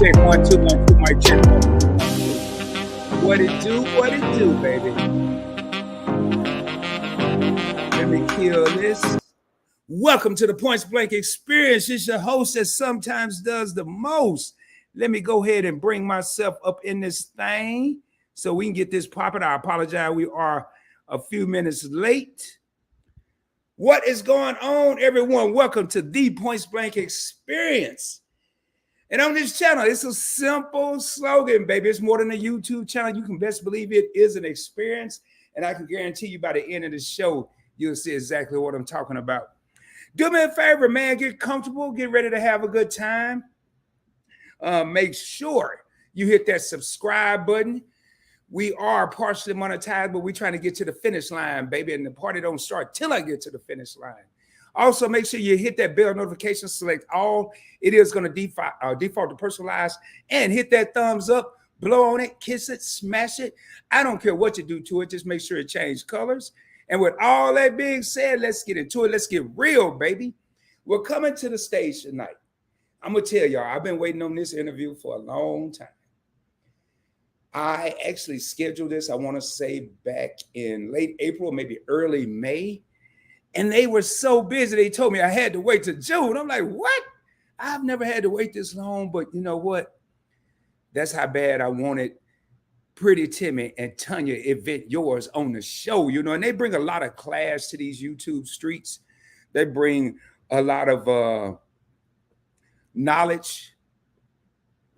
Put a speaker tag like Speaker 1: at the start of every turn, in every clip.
Speaker 1: check 1 2 1 2. Mic check 1 2 1 2. What it do, baby? Let me kill this. Welcome to the Points Blank Experience. It's your host that sometimes does the most. Let me go ahead and bring myself up in this thing so we can get this popping. I apologize. We are a few minutes late. What is going on, everyone? Welcome to the Points Blank Experience. And on this channel, it's a simple slogan, baby. It's more than a YouTube channel. You can best believe it is an experience. And I can guarantee you by the end of the show, you'll see exactly what I'm talking about. Do me a favor, man. Get comfortable. Get ready to have a good time. Make sure you hit that subscribe button. We are partially monetized, but we're trying to get to the finish line, baby. And the party don't start till I get to the finish line. Also, make sure you hit that bell notification, select all. It is going to default to personalized, and hit that thumbs up, blow on it, kiss it, smash it. I don't care what you do to it. Just make sure it changes colors. And with all that being said, let's get into it. Let's get real, baby. We're coming to the stage tonight. I'm going to tell y'all, I've been waiting on this interview for a long time. I actually scheduled this, I want to say, back in late April, maybe early May. And they were so busy, they told me I had to wait till June. I'm like, what? I've never had to wait this long, but you know what? That's how bad I wanted Pretty Timmy and Tonya Event Yours on the show, you know, and they bring a lot of class to these YouTube streets. They bring a lot of knowledge,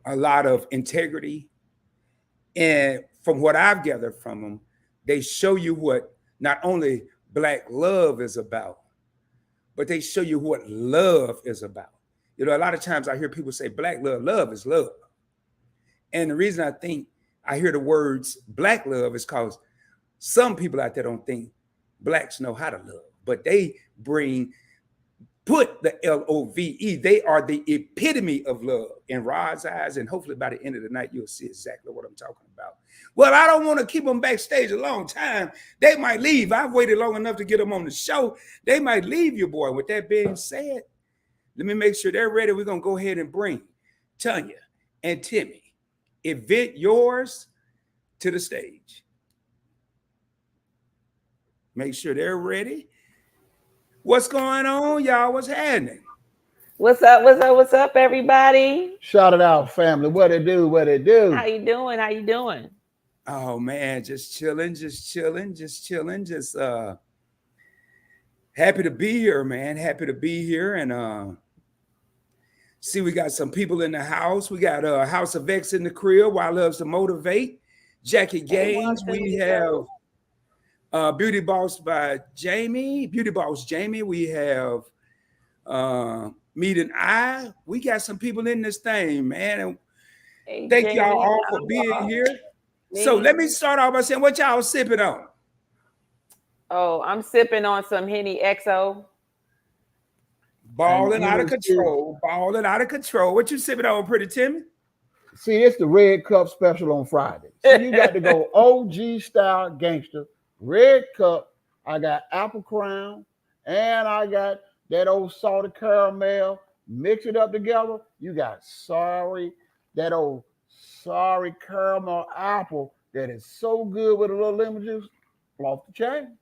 Speaker 1: a lot of integrity. And from what I've gathered from them, they show you what not only Black love is about, but they show you what love is about. You know, a lot of times I hear people say Black love is love. And the reason I think I hear the words Black love is because some people out there don't think Blacks know how to love, but they put the L-O-V-E. They are the epitome of love in Rod's eyes. And hopefully by the end of the night, you'll see exactly what I'm talking about. Well, I don't want to keep them backstage a long time. They might leave. I've waited long enough to get them on the show. They might leave you, boy. With that being said, let me make sure they're ready. We're going to go ahead and bring Tonya and Timmy, Event Yours, to the stage. Make sure they're ready. What's going on, y'all? What's happening?
Speaker 2: What's up, everybody?
Speaker 3: Shout it out, family. What it do?
Speaker 2: How you doing?
Speaker 3: Oh, man, just chilling. Happy to be here, man. Happy to be here. And see, we got some people in the house. We got House of X in the crib, Why Loves to Motivate. Jackie Gaines. We have Beauty Boss Jamie. We have Meet and I. We got some people in this thing, man. And thank y'all all for being here. So let me start off by saying, what y'all sipping on?
Speaker 2: Oh, I'm sipping on some Henny XO.
Speaker 3: Balling out of control. What you sipping on, Pretty Timmy? See, it's the Red Cup special on Friday. So you got to go OG style gangster. Red Cup. I got Apple Crown, and I got that old salted caramel. Mix it up together. You got that old sorry caramel apple that is so good with a little lemon juice. Off the chain.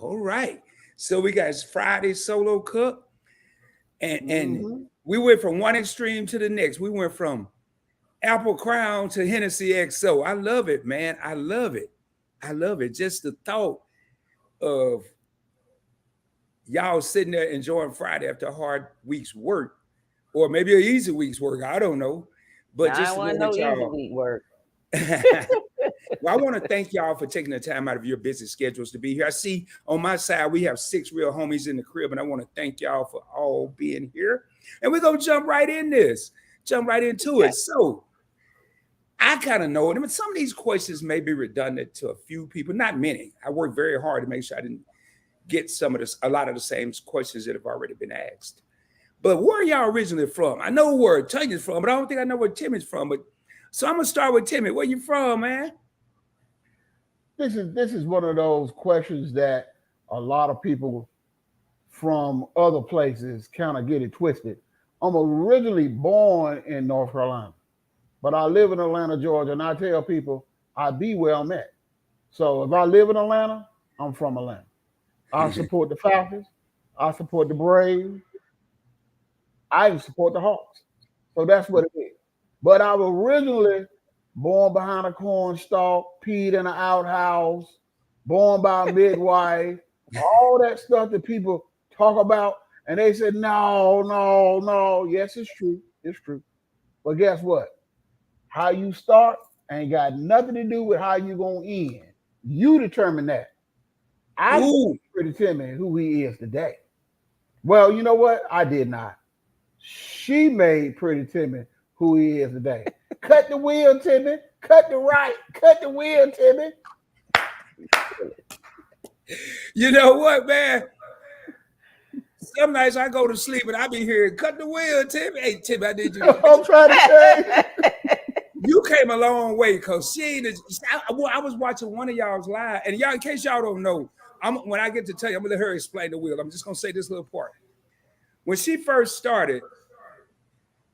Speaker 3: All right. So we got Friday solo cup. And we went from one extreme to the next. We went from Apple Crown to Hennessy XO. I love it, man. I love it. Just the thought of y'all sitting there enjoying Friday after a hard week's work, or maybe an easy week's work. I don't know. But just
Speaker 2: I want no easy week work.
Speaker 3: Well, I want to thank y'all for taking the time out of your busy schedules to be here. I see on my side, we have 6 real homies in the crib, and I want to thank y'all for all being here. And we're going to jump right into it. So I kind of know it. I mean, some of these questions may be redundant to a few people, not many. I worked very hard to make sure I didn't get a lot of the same questions that have already been asked. But where are y'all originally from? I know where Tonya's from, but I don't think I know where Timmy's from. So I'm going to start with Timmy. Where you from, man?
Speaker 4: This is one of those questions that a lot of people from other places kind of get it twisted. I'm originally born in North Carolina. but I live in Atlanta, Georgia, and I tell people I be where I'm at. So if I live in Atlanta, I'm from Atlanta. I support the Falcons. I support the Braves. I even support the Hawks. So that's what it is. But I was originally born behind a corn stalk, peed in an outhouse, born by a midwife, all that stuff that people talk about. And they said, no, no, no. Yes, it's true. It's true. But guess what? How you start ain't got nothing to do with how you going to end. You determine that. I made Pretty Timmy who he is today. Well, you know what? I did not. She made Pretty Timmy who he is today. Cut the wheel, Timmy. Cut the right. Cut the wheel, Timmy.
Speaker 1: You know what, man? Some nights I go to sleep and I be hearing, cut the wheel, Timmy. Hey, Timmy, I need you.
Speaker 4: I'm trying to say.
Speaker 1: You came a long way because I was watching one of y'all's live, and y'all, in case y'all don't know, when I get to tell you, I'm gonna let her explain the wheel. I'm just gonna say this little part. When she first started,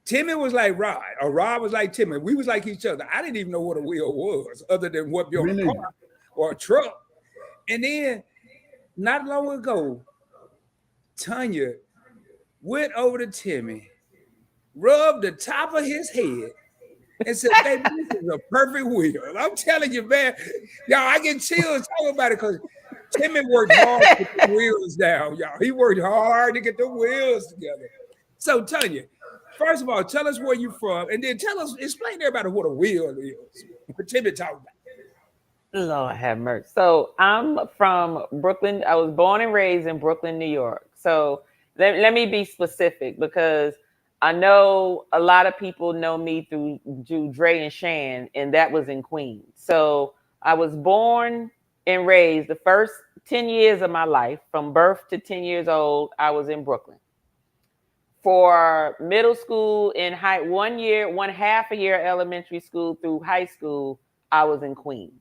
Speaker 1: Timmy was like Rod, or Rod was like Timmy. We was like each other. I didn't even know what a wheel was, other than what be on a car or a truck. And then, not long ago, Tonya went over to Timmy, rubbed the top of his head, and said, baby, this is a perfect wheel. I'm telling you, man, y'all, I get chills talking about it because Timmy worked hard to get the wheels down, y'all. He worked hard to get the wheels together. So, Tonya, first of all, tell us where you're from, and then explain to everybody what a wheel is. What Timmy talking about.
Speaker 2: Lord have mercy. So I'm from Brooklyn. I was born and raised in Brooklyn, New York. So let me be specific because I know a lot of people know me through Dre and Shan, and that was in Queens. So I was born and raised the first 10 years of my life, from birth to 10 years old, I was in Brooklyn. For middle school and one half a year elementary school through high school, I was in Queens.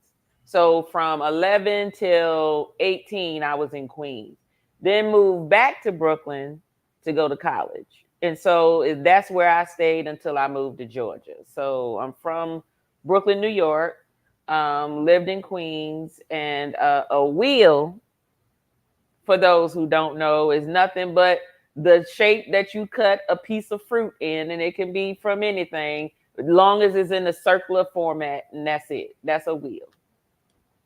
Speaker 2: So from 11 till 18, I was in Queens. Then moved back to Brooklyn to go to college. And so that's where I stayed until I moved to Georgia. So I'm from Brooklyn, New York, lived in Queens, and a wheel, for those who don't know, is nothing but the shape that you cut a piece of fruit in, and it can be from anything, as long as it's in a circular format, and that's it. That's a wheel.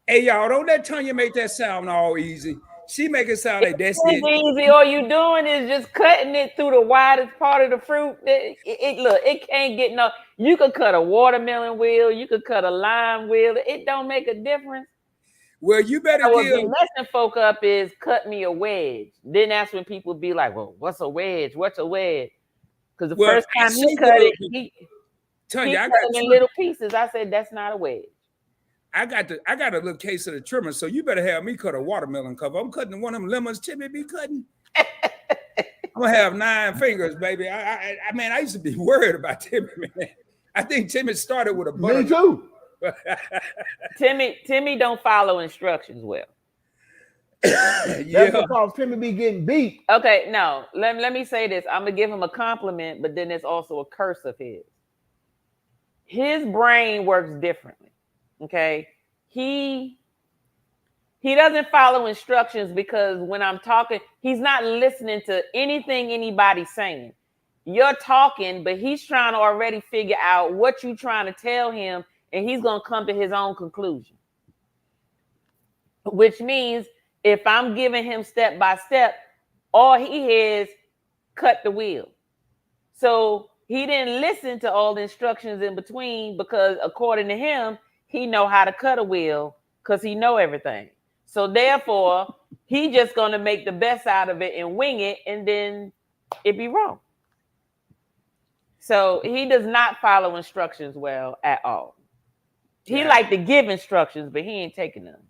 Speaker 1: Hey, y'all, don't let Tonya make that sound all easy. She make it sound like that's it.
Speaker 2: Easy. All you doing is just cutting it through the widest part of the fruit. It can't get no. You could cut a watermelon wheel. You could cut a lime wheel. It don't make a difference.
Speaker 1: Well, you better
Speaker 2: what be messing folk up is cut me a wedge. Then that's when people be like, "Well, what's a wedge? What's a wedge?" Because the first time he cut it, he cut it in little pieces. I said, "That's not a wedge."
Speaker 1: I got a little case of the trimmer, so you better have me cut a watermelon cover. I'm cutting one of them lemons Timmy be cutting. I'm gonna have 9 fingers, baby. I mean, I used to be worried about Timmy, man. I think Timmy started with a butter.
Speaker 4: Me too.
Speaker 2: Timmy don't follow instructions well.
Speaker 4: That's because Timmy be getting beat.
Speaker 2: Okay, no. Let me say this. I'm gonna give him a compliment, but then it's also a curse of his. His brain works differently. Okay, he doesn't follow instructions because when I'm talking, he's not listening to anything anybody's saying. You're talking, but he's trying to already figure out what you're trying to tell him, and he's gonna come to his own conclusion. Which means if I'm giving him step by step, all he hears cut the wheel. So he didn't listen to all the instructions in between because according to him, he know how to cut a wheel because he know everything. So therefore, he just going to make the best out of it and wing it, and then it be wrong. So he does not follow instructions well at all. He like to give instructions, but he ain't taking them.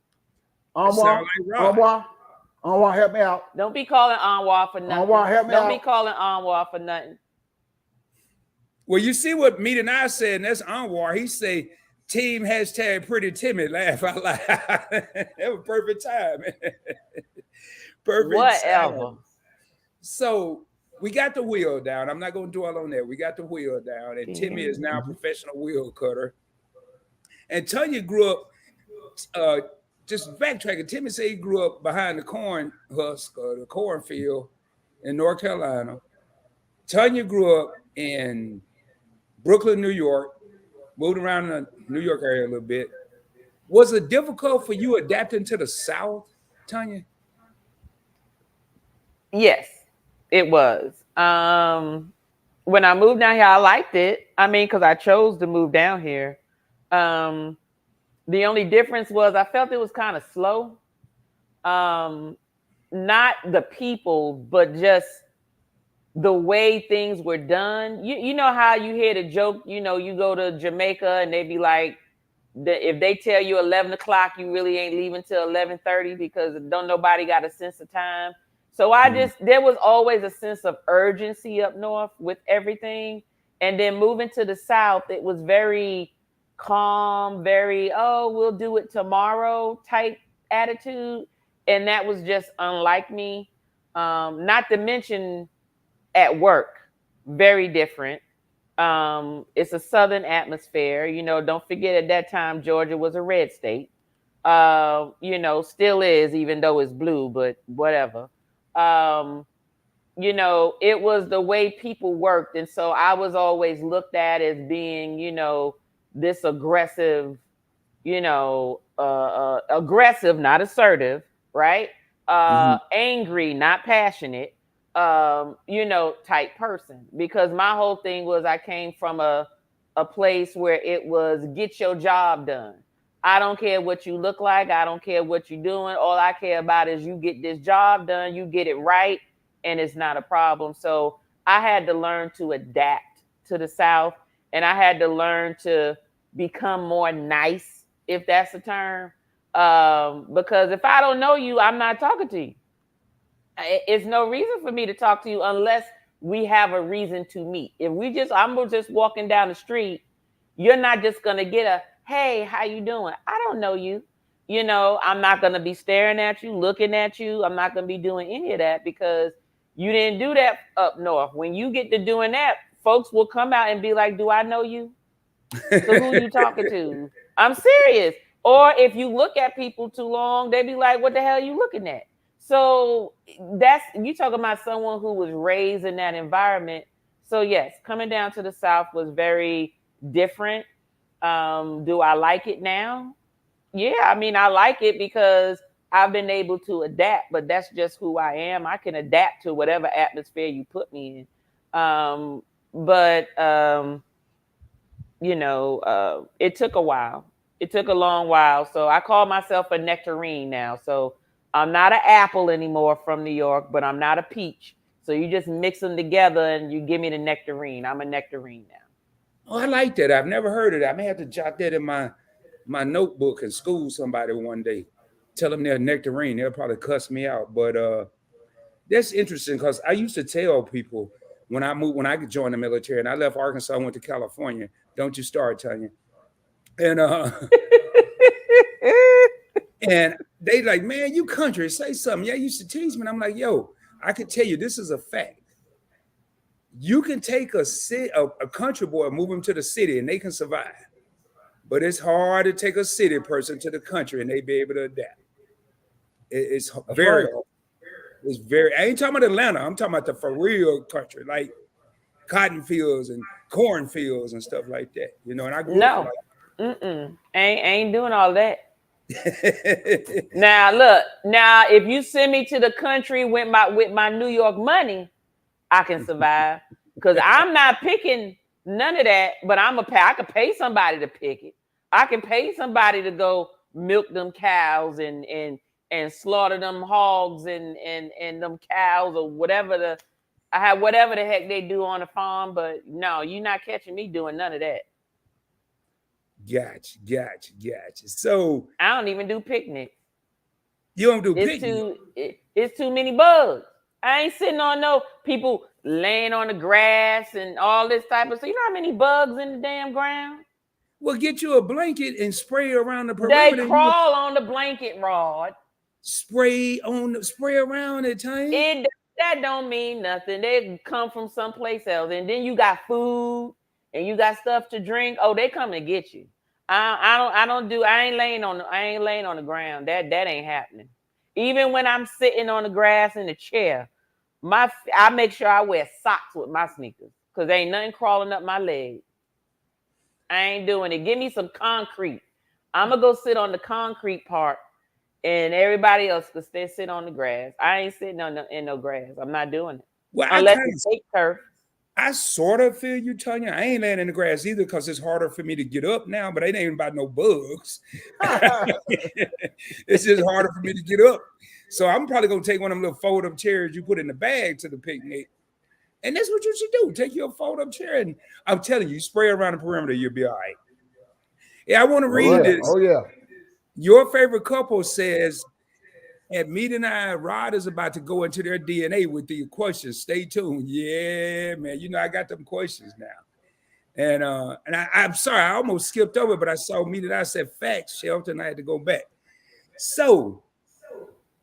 Speaker 4: Anwar, help me out.
Speaker 2: Don't be calling Anwar for nothing.
Speaker 4: Anwar, help me out.
Speaker 2: Don't be calling Anwar for nothing.
Speaker 1: Well, you see what Meet and I said, and that's Anwar. He say, team hashtag pretty Timmy, laugh out loud. That was perfect time. Perfect
Speaker 2: whatever
Speaker 1: time. So we got the wheel down. I'm not going to dwell on that. We got the wheel down, and Timmy is now a professional wheel cutter. And Tonya grew up, just backtracking. Timmy said he grew up behind the corn husk or the cornfield in North Carolina. Tonya grew up in Brooklyn, New York, moved around the New York area a little bit. Was it difficult for you adapting to the South, Tonya?
Speaker 2: Yes, it was. When I moved down here, I liked it. I mean, because I chose to move down here. The only difference was I felt it was kind of slow. Not the people, but just the way things were done. You know how you hear the joke, you know, you go to Jamaica and they be like, if they tell you 11 o'clock, you really ain't leaving till 11:30 because don't nobody got a sense of time. So there was always a sense of urgency up north with everything. And then moving to the South, it was very calm, very, oh, we'll do it tomorrow type attitude. And that was just unlike me. Not to mention at work, very different. It's a Southern atmosphere. You know, don't forget at that time, Georgia was a red state. You know, still is, even though it's blue, but whatever. You know, it was the way people worked. And so I was always looked at as being, you know, this aggressive, you know, aggressive, not assertive, right? Angry, not passionate, you know, type person. Because my whole thing was I came from a place where it was get your job done. I don't care what you look like. I don't care what you're doing. All I care about is you get this job done, you get it right, and it's not a problem. So I had to learn to adapt to the South, and I had to learn to become more nice, if that's a term. Because if I don't know you, I'm not talking to you. It's no reason for me to talk to you unless we have a reason to meet. If I'm just walking down the street, you're not just gonna get a, hey, how you doing? I don't know you. You know, I'm not gonna be staring at you, looking at you. I'm not gonna be doing any of that because you didn't do that up north. When you get to doing that, folks will come out and be like, do I know you? So who you talking to? I'm serious. Or if you look at people too long, they be like, what the hell are you looking at? So that's, you talking about someone who was raised in that environment. So yes, coming down to the South was very different. Do I like it now? Yeah, I mean, I like it because I've been able to adapt, but that's just who I am. I can adapt to whatever atmosphere you put me in. You know, it took a while. It took a long while. So I call myself a nectarine now. So I'm not an apple anymore from New York, but I'm not a peach. So you just mix them together and you give me the nectarine. I'm a nectarine now.
Speaker 1: Oh, I like that. I've never heard of that. I may have to jot that in my notebook and school somebody one day. Tell them they're a nectarine. They'll probably cuss me out. But that's interesting because I used to tell people when I joined the military and I left Arkansas, I went to California. Don't you start, Tonya. And and they like, man, you country, say something. Yeah, used to tease me. And I'm like, yo, I can tell you this is a fact. You can take a country boy and move him to the city and they can survive. But it's hard to take a city person to the country and they be able to adapt. It's very hard. It's very, I ain't talking about Atlanta. I'm talking about the for real country, like cotton fields and corn fields and stuff like that. You know, and I grew up like
Speaker 2: ain't doing all that. Now look, if you send me to the country with my New York money, I can survive because I'm not picking none of that. But I could pay somebody to pick it. I can pay somebody to go milk them cows and slaughter them hogs and them cows or whatever whatever the heck they do on the farm. But no, you're not catching me doing none of that.
Speaker 1: Gotcha. So
Speaker 2: I don't even do picnics.
Speaker 1: You don't do picnics?
Speaker 2: It's too many bugs. I ain't sitting on no people laying on the grass and all this type of stuff. You know how many bugs in the damn ground?
Speaker 1: Well, get you a blanket and spray around the perimeter.
Speaker 2: They crawl on the blanket rod.
Speaker 1: Spray around it, Tony.
Speaker 2: That don't mean nothing. They come from someplace else, and then you got food and you got stuff to drink. Oh, they come to get you. I ain't laying on the ground. That ain't happening. Even when I'm sitting on the grass in the chair, I make sure I wear socks with my sneakers because ain't nothing crawling up my leg. I ain't doing it. Give me some concrete. I'm gonna go sit on the concrete part, and everybody else could sit on the grass. I ain't sitting in no grass. I'm not doing it.
Speaker 1: Well,
Speaker 2: Unless it's fake turf.
Speaker 1: I sort of feel you, Tonya. I ain't laying in the grass either because it's harder for me to get up now, but it ain't about no bugs. It's just harder for me to get up. So I'm probably going to take one of them little fold-up chairs you put in the bag to the picnic. And that's what you should do. Take your fold-up chair, and I'm telling you, spray around the perimeter, you'll be all right. Yeah, I want to read this.
Speaker 3: Oh, yeah.
Speaker 1: Your favorite couple says, at Meet I, Rod is about to go into their DNA with the questions. Stay tuned. Yeah, man. You know, I got them questions now. And I'm sorry, I almost skipped over, but I saw Meet I said facts, Shelton, and I had to go back. So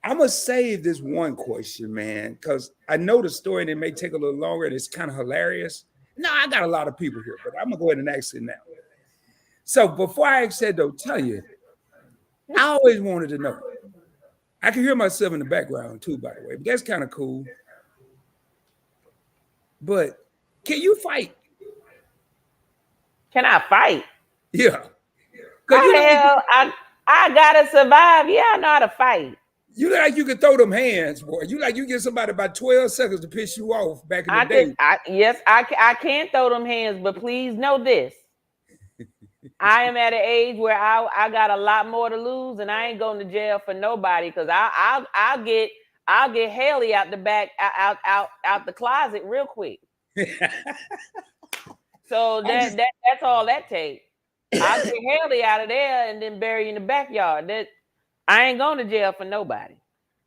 Speaker 1: I'm going to save this one question, man, because I know the story and it may take a little longer and it's kind of hilarious. No, I got a lot of people here, but I'm going to go ahead and ask it now. So before I ask that, though, tell you, I always wanted to know. I can hear myself in the background too, by the way, but that's kind of cool. But can you fight?
Speaker 2: Can I fight?
Speaker 1: Yeah.
Speaker 2: Hell, I gotta survive. Yeah, I know how to fight.
Speaker 1: You like you can throw them hands, boy. You like you get somebody about 12 seconds to piss you off back in the day.
Speaker 2: I can throw them hands, but please know this. I am at an age where I got a lot more to lose, and I ain't going to jail for nobody because I'll get Haley out the back out the closet real quick. So that's all that takes. I'll get Haley out of there and then bury in the backyard. That I ain't going to jail for nobody.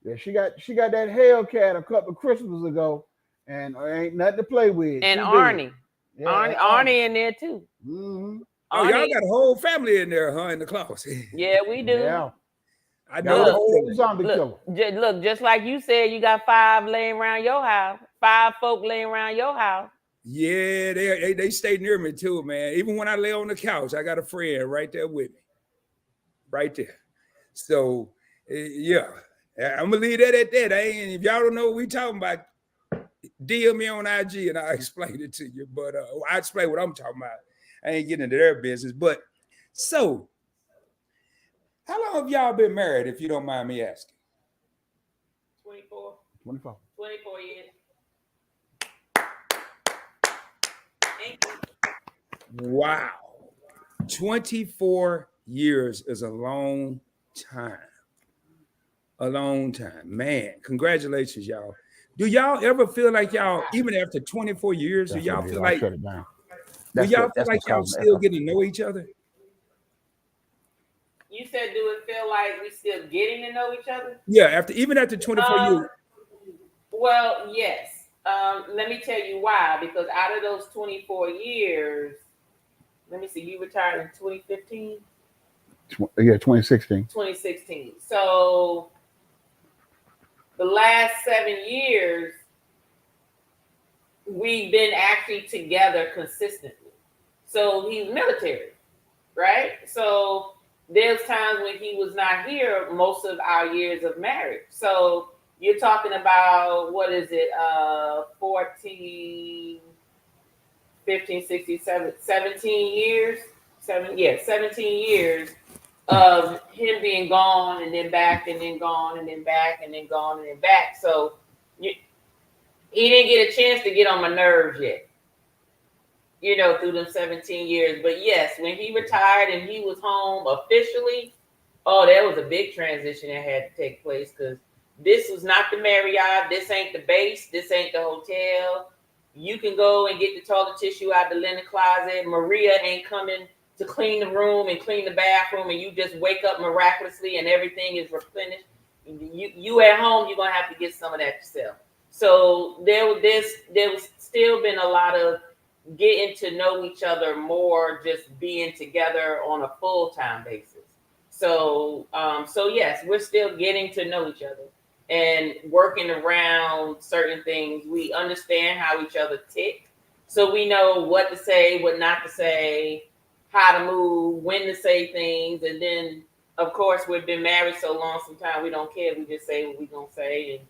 Speaker 3: Yeah, she got that Hellcat a couple of Christmases ago, and ain't nothing to play with.
Speaker 2: And Arnie. Yeah, Arnie in there too.
Speaker 3: Mm-hmm.
Speaker 1: Oh, y'all got a whole family in there, huh? In the closet.
Speaker 2: Yeah, we do.
Speaker 3: Yeah.
Speaker 1: I know the whole
Speaker 3: zombie killer.
Speaker 2: Look, just like you said, you got 5 laying around your house. 5 folk laying around your house.
Speaker 1: Yeah, they stay near me too, man. Even when I lay on the couch, I got a friend right there with me. Right there. So, yeah. I'm going to leave that at that. If y'all don't know what we talking about, DM me on IG and I'll explain it to you. But I'll explain what I'm talking about. I ain't getting into their business. But so, how long have y'all been married, if you don't mind me asking?
Speaker 2: 24.
Speaker 3: 24.
Speaker 2: 24 years. Thank you.
Speaker 1: Wow. 24 years is a long time. A long time. Man, congratulations, y'all. Do y'all ever feel like y'all, even after 24 years, do y'all feel like y'all still getting to know each other?
Speaker 2: You said, do it feel like we still getting to know each other?
Speaker 1: Yeah, even after 24 years.
Speaker 2: Well, yes. Let me tell you why. Because out of those 24 years, let me see, you retired in 2015?
Speaker 3: Yeah, 2016.
Speaker 2: 2016. So the last 7 years, we've been actually together consistently. So he's military, right? So there's times when he was not here most of our years of marriage. So you're talking about, 14, 15, 16, 17 years? 17 years of him being gone and then back and then gone and then back and then gone and then back. So he didn't get a chance to get on my nerves yet, through them 17 years. But yes, when he retired and he was home officially, there was a big transition that had to take place because this was not the Marriott. This ain't the base. This ain't the hotel. You can go and get the toilet tissue out the linen closet. Maria ain't coming to clean the room and clean the bathroom, and you just wake up miraculously and everything is replenished. You at home, you're gonna have to get some of that yourself. So there was still been a lot of getting to know each other more, just being together on a full-time basis. So yes, we're still getting to know each other. and working around certain things. We understand how each other tick. So we know what to say, what not to say, how to move, when to say things. And then, of course, we've been married so long, sometimes we don't care. We just say what we're going to say and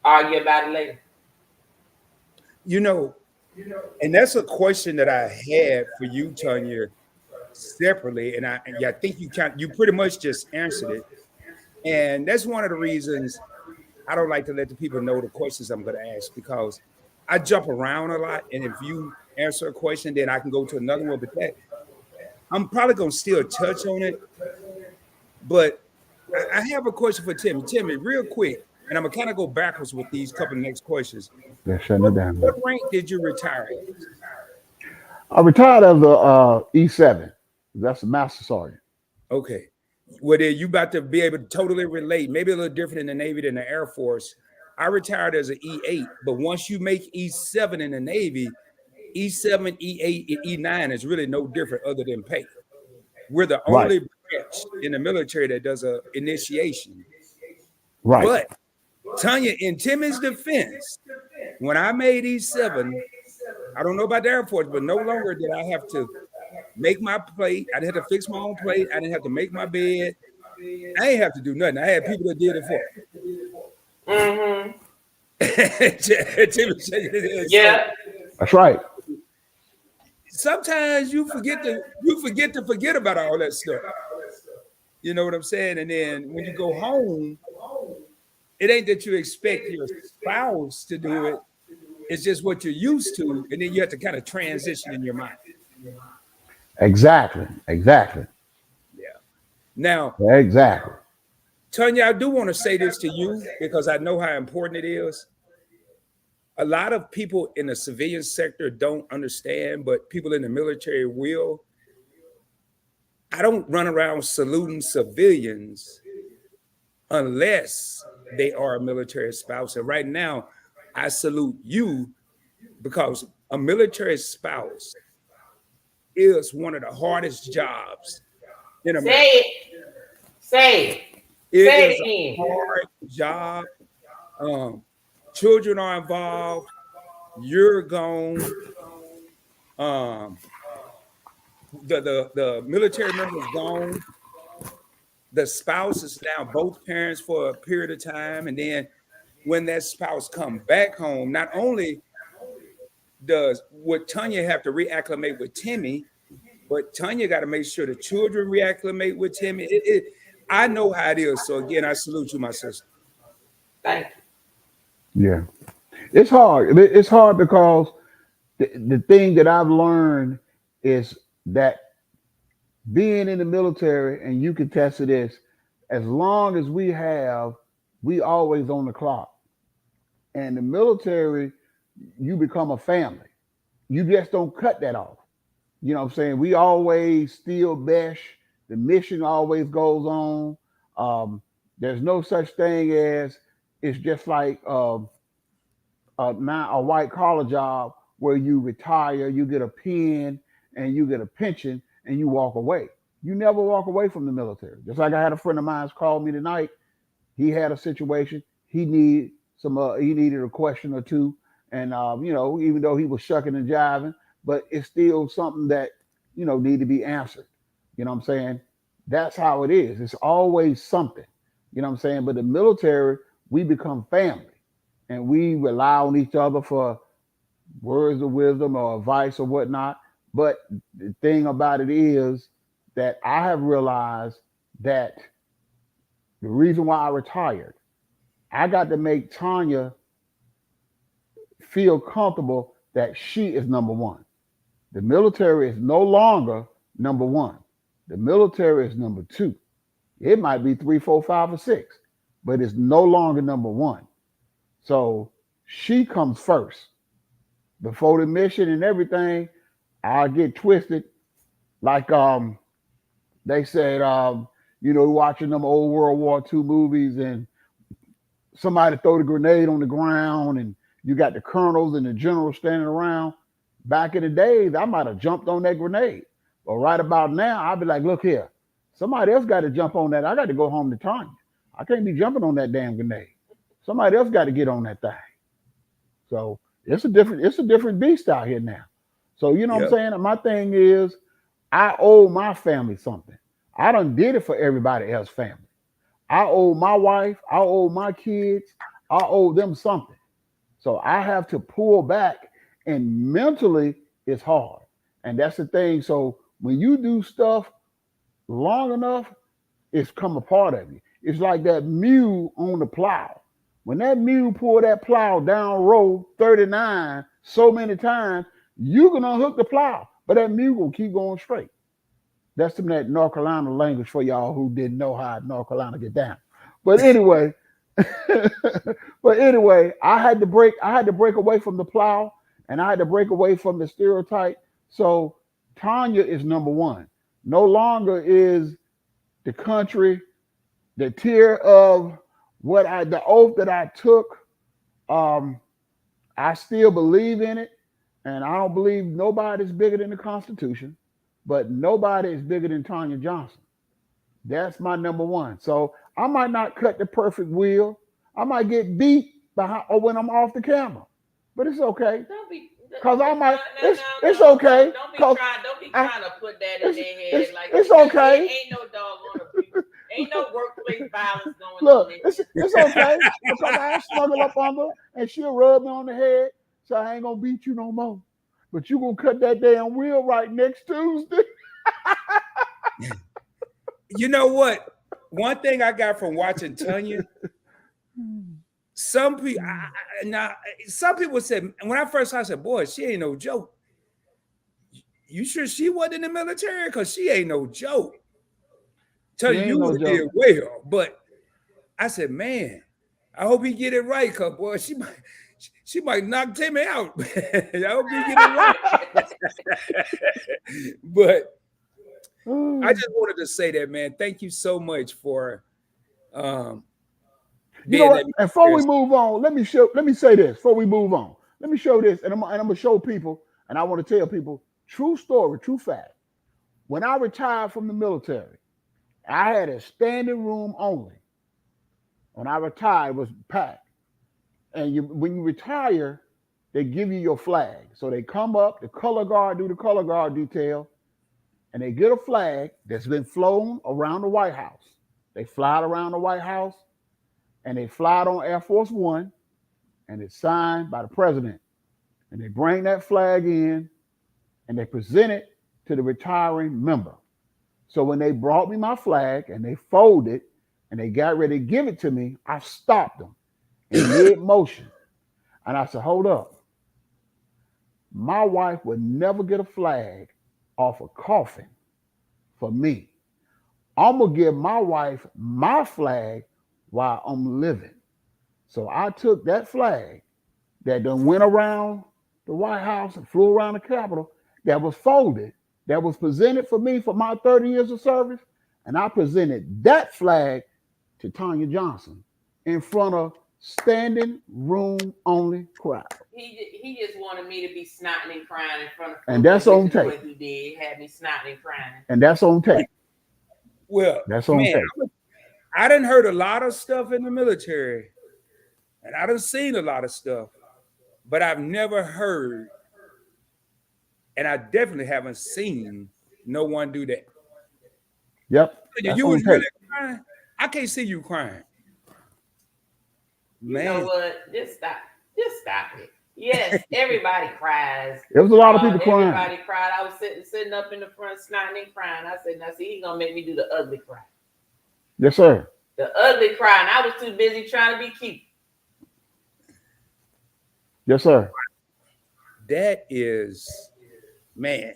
Speaker 2: argue about it later.
Speaker 1: And that's a question that I had for you, Tonya, separately. And I think you pretty much just answered it. And that's one of the reasons I don't like to let the people know the questions I'm going to ask, because I jump around a lot. And if you answer a question, then I can go to another one. But I'm probably going to still touch on it. But I have a question for Timmy. Timmy, real quick, and I'm going to kind of go backwards with these couple of next questions. What rank did you retire at?
Speaker 3: I retired as a E7. That's a master sergeant.
Speaker 1: Okay. Well, then you about to be able to totally relate. Maybe a little different in the Navy than the Air Force. I retired as an E8, but once you make E7 in the Navy, E7, E8, and E9 is really no different other than pay. We're the only branch in the military that does a initiation.
Speaker 3: Right.
Speaker 1: But Tonya, in Timmy's defense, when I made E7, I don't know about the Air Force, but no longer did I have to make my plate. I didn't have to fix my own plate. I didn't have to make my bed. I didn't have to do nothing. I had people that did it for me.
Speaker 2: Mm-hmm. Yeah,
Speaker 3: that's right.
Speaker 1: Sometimes you forget to forget about all that stuff. You know what I'm saying? And then when you go home, it ain't that you expect your spouse to do it. It's just what you're used to, and then you have to kind of transition in your mind.
Speaker 3: Exactly.
Speaker 1: Yeah. Now,
Speaker 3: exactly.
Speaker 1: Tonya, I do want to say this to you because I know how important it is. A lot of people in the civilian sector don't understand, but people in the military will. I don't run around saluting civilians unless they are a military spouse. And right now, I salute you because a military spouse is one of the hardest jobs in America.
Speaker 2: Say it.
Speaker 1: It is a hard job. Children are involved. You're gone. The military member is gone. The spouse is now both parents for a period of time, and then when that spouse come back home, not only would Tonya have to reacclimate with Timmy, but Tonya got to make sure the children reacclimate with Timmy. I know how it is. So again, I salute you, my sister.
Speaker 2: Thank you.
Speaker 3: Yeah, it's hard. It's hard because the thing that I've learned is that being in the military, and you can test to this, as long as we always on the clock. And the military, you become a family. You just don't cut that off. You know what I'm saying? We always still mesh. The mission always goes on. There's no such thing as, it's just like now a white collar job where you retire, you get a pen and you get a pension and you walk away. You never walk away from the military. Just like I had a friend of mine called me tonight. He had a situation. He needed a question or two. And, even though he was shucking and jiving, but it's still something that, need to be answered. You know what I'm saying? That's how it is. It's always something, you know what I'm saying? But the military, we become family and we rely on each other for words of wisdom or advice or whatnot. But the thing about it is that I have realized that the reason why I retired, I got to make Tonya feel comfortable that she is number one. The military is no longer number one. The military is number two. It might be 3, 4, 5, or 6, but it's no longer number one. So she comes first. Before the mission and everything, I get twisted. Like they said, watching them old World War II movies and somebody throw the grenade on the ground and you got the colonels and the generals standing around. Back in the days, I might have jumped on that grenade. But right about now, I'll be like, look here, somebody else got to jump on that. I got to go home to Tonya. I can't be jumping on that damn grenade.
Speaker 4: Somebody else got to get on that thing. So it's a different beast out here now. So you know what I'm saying? My thing is I owe my family something. I done did it for everybody else's family. I owe my wife, I owe my kids, I owe them something. So I have to pull back, and mentally it's hard. And that's the thing. So when you do stuff long enough, it's come a part of you. It's like that mule on the plow. When that mule pull that plow down road 39 so many times, you can unhook the plow, but that mule will keep going straight. That's some of that North Carolina language for y'all who didn't know how North Carolina get down. But anyway, I had to break away from the plow, and I had to break away from the stereotype. So Tonya is number one. No longer is the country the tier of the oath that I took. I still believe in it, and I don't believe nobody's bigger than the Constitution, but nobody is bigger than Tonya Johnson. That's my number one. So I might not cut the perfect wheel. I might get beat or when I'm off the camera, but it's okay.
Speaker 2: Don't be,
Speaker 4: Cause I might. It's okay.
Speaker 2: Don't be trying to put that in their head. Like
Speaker 4: it's okay.
Speaker 2: Ain't no doggone abuse. Ain't no workplace violence going
Speaker 4: Look,
Speaker 2: on.
Speaker 4: it's okay because I snuggle up on her and she'll rub me on the head, so I ain't gonna beat you no more. But you gonna cut that damn wheel right next Tuesday.
Speaker 1: You know what? One thing I got from watching Tonya, some people said, when I first saw, I said, boy, she ain't no joke. You sure she wasn't in the military? Because she ain't no joke. Tell you would did well, but I said, man, I hope he get it right, because boy, she might knock Timmy out. I hope he get it right. But I just wanted to say that, man. Thank you so much for
Speaker 4: you know what? And before we move on, let me say this. Before we move on, let me show this, and I'm gonna show people, and I want to tell people, true story, true fact. When I retired from the military, I had a standing room only. When I retired, it was packed. And when you retire, they give you your flag. So they come up, the color guard do the color guard detail, and they get a flag that's been flown around the White House. They fly it around the White House, and they fly it on Air Force One, and it's signed by the president. And they bring that flag in, and they present it to the retiring member. So when they brought me my flag and they folded and they got ready to give it to me, I stopped them in mid-motion. And I said, hold up. My wife would never get a flag off a coffin for me. I'm going to give my wife my flag while I'm living. So I took that flag that done went around the White House and flew around the Capitol, that was folded, that was presented for me for my 30 years of service, and I presented that flag to Tonya Johnson in front of standing room only crowd.
Speaker 2: He just wanted me to be snotting and crying in front of.
Speaker 4: And that's on tape.
Speaker 2: What he did had me snotting and crying.
Speaker 4: And that's on tape.
Speaker 1: Well,
Speaker 4: that's on tape.
Speaker 1: I done heard a lot of stuff in the military, and I done seen a lot of stuff, but I've never heard, and I definitely haven't seen no one do that.
Speaker 4: Yep.
Speaker 1: You was really crying. I can't see you crying.
Speaker 2: Man. You know what? Just stop it. Yes, everybody cries.
Speaker 4: There was a lot of people crying.
Speaker 2: Everybody cried. I was sitting up in the front, snotting and crying. I said, now see, he's gonna make me do the ugly cry.
Speaker 4: Yes, sir.
Speaker 2: The ugly cry, and I was too busy trying to be cute.
Speaker 4: Yes, sir.
Speaker 1: That is, man.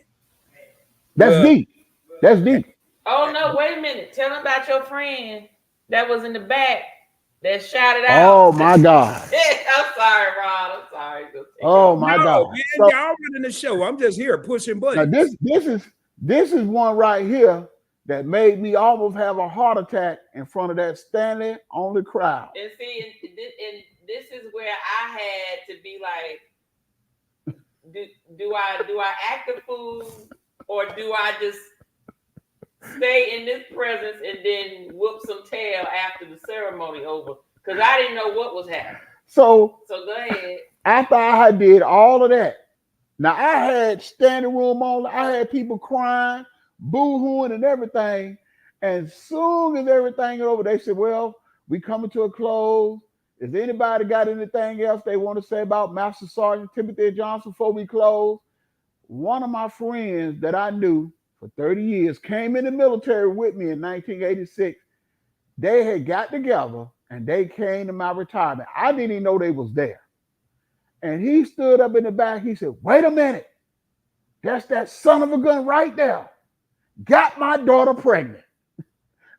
Speaker 4: That's deep. That's deep.
Speaker 2: Oh no, wait a minute. Tell them about your friend that was in the back that shouted out.
Speaker 4: Oh my God.
Speaker 2: I'm sorry, Ron. I'm sorry.
Speaker 4: Oh my God.
Speaker 1: Man, so, y'all running the show. I'm just here pushing buttons.
Speaker 4: Now this is one right here that made me almost have a heart attack in front of that standing on the crowd.
Speaker 2: And see, and this is where I had to be like, do I act a fool, or do I just stay in this presence and then whoop some tail after the ceremony over? Because I didn't know what was happening.
Speaker 3: So
Speaker 2: go ahead.
Speaker 3: After I did all of that, now I had standing room only. I had people crying, boo-hooing and everything. And soon as everything is over, they said, well, we coming to a close. Is anybody got anything else they want to say about Master Sergeant Timothy Johnson before we close? One of my friends that I knew for 30 years came in the military with me in 1986. They had got together and they came to my retirement. I didn't even know they was there. And he stood up in the back. He said, wait a minute. That's that son of a gun right there. Got my daughter pregnant.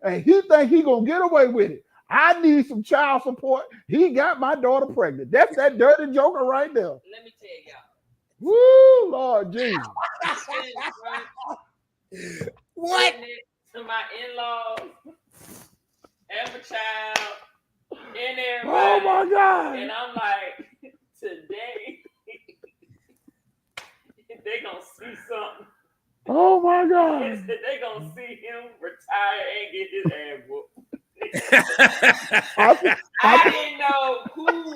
Speaker 3: And he think he gonna get away with it. I need some child support. He got my daughter pregnant. That's that dirty joker right there.
Speaker 2: Let me tell y'all.
Speaker 3: Woo, Lord Jesus.
Speaker 1: What?
Speaker 2: To my in-laws and my child and everybody.
Speaker 3: Oh my God.
Speaker 2: And I'm like, today they gonna see something.
Speaker 3: Oh my God.
Speaker 2: They gonna see him retire and get his ass whooped. I didn't know who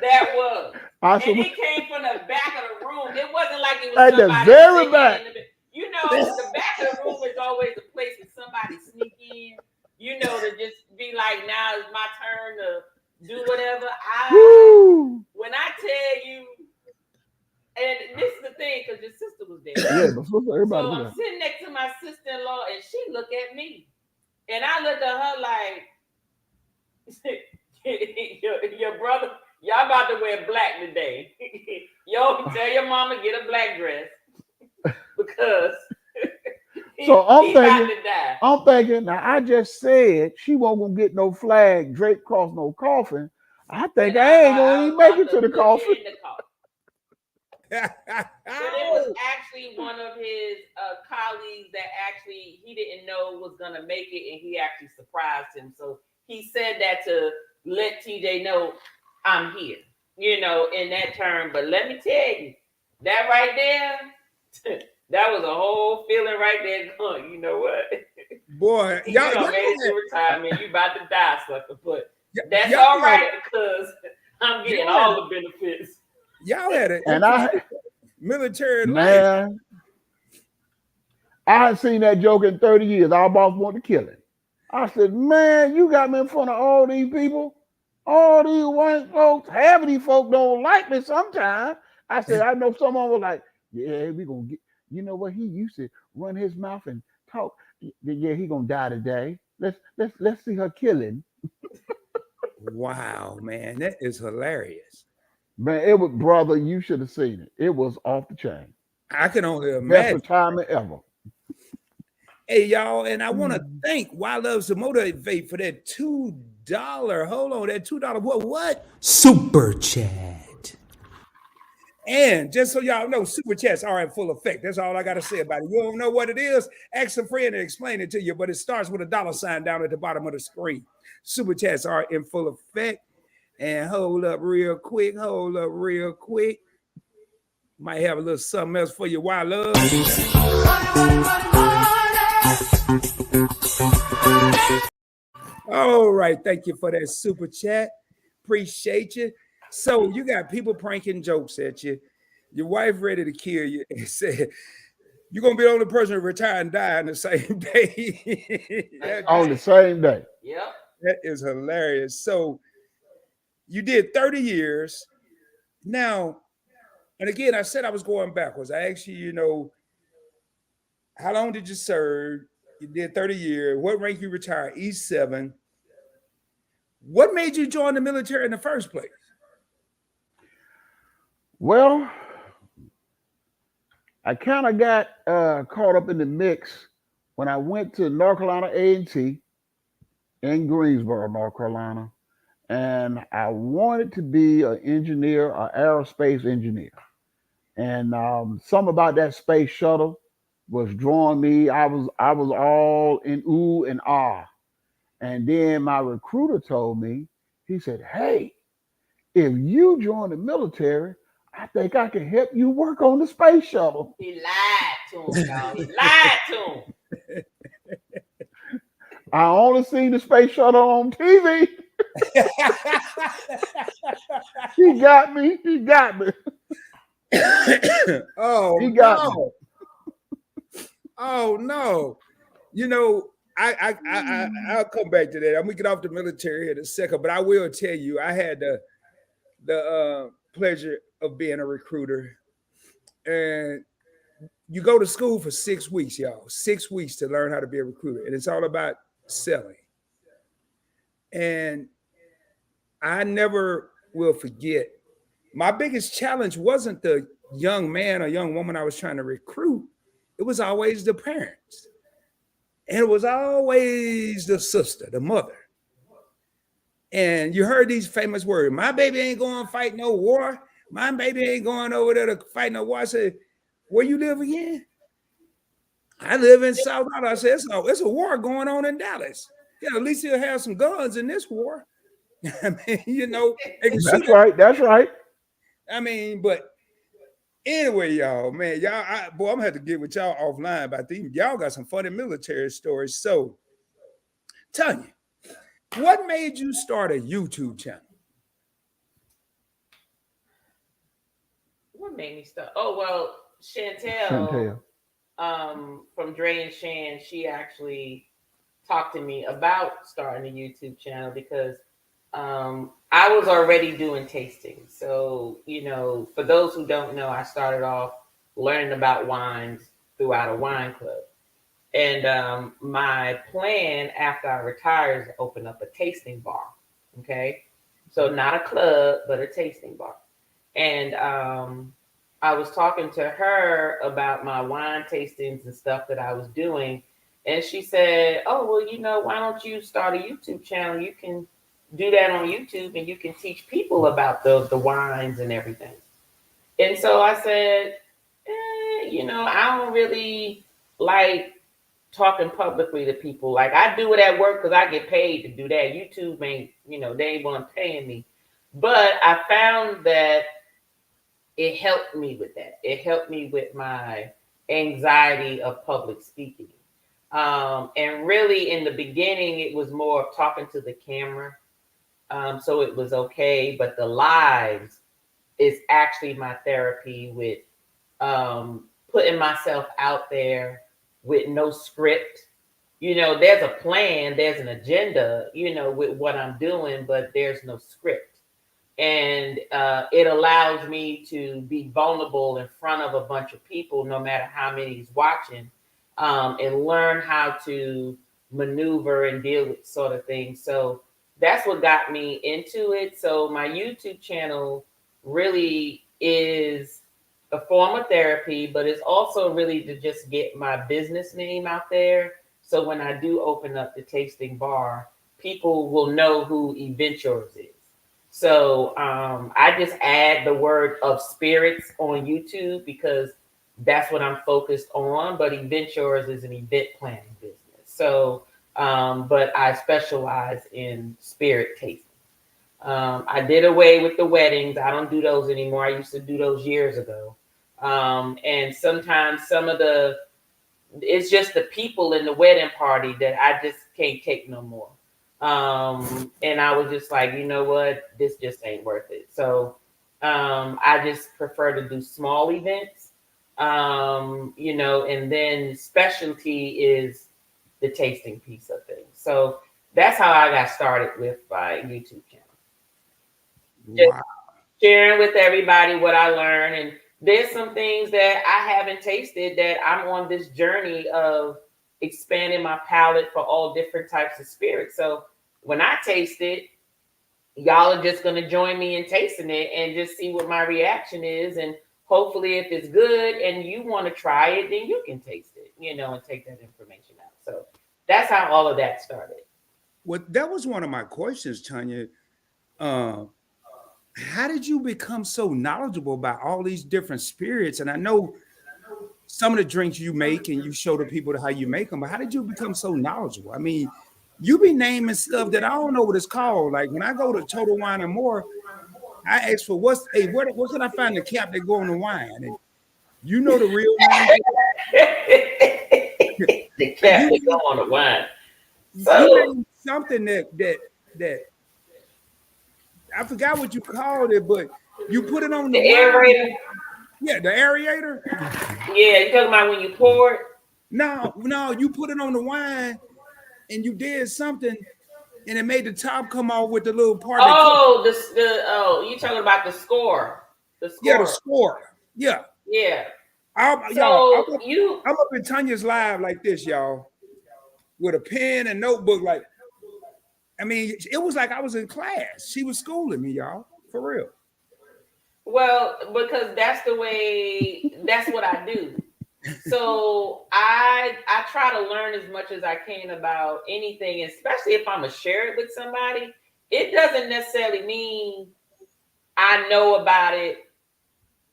Speaker 2: that was. And he came from the back of the room. It wasn't like it was
Speaker 3: at the very back.
Speaker 2: You know, the back of the room is always the place where somebody sneak in, you know, to just be like, now it's my turn to do whatever. When I tell you, and this is the thing, because your sister was there.
Speaker 3: Yeah, but everybody
Speaker 2: so I'm sitting next to my sister-in-law, and she looked at me. And I looked at her like, your brother, y'all about to wear black today. Yo, tell your mama get a black dress because
Speaker 3: so I'm thinking, now I just said she won't gonna get no flag draped across no coffin. I think I ain't gonna even make it to the coffin.
Speaker 2: But it was actually one of his colleagues that actually he didn't know was gonna make it, and he actually surprised him. So he said that to let TJ know I'm here, you know, in that term. But let me tell you, that right there, that was a whole feeling right there. Going, you know what,
Speaker 1: boy, y'all
Speaker 2: made it to retirement. You about to die, sucker. But that's
Speaker 1: y'all
Speaker 2: all right because I'm getting all the benefits.
Speaker 1: Y'all had it,
Speaker 3: and I
Speaker 1: military
Speaker 3: man,
Speaker 1: life.
Speaker 3: I had seen that joke in 30 years. Our boss wanted to kill him. I said, man, you got me in front of all these people, all these white folks. Half of these folks don't like me sometimes. I said, I know someone was like, yeah, we gonna get, you know what? He used to run his mouth and talk. Yeah, he gonna die today. Let's see her killing.
Speaker 1: Wow, man, that is hilarious.
Speaker 3: Man, it was, brother, you should have seen it. It was off the chain.
Speaker 1: I can only
Speaker 3: Best
Speaker 1: imagine.
Speaker 3: retirement ever.
Speaker 1: Hey, y'all, and I want to thank Why Loves to Motivate for that $2. Hold on, that $2. What? Super chat. And just so y'all know, super chats are in full effect. That's all I got to say about it. You don't know what it is? Ask a friend and explain it to you, but it starts with a $sign down at the bottom of the screen. Super chats are in full effect. And hold up real quick. Might have a little something else for you. Why love? All right. Thank you for that super chat. Appreciate you. So you got people pranking jokes at you. Your wife ready to kill you and said, you're going to be the only person to retire and die on the same day.
Speaker 3: On the same day.
Speaker 2: Yep.
Speaker 1: That is hilarious. So you did 30 years. Now, and again, I said I was going backwards. I asked you, you know, how long did you serve? You did 30 years. What rank you retired? E7. What made you join the military in the first place?
Speaker 3: Well, I kind of got caught up in the mix when I went to North Carolina A&T in Greensboro, North Carolina. And I wanted to be an engineer, an aerospace engineer. And something about that space shuttle was drawing me. I was all in ooh and ah. And then my recruiter told me, he said, hey, if you join the military, I think I can help you work on the space shuttle.
Speaker 2: He lied to him, y'all. He lied to him.
Speaker 3: I only seen the space shuttle on TV.
Speaker 4: He got me. He got me.
Speaker 1: Oh
Speaker 4: He got me.
Speaker 1: no. Oh no. You know, I'll come back to that. I'm gonna get off the military in a second, but I will tell you, I had the pleasure of being a recruiter, and you go to school for 6 weeks, y'all. 6 weeks to learn how to be a recruiter, and it's all about selling. And I never will forget. My biggest challenge wasn't the young man or young woman I was trying to recruit. It was always the parents. And it was always the sister, the mother. And you heard these famous words, my baby ain't going to fight no war. My baby ain't going over there to fight no war. I said, where you live again? I live in South Dallas. I said, it's a war going on in Dallas. Yeah, at least he'll have some guns in this war. I mean, you know,
Speaker 4: That's right. That's right.
Speaker 1: I mean, but anyway, y'all, man, I'm gonna have to get with y'all offline about these. Y'all got some funny military stories. So, Tonya, what made you start a YouTube channel?
Speaker 2: What made me start? Oh well, Chantel. From Dre and Shan, she actually talked to me about starting a YouTube channel because I was already doing tasting. So, you know, for those who don't know, I started off learning about wines throughout a wine club. And my plan after I retired is to open up a tasting bar. Okay. So not a club, but a tasting bar. And I was talking to her about my wine tastings and stuff that I was doing. And she said, oh, well, you know, why don't you start a YouTube channel? You can do that on YouTube and you can teach people about the wines and everything. And so I said, you know, I don't really like talking publicly to people. Like I do it at work because I get paid to do that. YouTube ain't, you know, they ain't one paying me. But I found that it helped me with that. It helped me with my anxiety of public speaking. And really in the beginning, it was more of talking to the camera. So it was okay. But the lives is actually my therapy with putting myself out there with no script. You know, there's a plan, there's an agenda, you know, with what I'm doing, but there's no script. And it allows me to be vulnerable in front of a bunch of people, no matter how many is watching, and learn how to maneuver and deal with sort of things. So that's what got me into it. So my YouTube channel really is a form of therapy, but it's also really to just get my business name out there. So when I do open up the tasting bar, people will know who Event Yours is. So I just add the word of spirits on YouTube because that's what I'm focused on. But Event Yours is an event planning business. So, but I specialize in spirit tasting. I did away with the weddings. I don't do those anymore. I used to do those years ago. And sometimes it's just the people in the wedding party that I just can't take no more. And I was just like, you know what, this just ain't worth it. So I just prefer to do small events, you know, and then specialty is the tasting piece of things. So that's how I got started with my YouTube channel. Just sharing with everybody what I learned. And there's some things that I haven't tasted that I'm on this journey of expanding my palate for all different types of spirits. So when I taste it, y'all are just going to join me in tasting it and just see what my reaction is. And hopefully if it's good and you want to try it, then you can taste it, you know, and take that information out. So that's how all of that started.
Speaker 1: Well, that was one of my questions, Tonya. How did you become so knowledgeable about all these different spirits? And I know some of the drinks you make and you show the people how you make them, but how did you become so knowledgeable? I mean, you be naming stuff that I don't know what it's called. Like when I go to Total Wine and More, I ask for where can I find the cap that go on the wine? And you know the real
Speaker 2: name. The cap that go on the wine.
Speaker 1: So you name something that I forgot what you called it, but you put it on
Speaker 2: The
Speaker 1: the wine.
Speaker 2: aerator.
Speaker 1: Yeah, the aerator.
Speaker 2: Yeah, you talking about when you pour it?
Speaker 1: No, you put it on the wine and you did something and it made the top come off with the little part that
Speaker 2: Oh, you talking about the score. The
Speaker 1: yeah, the
Speaker 2: score.
Speaker 1: score. Yeah.
Speaker 2: Yeah.
Speaker 1: Y'all,
Speaker 2: So you
Speaker 1: I'm up in Tonya's live like this, y'all, with a pen and notebook. Like, I mean, it was like I was in class. She was schooling me, y'all, for real.
Speaker 2: well, because that's what I do. So I try to learn as much as I can about anything, especially if I'm gonna share it with somebody. It doesn't necessarily mean I know about it,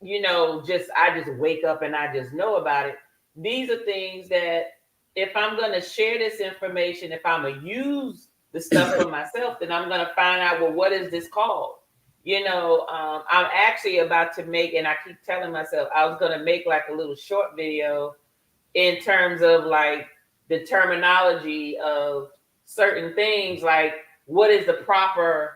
Speaker 2: I just wake up and I just know about it. These are things that if I'm gonna share this information, if I'm gonna use the stuff for myself, then I'm gonna find out, well, what is this called? I'm actually about to make, and I keep telling myself I was gonna make like a little short video in terms of like the terminology of certain things, like what is the proper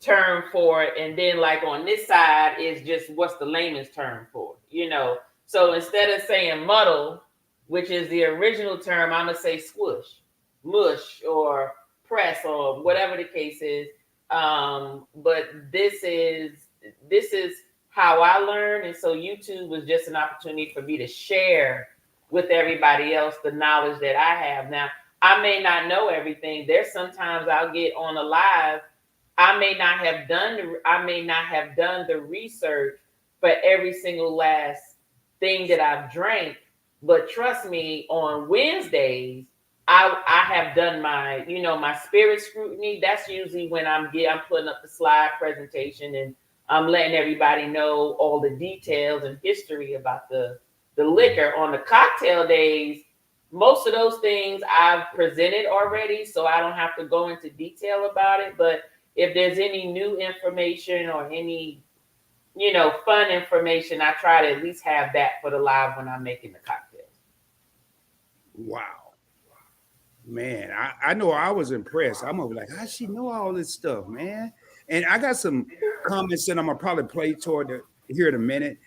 Speaker 2: term for it, and then like on this side is just what's the layman's term for it. So instead of saying muddle, which is the original term, I'm gonna say squish, mush, or press, or whatever the case is. But this is how I learned, and so YouTube was just an opportunity for me to share with everybody else the knowledge that I have. Now, I may not know everything. There's sometimes I'll get on a live. I may not have done the research for every single last thing that I've drank, but trust me, on Wednesdays, I have done my, my spirit scrutiny. That's usually when I'm putting up the slide presentation and I'm letting everybody know all the details and history about the liquor. On the cocktail days, most of those things I've presented already, so I don't have to go into detail about it. But if there's any new information or any, fun information, I try to at least have that for the live when I'm making the cocktails.
Speaker 1: Wow. Man, I know I was impressed. I'm over like, how she know all this stuff, man? And I got some comments that I'm gonna probably play here in a minute.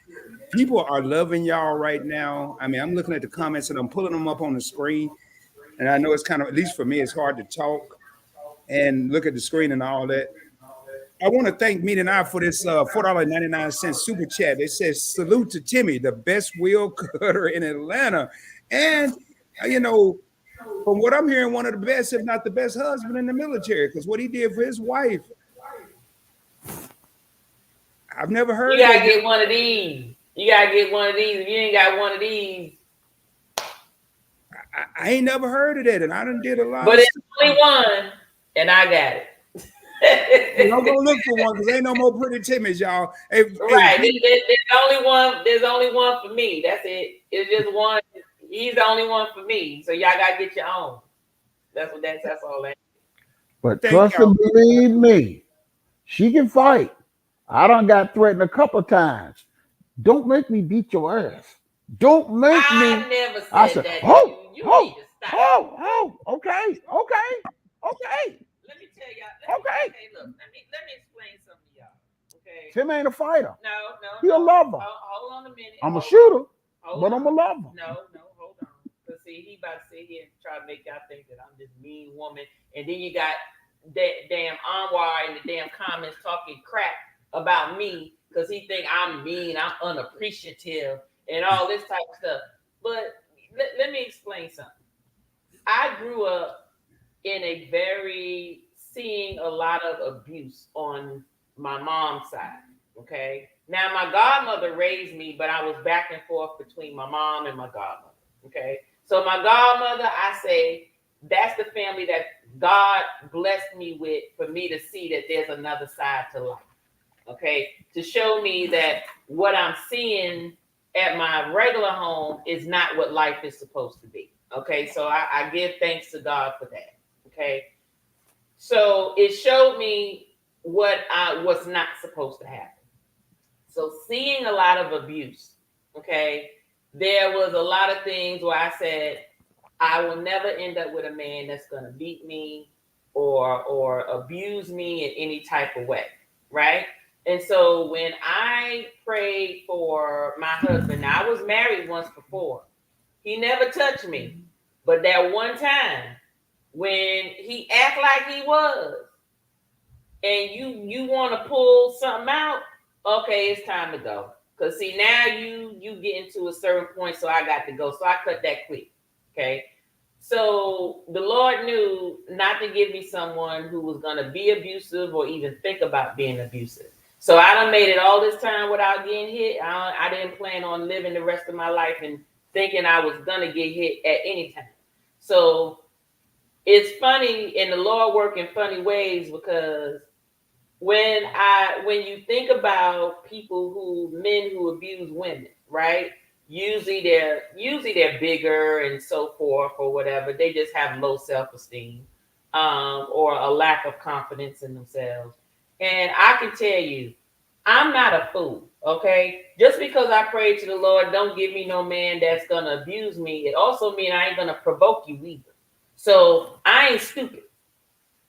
Speaker 1: People are loving y'all right now. I mean, I'm looking at the comments and I'm pulling them up on the screen. And I know it's kind of, at least for me, it's hard to talk and look at the screen and all that. I want to thank Meat and I for this $4.99 super chat. It says, salute to Timmy, the best wheel cutter in Atlanta. And, from what I'm hearing, one of the best, if not the best husband in the military, because what he did for his wife, I've never heard
Speaker 2: of. You gotta get one of these. You gotta get one of these. If you ain't got one of these,
Speaker 1: I ain't never heard of that, and I done did a lot.
Speaker 2: But it's only one, and I got it.
Speaker 1: I'm gonna look for one because ain't no more pretty Timmys, y'all.
Speaker 2: Right. There's only one for me. That's it. It's just one. He's the only one for me. So y'all gotta get your own. That's all that.
Speaker 4: But trust and believe me, she can fight. I done got threatened a couple of times. Don't make me beat your ass. Don't make me.
Speaker 2: I never said that. You need to stop.
Speaker 4: Okay.
Speaker 2: Let me tell y'all. Okay, look. Let me explain something to y'all. Okay.
Speaker 4: Tim ain't a fighter.
Speaker 2: No.
Speaker 4: He a lover.
Speaker 2: Hold on a minute.
Speaker 4: I'm a shooter, but I'm a lover.
Speaker 2: No, hold on. Because see, he about to sit here and try to make y'all think that I'm this mean woman. And then you got that damn Anwar in the damn comments talking crap about me because he think I'm mean, I'm unappreciative, and all this type of stuff. But let me explain something. I grew up in seeing a lot of abuse on my mom's side. Okay. Now my godmother raised me, but I was back and forth between my mom and my godmother. Okay. So my godmother, I say, that's the family that God blessed me with for me to see that there's another side to life. Okay. To show me that what I'm seeing at my regular home is not what life is supposed to be. Okay. So I give thanks to God for that. Okay. So it showed me what's not supposed to happen. So seeing a lot of abuse, okay, there was a lot of things where I said, I will never end up with a man that's going to beat me or abuse me in any type of way, right? And so when I prayed for my husband, now I was married once before. He never touched me, but that one time when he act like he was, and you want to pull something out, okay, it's time to go. Cause see now you get into a certain point, so I got to go. So I cut that quick. Okay. So the Lord knew not to give me someone who was gonna be abusive or even think about being abusive. So I done made it all this time without getting hit. I didn't plan on living the rest of my life and thinking I was gonna get hit at any time. So it's funny, and the Lord work in funny ways, because when you think about men who abuse women, right? Usually they're bigger and so forth or whatever. They just have low self-esteem, or a lack of confidence in themselves. And I can tell you, I'm not a fool. Okay, just because I pray to the Lord, don't give me no man that's gonna abuse me. It also means I ain't gonna provoke you either. So I ain't stupid.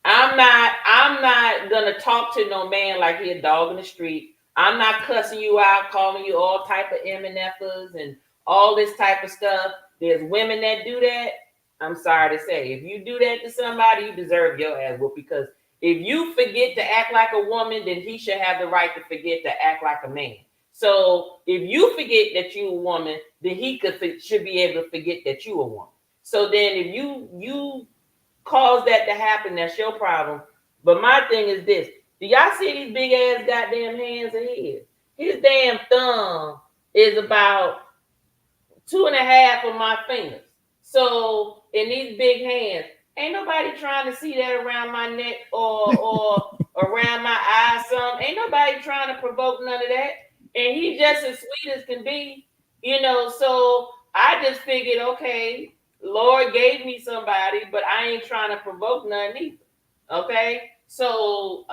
Speaker 2: I'm not gonna talk to no man like he a dog in the street. I'm not cussing you out, calling you all type of MNFers and all this type of stuff. There's women that do that. I'm sorry to say, if you do that to somebody, you deserve your ass whooped, because if you forget to act like a woman, then he should have the right to forget to act like a man. So if you forget that you a woman, then he should be able to forget that you a woman. So then if you cause that to happen, that's your problem. But my thing is this: do y'all see these big ass goddamn hands of his? His damn thumb is about 2.5 of my fingers. So in these big hands, ain't nobody trying to see that around my neck or around my eyes. Ain't nobody trying to provoke none of that. And he's just as sweet as can be, So I just figured, okay, Lord gave me somebody, but I ain't trying to provoke none either. Okay. So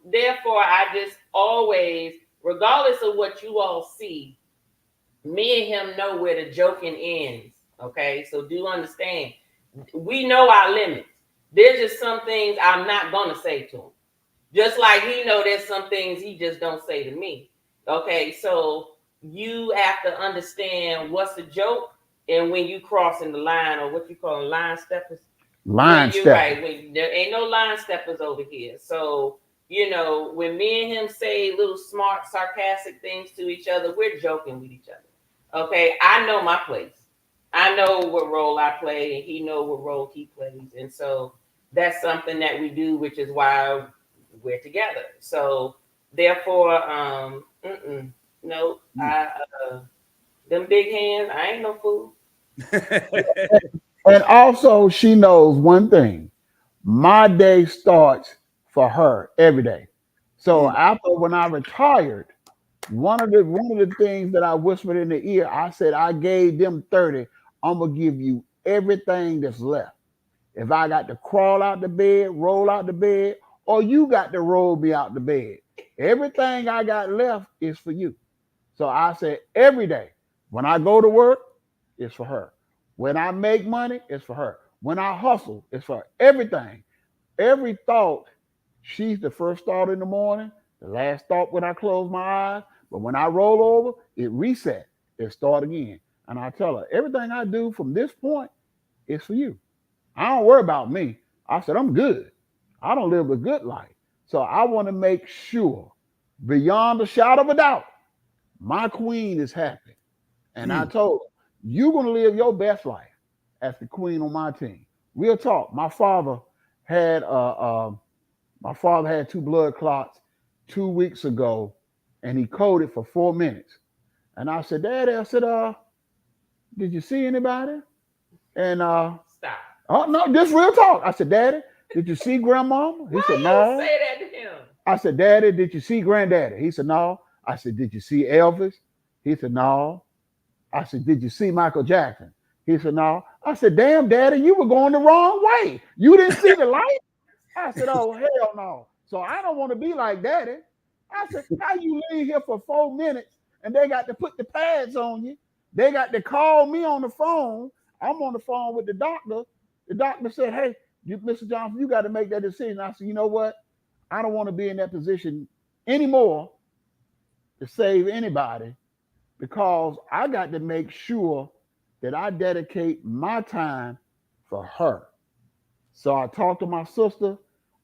Speaker 2: therefore I just always, regardless of what you all see, me and him know where the joking ends. Okay. So do understand, we know our limits. There's just some things I'm not gonna say to him. Just like he know there's some things he just don't say to me. Okay. So you have to understand what's a joke and when you crossing the line, or what you call line steppers.
Speaker 3: Line
Speaker 2: You're
Speaker 3: step.
Speaker 2: right. When there ain't no line steppers over here. So, when me and him say little smart, sarcastic things to each other, we're joking with each other. Okay. I know my place. I know what role I play, and he know what role he plays. And so that's something that we do, which is why we're together. So therefore, no, them big hands, I ain't no fool.
Speaker 3: And also, she knows one thing: my day starts for her every day. So after, when I retired, one of the things that I whispered in the ear, I said, I gave them 30. I'm gonna give you everything that's left. If I got to crawl out the bed, roll out the bed, or you got to roll me out the bed, everything I got left is for you. So I said, every day when I go to work, it's for her. When I make money, it's for her. When I hustle, it's for her. Everything. Every thought, she's the first thought in the morning, the last thought when I close my eyes. But when I roll over, it reset. It start again. And I tell her, everything I do from this point is for you. I don't worry about me. I said, I'm good. I don't live a good life. So I want to make sure, beyond a shadow of a doubt, my queen is happy. And I told her, you're going to live your best life as the queen on my team. Real talk. Had my father had 2 blood clots 2 weeks ago, and he coded for 4 minutes. And I said, Daddy, I said, did you see anybody? And
Speaker 2: Stop.
Speaker 3: oh no, this real talk. I said, Daddy, did you see Grandmama? He said, no.
Speaker 2: Say that to him.
Speaker 3: I said, Daddy, did you see Granddaddy? He said, no. I said, did you see Elvis? He said, no. I said, did you see Michael Jackson? He said, no. I said, damn, Daddy, you were going the wrong way. You didn't see the light? I said, oh, hell no. So I don't want to be like Daddy. I said, how you leave here for 4 minutes and they got to put the pads on you? They got to call me on the phone. I'm on the phone with the doctor. The doctor said, hey,
Speaker 4: Mr. Johnson, you got to make that decision. I said, you know what? I don't want to be in that position anymore to save anybody because I got to make sure that I dedicate my time for her. So I talked to my sister.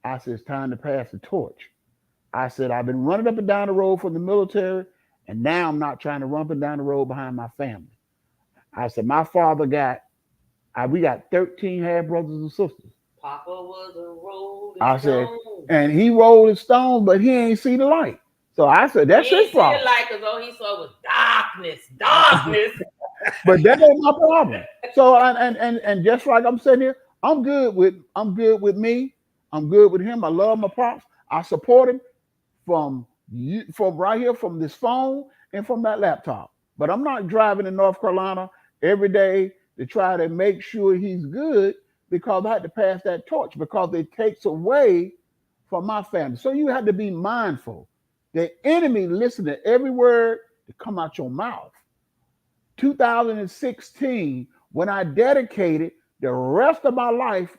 Speaker 4: I said, it's time to pass the torch. I said, I've been running up and down the road from the military, and now I'm not trying to run up and down the road behind my family. I said, my father we got 13 half brothers and sisters.
Speaker 2: Papa was a rolling
Speaker 4: I said,
Speaker 2: stone.
Speaker 4: and he rolled his stones, but he ain't see the light. So I said, that's his problem.
Speaker 2: He didn't see the light because all he saw was darkness.
Speaker 4: But that ain't my problem. So and just like I'm sitting here, I'm good with me. I'm good with him. I love my pops. I support him from right here, from this phone and from that laptop. But I'm not driving to North Carolina every day to try to make sure he's good because I had to pass that torch because it takes away from my family. So you have to be mindful. The enemy listen to every word that come out your mouth. 2016, when I dedicated the rest of my life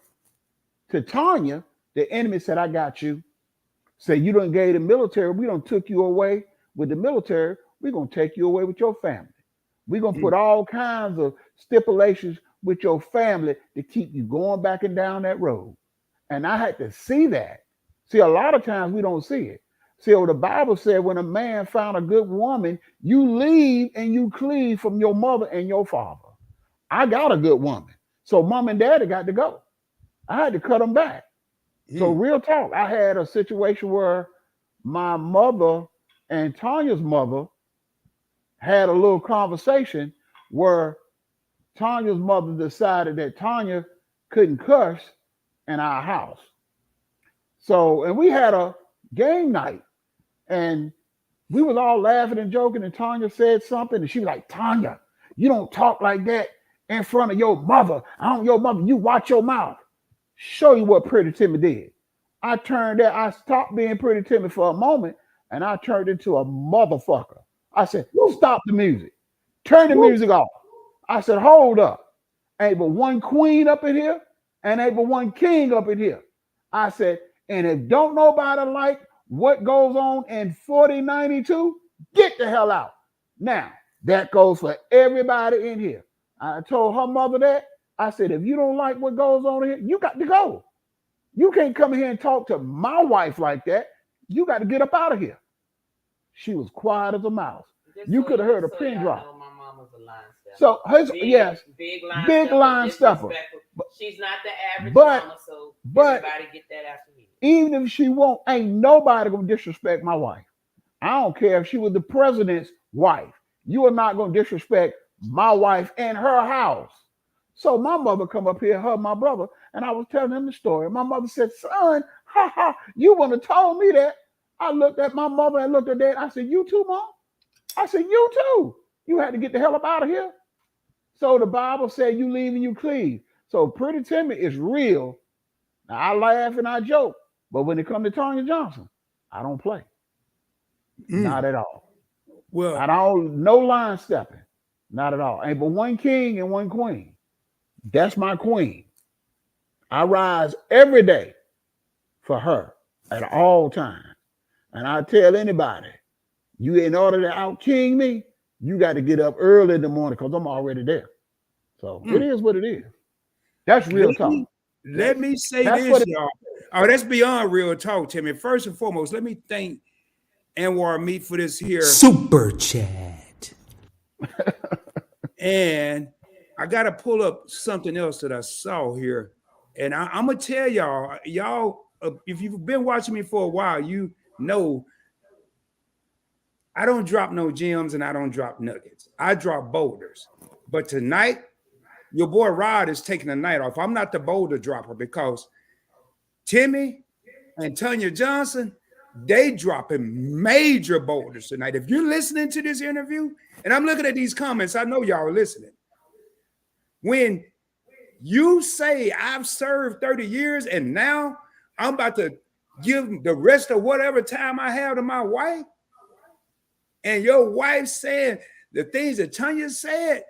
Speaker 4: to Tonya, the enemy said, I got you. Say, you done gave the military. We done took you away with the military. We're going to take you away with your family. We're going to put all kinds of stipulations with your family to keep you going back and down that road. And I had to see that. See, a lot of times we don't see it. See, what the Bible said, when a man found a good woman, you leave and you cleave from your mother and your father. I got a good woman. So mom and daddy got to go. I had to cut them back. So real talk, I had a situation where my mother and Tonya's mother had a little conversation where Tonya's mother decided that Tonya couldn't cuss in our house. So, and we had a game night and we was all laughing and joking, and Tonya said something and she was like, Tonya, you don't talk like that in front of your mother. Your mother, you watch your mouth. Show you what Pretty Timmy did. I stopped being Pretty Timmy for a moment and I turned into a motherfucker. I said, stop the music. Turn the music off. I said, hold up. Ain't but one queen up in here and ain't but one king up in here. I said, and if don't nobody like what goes on in 4092, get the hell out. Now, that goes for everybody in here. I told her mother that. I said, if you don't like what goes on here, you got to go. You can't come in here and talk to my wife like that. You got to get up out of here. She was quiet as a mouse. You could have heard a pin drop.
Speaker 2: My mom was a line stepper.
Speaker 4: So big line stepper.
Speaker 2: She's not the average mama, so everybody get that after me.
Speaker 4: Even if she won't, ain't nobody gonna disrespect my wife. I don't care if she was the president's wife. You are not gonna disrespect my wife and her house. So my mother come up here, my brother, and I was telling him the story. My mother said, son, you wouldn't have told me that. I looked at my mother and looked at that. I said, you too, Mom? I said, you too. You had to get the hell up out of here. So the Bible said you leave and you cleave. So Pretty Timmy is real. Now, I laugh and I joke, but when it comes to Tonya Johnson, I don't play. Not at all.
Speaker 1: Well,
Speaker 4: I don't, no line stepping. Not at all. Ain't but one king and one queen. That's my queen. I rise every day for her at all times. And I tell anybody, you in order to out king me, you got to get up early in the morning because I'm already there. So it is what it is. That's real talk.
Speaker 1: Let me say this, y'all. Oh, that's beyond real talk, Timmy. First and foremost, let me thank Anwar Meat for this here super chat. And I got to pull up something else that I saw here. And I'm going to tell y'all, if you've been watching me for a while, you know I don't drop no gems and I don't drop nuggets. I drop boulders. But tonight, your boy Rod is taking the night off. I'm not the boulder dropper because Timmy and Tonya Johnson, they dropping major boulders tonight. If you're listening to this interview, and I'm looking at these comments, I know y'all are listening. When you say I've served 30 years and now I'm about to give the rest of whatever time I have to my wife, and your wife saying the things that Tonya said,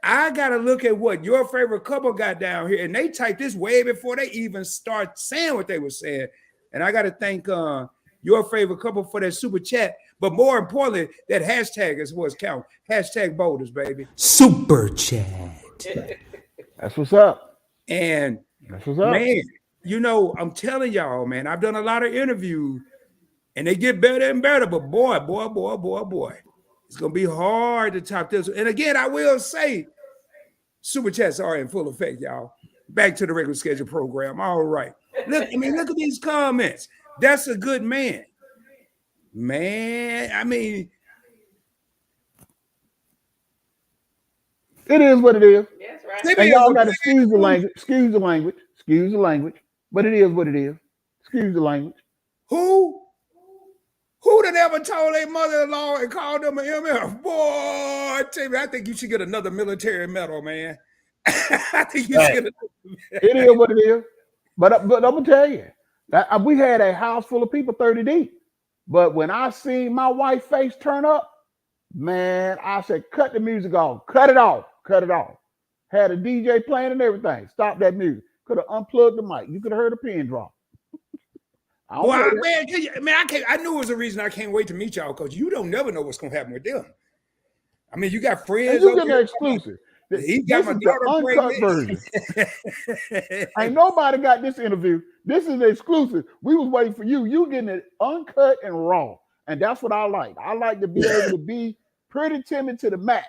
Speaker 1: I gotta look at what your favorite couple got down here, and they typed this way before they even start saying what they were saying. And I gotta thank your favorite couple for that super chat, but more importantly, that hashtag is what's count. Hashtag boulders, baby. Super chat.
Speaker 3: That's what's up.
Speaker 1: And
Speaker 3: that's what's up.
Speaker 1: Man, you know, I'm telling y'all, man, I've done a lot of interviews, and they get better and better. But boy, it's gonna be hard to top this. And again, I will say, super chats are in full effect, y'all. Back to the regular schedule program. All right. Look, I mean, look at these comments. That's a good man. Man, I mean,
Speaker 3: it is what it is.
Speaker 2: That's right.
Speaker 3: And y'all got to excuse the language. Excuse the language. But it is what it is. Excuse the language.
Speaker 1: Who done ever told their mother-in-law and called them an MF? Boy, Timmy, I think you should get another military medal, man. I think you should.
Speaker 3: It is what it is. But I'm gonna tell you, we had a house full of people 30 deep. But when I seen my wife's face turn up, man, I said, cut the music off. Cut it off. Had a DJ playing and everything. Stop that music. Could have unplugged the mic. You could have heard a pin drop.
Speaker 1: Well, I knew it was a reason I can't wait to meet y'all, because you don't never know what's gonna happen with them. I mean, you got friends.
Speaker 3: And you get an exclusive.
Speaker 1: He got my daughter
Speaker 3: uncut version. Ain't nobody got this interview. This is the exclusive. We was waiting for you. You getting it uncut and raw, and that's what I like. I like to be able to be pretty timid to the max.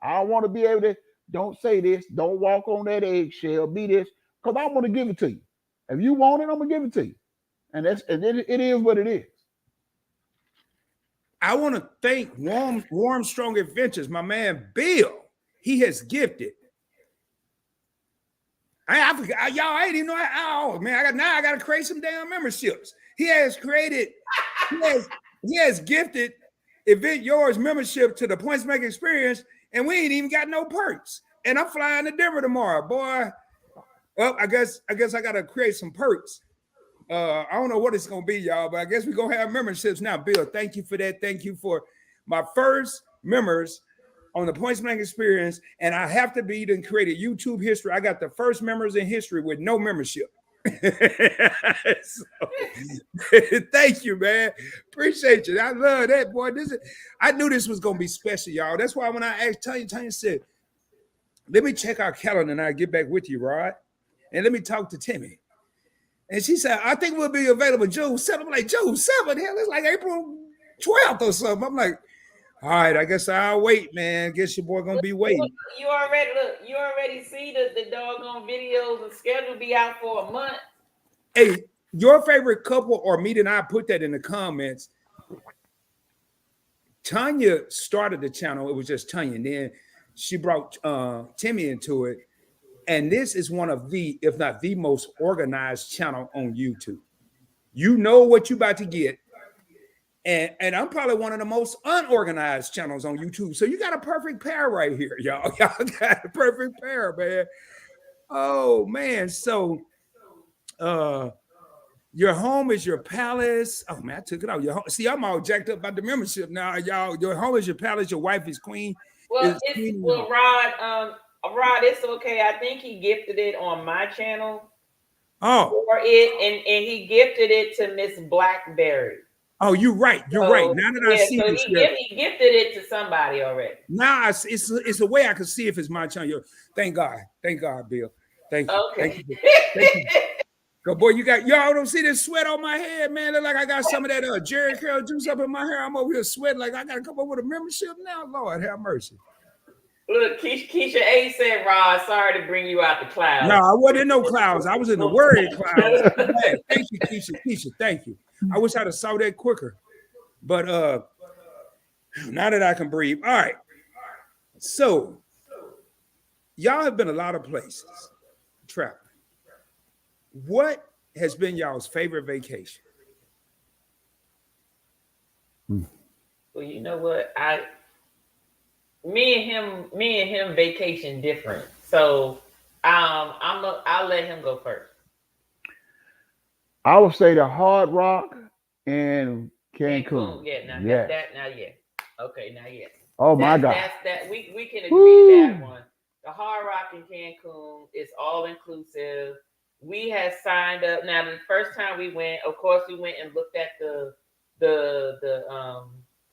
Speaker 3: I want to be able to don't say this, don't walk on that eggshell, be this, because I want to give it to you. If you want it, I'm gonna give it to you. And it is what it is.
Speaker 1: I want to thank Warm Strong Adventures, my man Bill. He has gifted. I forgot, y'all. I didn't even know. Oh man, I got to create some damn memberships. He has gifted Event Yours membership to the Points Making Experience, and we ain't even got no perks. And I'm flying to Denver tomorrow, boy. Well, I guess I got to create some perks. I don't know what it's gonna be, y'all, but I guess we're gonna have memberships now. Bill, thank you for that. Thank you for my first members on the Points Blank Experience. And I have to be to create YouTube history. I got the first members in history with no membership. So, thank you, man. Appreciate you. I love that, boy. I knew this was gonna be special, y'all. That's why when I asked Tonya said, let me check our calendar and I'll get back with you, Rod. And let me talk to Timmy. And she said, I think we'll be available June 7th. I'm like, June 7th? Hell, it's like April 12th or something. I'm like, all right, I guess I'll wait, man. Guess your boy gonna be waiting.
Speaker 2: You already see the doggone videos and schedule be out for a month.
Speaker 1: Hey, your favorite couple or meet, and I put that in the comments. Tonya started the channel. It was just Tonya. And then she brought Timmy into it. And this is one of the, if not the most organized channel on YouTube. You know what you about to get. And I'm probably one of the most unorganized channels on YouTube. So you got a perfect pair right here, y'all. Y'all got a perfect pair, man. Oh, man. So your home is your palace. Oh, man, I took it out. Your home. See, I'm all jacked up about the membership now, y'all. Your home is your palace. Your wife is queen.
Speaker 2: Well, Rod, it's okay. I think he gifted it on my channel.
Speaker 1: Oh.
Speaker 2: For it, and he gifted it to Miss Blackberry.
Speaker 1: Oh, you're right. You're right. Now that I see this,
Speaker 2: he gifted it to somebody already.
Speaker 1: Now it's a way I can see if it's my channel. Thank God, Bill. Thank you.
Speaker 2: Okay.
Speaker 1: Thank you. Go, boy, y'all don't see this sweat on my head, man. Look like I got some of that Jerry Curl juice up in my hair. I'm over here sweating like I got to come up with a membership now. Lord have mercy.
Speaker 2: Look, Keisha A said, Rod, sorry to bring you out the clouds.
Speaker 1: No, I wasn't in no clouds. I was in the worried clouds. Thank you, Keisha. Thank you. I wish I'd have saw that quicker. But now that I can breathe. All right. So, y'all have been a lot of places traveling. What has been y'all's favorite vacation?
Speaker 2: Well, you know what? Me and him vacation different. So I'll let him go first.
Speaker 3: I would say the Hard Rock and Cancun.
Speaker 2: Yeah, Okay, now yes.
Speaker 3: Oh my God.
Speaker 2: We can agree to that one. The Hard Rock in Cancun is all inclusive. We had signed up. Now, the first time we went, of course, we went and looked at the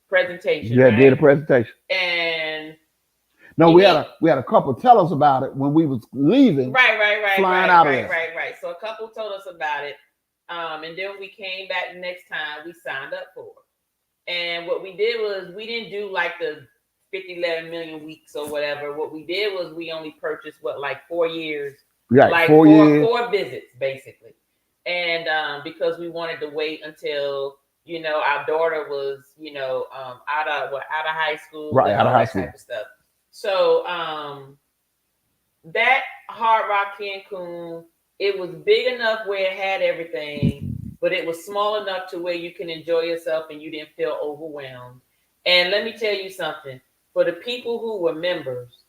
Speaker 2: presentation.
Speaker 3: Yeah,
Speaker 2: right?
Speaker 3: did a presentation.
Speaker 2: And
Speaker 3: no, we had a couple tell us about it when we was leaving. Flying out of there.
Speaker 2: Right. So a couple told us about it. And then we came back next time, we signed up for it. And what we did was we didn't do like the 11 million weeks or whatever. What we did was we only purchased 4 years.
Speaker 3: Right,
Speaker 2: like
Speaker 3: 4 years.
Speaker 2: 4 visits basically. And because we wanted to wait until our daughter was out of high school,
Speaker 3: right, out of high school
Speaker 2: type of stuff. So that Hard Rock Cancun, it was big enough where it had everything, but it was small enough to where you can enjoy yourself and you didn't feel overwhelmed. And let me tell you something, for the people who were members,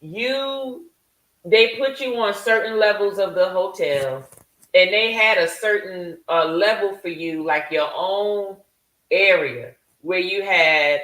Speaker 2: they put you on certain levels of the hotel, and they had a certain level for you, like your own area, where you had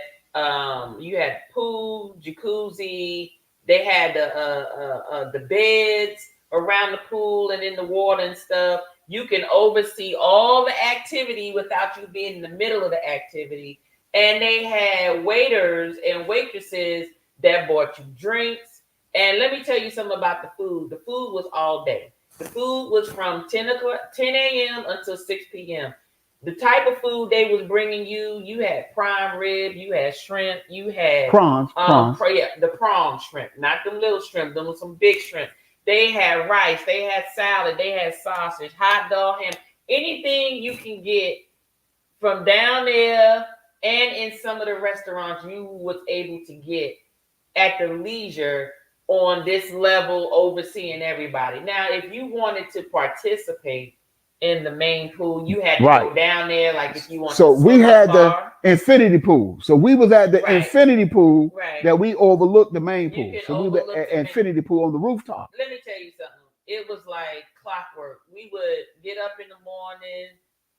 Speaker 2: pool, jacuzzi. They had the beds around the pool and in the water and stuff. You can oversee all the activity without you being in the middle of the activity. And they had waiters and waitresses that bought you drinks. And let me tell you something about the food. The food was all day. The food was from 10 a.m. until 6 p.m. The type of food they was bringing you had prime rib, you had shrimp, you had
Speaker 3: prawns.
Speaker 2: The prawn shrimp, not them little shrimp, them was some big shrimp. They had rice, they had salad, they had sausage, hot dog, ham, anything you can get from down there and in some of the restaurants you was able to get at the leisure on this level, overseeing everybody. Now, if you wanted to participate in the main pool, you had to go down there, like if you want
Speaker 3: so
Speaker 2: to
Speaker 3: we had the infinity pool. So we was at the infinity pool that we overlooked the main pool. So we were at infinity pool on the rooftop.
Speaker 2: Let me tell you something. It was like clockwork. We would get up in the morning,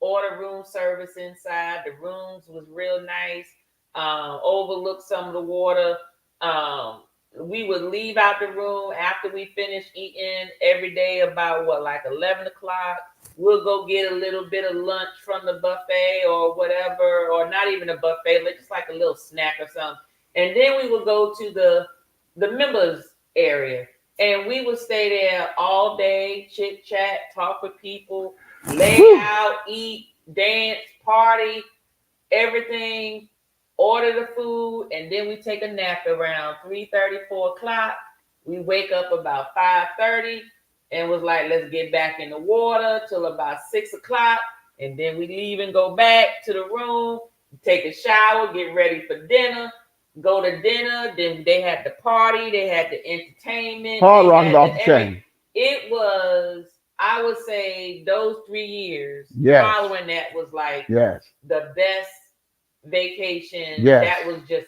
Speaker 2: order room service inside. The rooms was real nice. Overlook some of the water. We would leave out the room after we finished eating every day about 11 o'clock. We'll go get a little bit of lunch from the buffet or whatever, or not even a buffet, just like a little snack or something. And then we would go to the members area, and we would stay there all day, chit chat, talk with people, lay out, eat, dance, party, everything. Order the food, and then we take a nap around 3:30, 4 o'clock. We wake up about 5:30 and was like, let's get back in the water till about 6 o'clock. And then we leave and go back to the room, take a shower, get ready for dinner, go to dinner. Then they had the party, they had the entertainment.
Speaker 3: Hard Rock off the chain.
Speaker 2: It was, I would say, those 3 years following that was like the best vacation. That was just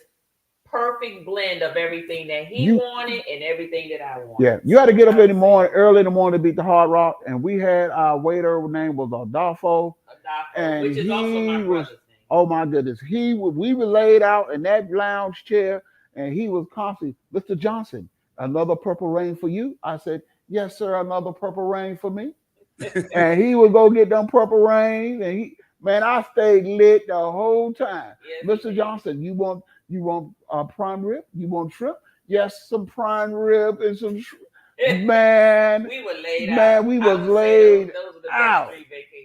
Speaker 2: perfect blend of everything that he wanted and everything that I wanted.
Speaker 3: Yeah, you had to get up in the morning, early in the morning to beat the Hard Rock, and we had our waiter name was Adolfo, and
Speaker 2: which is also my brother's name.
Speaker 3: Oh my goodness, we were laid out in that lounge chair, and he was constantly, Mr. Johnson, another purple rain for you. I said, yes, sir, another purple rain for me. And he would go get them purple rain, and man, I stayed lit the whole time. Yes, Mr. Johnson, you want prime rib? You want shrimp? Yes, some prime rib and some shrimp. Man,
Speaker 2: we were laid out.
Speaker 3: Man, we was laid
Speaker 2: out.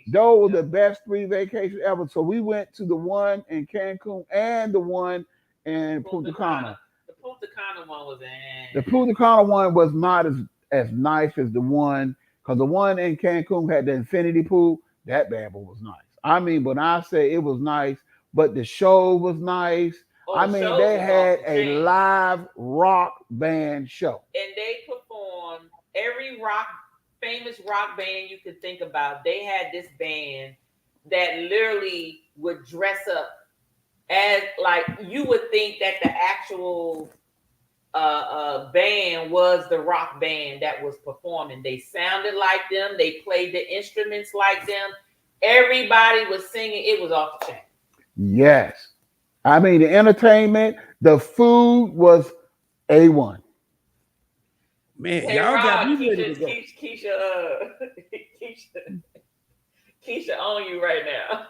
Speaker 3: Those were the best 3 vacations ever. So we went to the one in Cancun and the one in Punta Cana.
Speaker 2: The Punta Cana one was
Speaker 3: The Punta Cana one was not as nice as the one, because the one in Cancun had the infinity pool. That bad boy was nice. I mean, when I say it was nice, but the show was nice. I mean, they had a live rock band show.
Speaker 2: And they performed every famous rock band you could think about. They had this band that literally would dress up as, like, you would think that the actual band was the rock band that was performing. They sounded like them. They played the instruments like them. Everybody was singing. It was off the chain.
Speaker 3: Yes. I mean, the entertainment, the food was A1.
Speaker 1: Man,
Speaker 2: Hey,
Speaker 1: y'all got
Speaker 2: Rod,
Speaker 1: me ready to go.
Speaker 2: Keisha on you right now.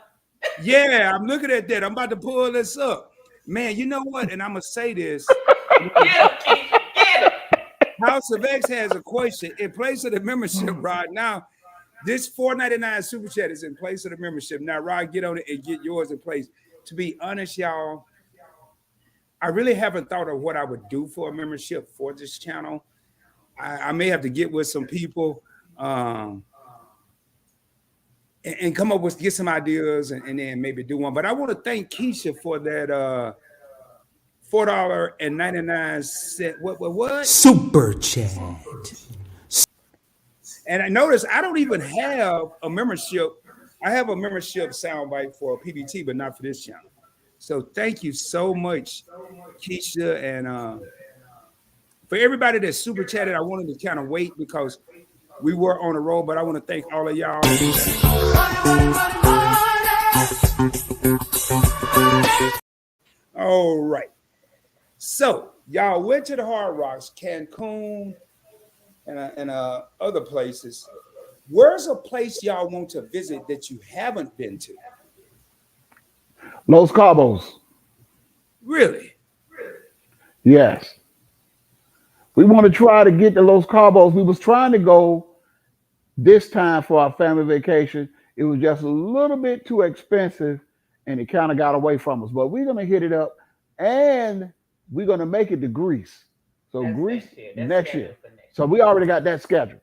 Speaker 1: Yeah, I'm looking at that. I'm about to pull this up. Man, you know what? And I'm gonna say this.
Speaker 2: Get him, Keisha, get him.
Speaker 1: House of X has a question in place of the membership, Rod. Now, this $4.99 super chat is in place of the membership. Now, Rod, get on it and get yours in place. To be honest, y'all, I really haven't thought of what I would do for a membership for this channel. I may have to get with some people and come up with, get some ideas and then maybe do one. But I want to thank Keisha for that $4.99. What?
Speaker 5: Super chat.
Speaker 1: And I noticed I don't even have a membership. I have a membership soundbite for PBT, but not for this channel. So thank you so much, Keisha. And for everybody that super chatted, I wanted to kind of wait because we were on the road, but I want to thank all of y'all. All right. So y'all went to the Hard Rocks, Cancun, and other places. Where's a place y'all want to visit that you haven't been to?
Speaker 3: Los Cabos.
Speaker 1: Really?
Speaker 3: Yes. We want to try to get to Los Cabos. We was trying to go this time for our family vacation. It was just a little bit too expensive and it kind of got away from us. But we're going to hit it up and we're going to make it to Greece. So that's Greece next year. So we already got that scheduled.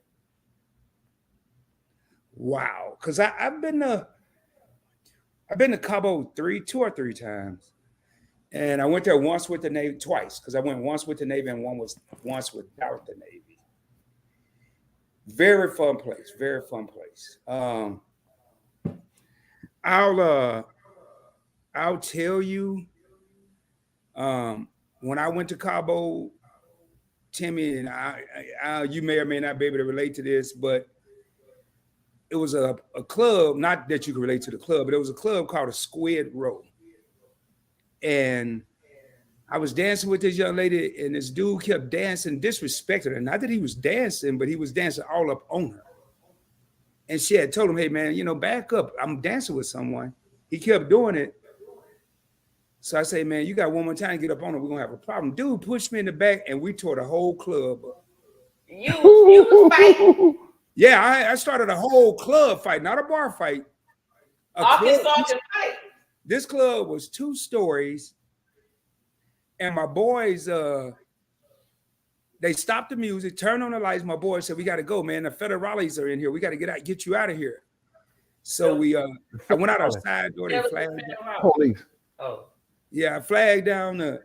Speaker 1: Wow. Because I've been to Cabo two or three times. And I went there once with the Navy, twice, because I went once with the Navy and once without the Navy. Very fun place. Very fun place. I'll tell you, when I went to Cabo, Timmy and I, you may or may not be able to relate to this, but it was a club, not that you can relate to the club, but it was a club called a Squid Row. And I was dancing with this young lady, and this dude kept dancing, disrespected her. Not that he was dancing, but he was dancing all up on her. And she had told him, hey, man, back up. I'm dancing with someone. He kept doing it. So I say, man, you got one more time to get up on her. We're going to have a problem. Dude pushed me in the back, and we tore the whole club up.
Speaker 2: You was fighting?
Speaker 1: Yeah, I started a whole club fight, not a bar fight. This club was 2 stories, and my boys, they stopped the music, turned on the lights. My boys said, we got to go, man. The federales are in here. We got to get you out of here. So I went out outside door. They flagged down.
Speaker 3: Police.
Speaker 2: Oh.
Speaker 1: Yeah, they flagged down a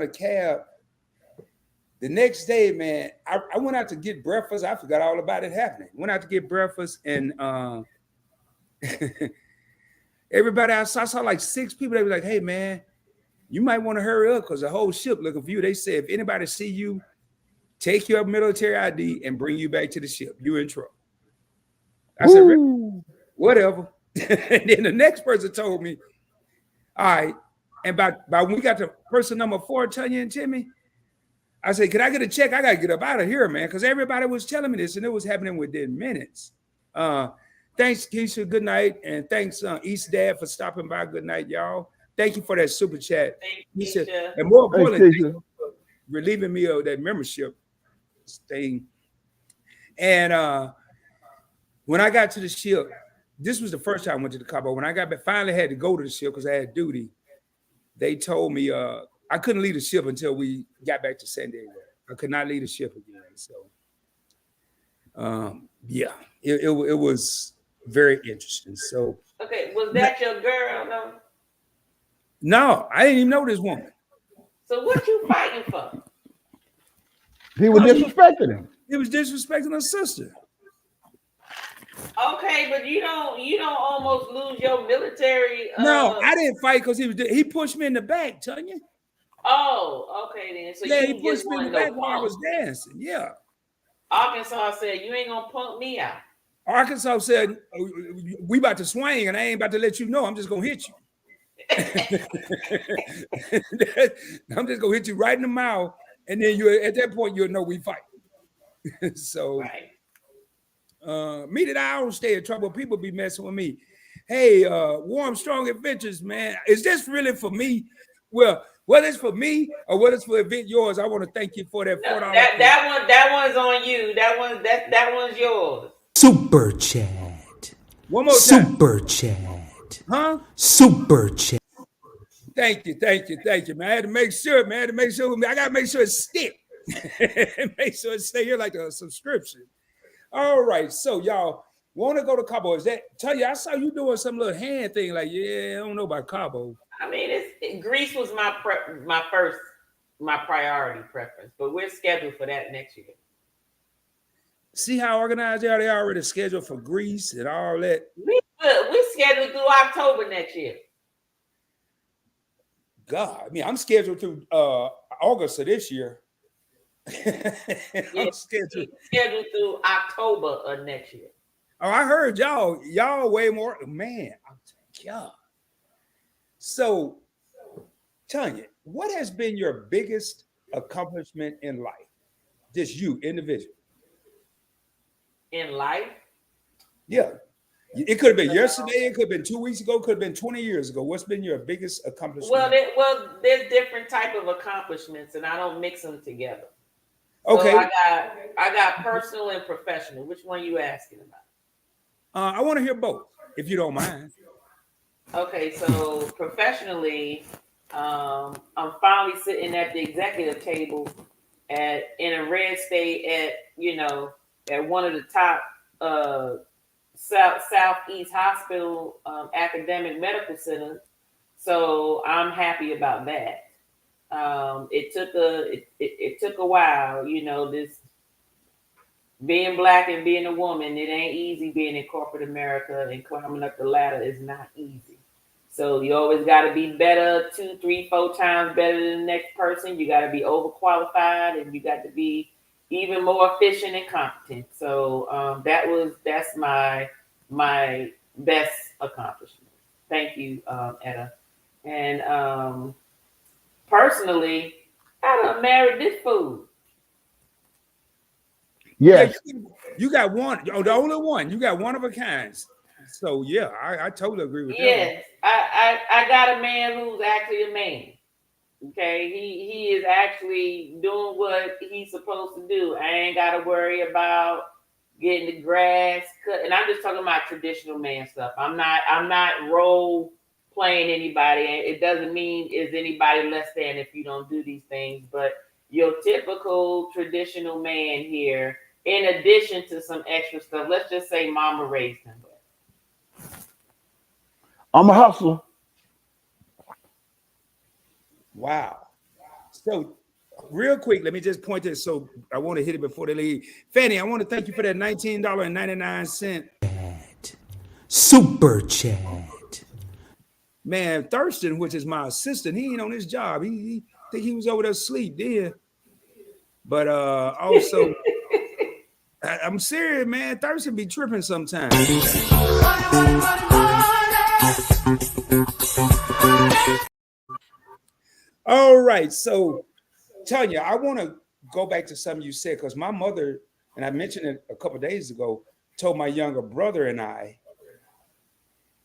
Speaker 1: cab. The next day, man, I went out to get breakfast. I forgot all about it happening. Went out to get breakfast, and everybody I saw like 6 people. They were like, hey, man, you might want to hurry up because the whole ship looking for you. They said, if anybody see you, take your military ID and bring you back to the ship. You in trouble. I said, whatever. And then the next person told me, all right. And by when we got to person number 4, Tonya and Timmy, I said, can I get a check? I got to get up out of here, man, because everybody was telling me this, and it was happening within minutes. Thanks, Keisha. Good night. And thanks, East Dad, for stopping by. Good night, y'all. Thank you for that super chat.
Speaker 2: Thanks, Keisha.
Speaker 1: And more importantly, thank you for relieving me of that membership thing. And when I got to the ship, this was the first time I went to the Cabo. When I got back, finally had to go to the ship because I had duty. They told me I couldn't leave the ship until we got back to San Diego. I could not leave the ship again. So, yeah, it was very interesting. So,
Speaker 2: okay, was that your girl?
Speaker 1: No, I didn't even know this woman.
Speaker 2: So what you fighting for?
Speaker 3: He was disrespecting him.
Speaker 1: He was disrespecting her sister.
Speaker 2: Okay, but you don't almost lose your military.
Speaker 1: No, I didn't fight because he pushed me in the back, Tonya.
Speaker 2: Oh, okay then. So
Speaker 1: yeah, he pushed me in the back while I was dancing. Yeah.
Speaker 2: Arkansas said you ain't gonna punk me out.
Speaker 1: Arkansas said we about to swing, and I ain't about to let you know. I'm just gonna hit you. I'm just gonna hit you right in the mouth, and then at that point you'll know we fight. So
Speaker 2: Right.
Speaker 1: me that I don't stay in trouble, people be messing with me. Hey, Warm Strong Adventures, man. Is this really for me? Well, whether it's for me or whether it's for event yours, I want to thank you for that
Speaker 2: No,
Speaker 1: $4.
Speaker 2: that one's on you. That one's yours.
Speaker 5: Super chat.
Speaker 1: One more time.
Speaker 5: Super chat.
Speaker 1: Huh?
Speaker 5: Super chat.
Speaker 1: Thank you, man. I had to make sure, man. I gotta make sure it stick. Make sure it stay here like a subscription. All right, so y'all want to go to Cabo? Is that tell you? I saw you doing some little hand thing. Like, yeah, I don't know about Cabo.
Speaker 2: I mean, Greece was my priority preference, but we're scheduled for that next year.
Speaker 1: See how organized they are? They already scheduled for Greece and all that.
Speaker 2: We're scheduled through October next year.
Speaker 1: God, I mean, I'm scheduled through August of this year. I'm scheduled
Speaker 2: through October of next year.
Speaker 1: Oh, I heard y'all way more. Man, God. So, Tonya, what has been your biggest accomplishment in life? Just you, individual.
Speaker 2: In life?
Speaker 1: Yeah. It could have been yesterday, it could have been 2 weeks ago, could have been 20 years ago. What's been your biggest accomplishment?
Speaker 2: Well, there's different type of accomplishments, and I don't mix them together.
Speaker 1: Okay.
Speaker 2: So I got personal and professional. Which one are you asking about?
Speaker 1: I want to hear both, if you don't mind.
Speaker 2: Okay, so professionally, I'm finally sitting at the executive table in a red state at one of the top Southeast Hospital academic medical centers. So I'm happy about that. It took a while, this being Black and being a woman, it ain't easy being in corporate America, and climbing up the ladder is not easy. So you always got to be better, 2, 3, 4 times better than the next person. You got to be overqualified, and you got to be even more efficient and competent. So that's my best accomplishment. Thank you, Etta. And personally, I done married this fool.
Speaker 3: Yes.
Speaker 1: Yeah, you got one. Oh, the only one. You got one of a kind. So yeah, I totally agree with that.
Speaker 2: Yes, I got a man who's actually a man. Okay, he is actually doing what he's supposed to do. I ain't got to worry about getting the grass cut, and I'm just talking about traditional man stuff. I'm not role playing anybody, and it doesn't mean is anybody less than if you don't do these things. But your typical traditional man here, in addition to some extra stuff, let's just say mama raised him.
Speaker 3: I'm a hustler.
Speaker 1: Wow. So real quick, let me just point this. So I want to hit it before they leave. Fanny, I want to thank you for that $19.99.
Speaker 5: Super chat.
Speaker 1: Man, Thurston, which is my assistant, he ain't on his job. He think he was over there asleep then. But also, I'm serious, man. Thurston be tripping sometimes. All right, so Tonya, I want to go back to something you said, because my mother, and I mentioned it a couple of days ago, told my younger brother and I,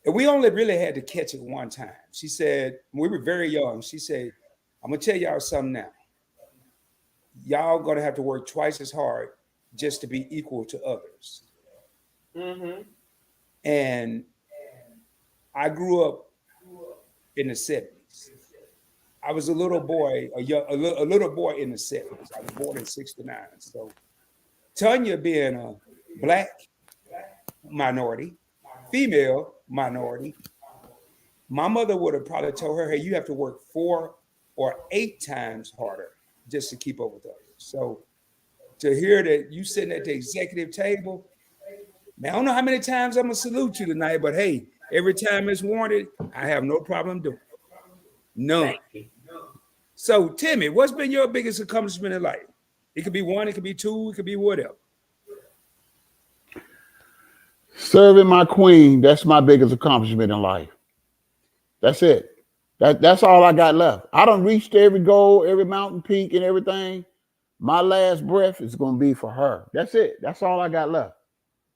Speaker 1: and we only really had to catch it one time. She said, we were very young. She said, I'm gonna tell y'all something now. Y'all gonna have to work twice as hard just to be equal to others.
Speaker 2: Mm-hmm.
Speaker 1: And I grew up in the 70s. I was a little boy, a little boy in the 70s. I was born in 69. So Tonya being a Black minority, female minority, my mother would have probably told her, hey, you have to work 4 or 8 times harder just to keep up with others. So to hear that you sitting at the executive table, man, I don't know how many times I'm gonna salute you tonight, but hey, every time it's warranted, I have no problem doing it. None. So, Timmy, what's been your biggest accomplishment in life? It could be 1, it could be 2, it could be whatever.
Speaker 3: Serving my queen, that's my biggest accomplishment in life. That's it. That's all I got left. I done reached every goal, every mountain peak and everything.
Speaker 4: My last breath is gonna be for her. That's it. That's all I got left.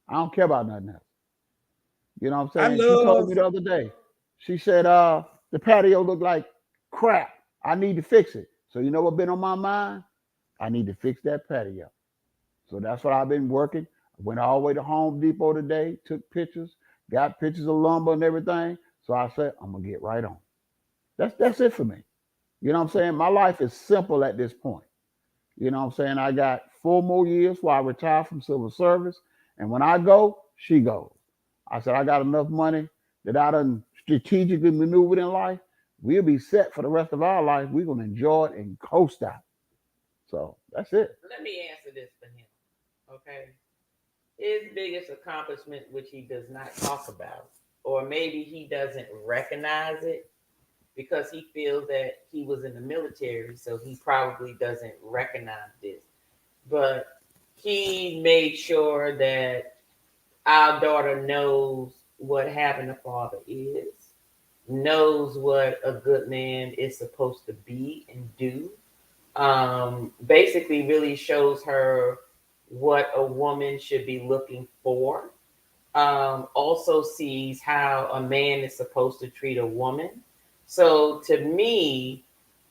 Speaker 4: I don't care about nothing else. You know what
Speaker 1: I
Speaker 4: I'm saying? She told me
Speaker 1: love.
Speaker 4: the other day. She said, the patio looked like crap. I need to fix it. So you know what been on my mind? I need to fix that patio. So that's what I've been working. I went all the way to Home Depot today, took pictures, got pictures of lumber and everything. So I said, I'm gonna get right on. That's it for me. You know what I'm saying? My life is simple at this point. You know what I'm saying? I got 4 more years while I retire from civil service. And when I go, she goes. I said, I got enough money that I done strategically maneuvered in life. We'll be set for the rest of our life. We're going to enjoy it and coast out. So that's it.
Speaker 2: Let me answer this for him. Okay. His biggest accomplishment, which he does not talk about, or maybe he doesn't recognize it because he feels that he was in the military, so he probably doesn't recognize this. But he made sure that our daughter knows what having a father is, knows what a good man is supposed to be and do. Basically, really shows her what a woman should be looking for. Also sees how a man is supposed to treat a woman. So to me,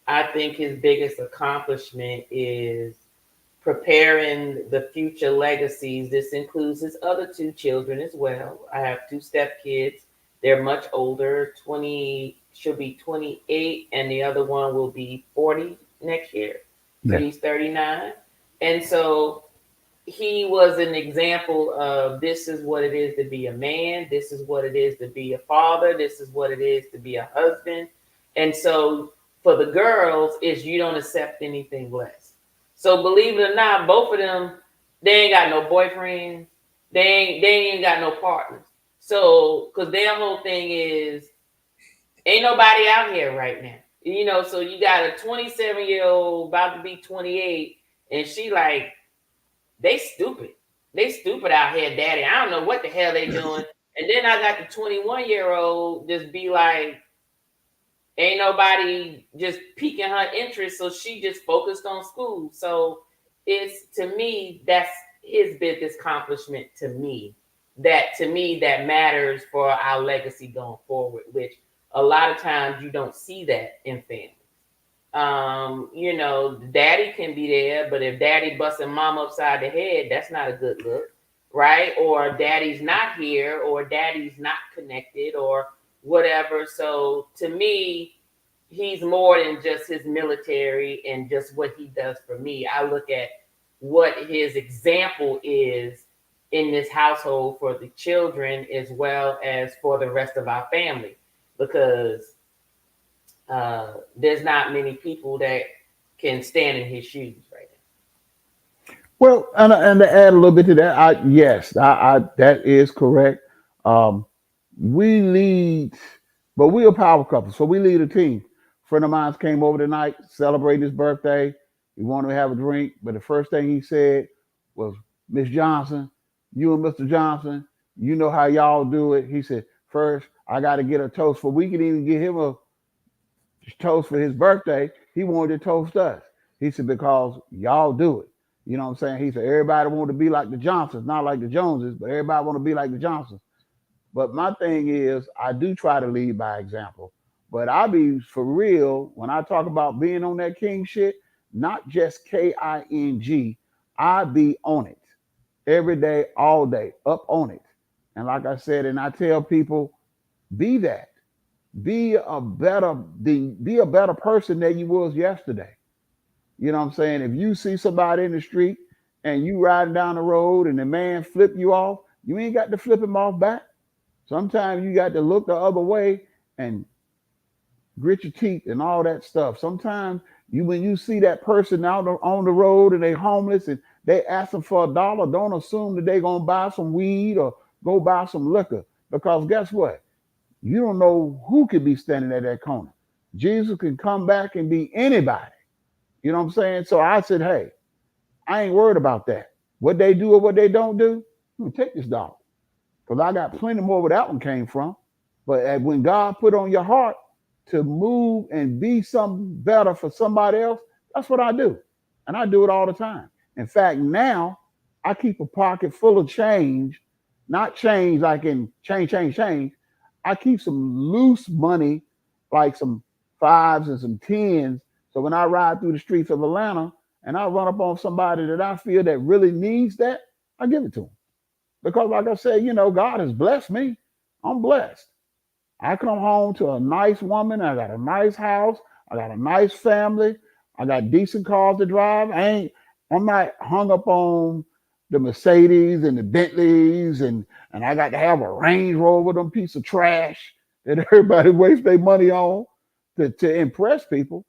Speaker 2: I think his biggest accomplishment is preparing the future legacies. This includes his other two children as well. I have two stepkids. They're much older. 20, she'll be 28, and the other one will be 40 next year. So he's 39. And so he was an example of this is what it is to be a man. This is what it is to be a father. This is what it is to be a husband. And so for the girls is you don't accept anything less. So believe it or not, both of them, they ain't got no boyfriend. They ain't got no partners. So, cause their whole thing is ain't nobody out here right now. You know, so you got a 27-year-old about to be 28, and she like, they stupid. They stupid out here, daddy. I don't know what the hell they doing. And then I got the 21-year-old just be like, ain't nobody just piquing her interest. So she just focused on school. So it's, to me, that's his biggest accomplishment to me. That matters for our legacy going forward, which a lot of times you don't see that in families. You know, daddy can be there, but if daddy busting mom upside the head, that's not a good look, right? Or daddy's not here, or daddy's not connected, or whatever. So to me, he's more than just his military and just what he does for me. I look at what his example is in this household for the children as well as for the rest of our family, because there's not many people that can stand in his shoes right now.
Speaker 4: Well, and to add a little bit to that, yes, that is correct. We lead, but we're a power couple, so we lead a team. A friend of mine came over tonight, celebrating his birthday. He wanted to have a drink, but the first thing he said was, Miss Johnson, you and Mr. Johnson, you know how y'all do it. He said, first, I got to get a toast for, we can even get him a toast for his birthday. He wanted to toast us. He said, because y'all do it. You know what I'm saying? He said, everybody want to be like the Johnsons, not like the Joneses, but everybody want to be like the Johnsons. But my thing is, I do try to lead by example. But I be for real when I talk about being on that king shit, not just KING. I be on it every day, all day, up on it. And like I said, and I tell people, be that. Be a better person than you was yesterday. You know what I'm saying? If you see somebody in the street and you riding down the road and the man flip you off, you ain't got to flip him off back. Sometimes you got to look the other way and grit your teeth and all that stuff. Sometimes when you see that person out on the road and they homeless and they asking for $1, don't assume that they gonna buy some weed or go buy some liquor, because guess what? You don't know who could be standing at that corner. Jesus can come back and be anybody. You know what I'm saying? So I said, hey, I ain't worried about that. What they do or what they don't do, take this dollar. Because I got plenty more where that one came from. But when God put on your heart to move and be something better for somebody else, that's what I do. And I do it all the time. In fact, now I keep a pocket full of change, not change like in change. I keep some loose money, like some fives and some tens. So when I ride through the streets of Atlanta and I run up on somebody that I feel that really needs that, I give it to them. Because like I said, God has blessed me. I'm blessed. I come home to a nice woman. I got a nice house. I got a nice family. I got decent cars to drive. I'm not hung up on the Mercedes and the Bentleys and I got to have a Range Rover, them piece of trash that everybody wastes their money on to impress people.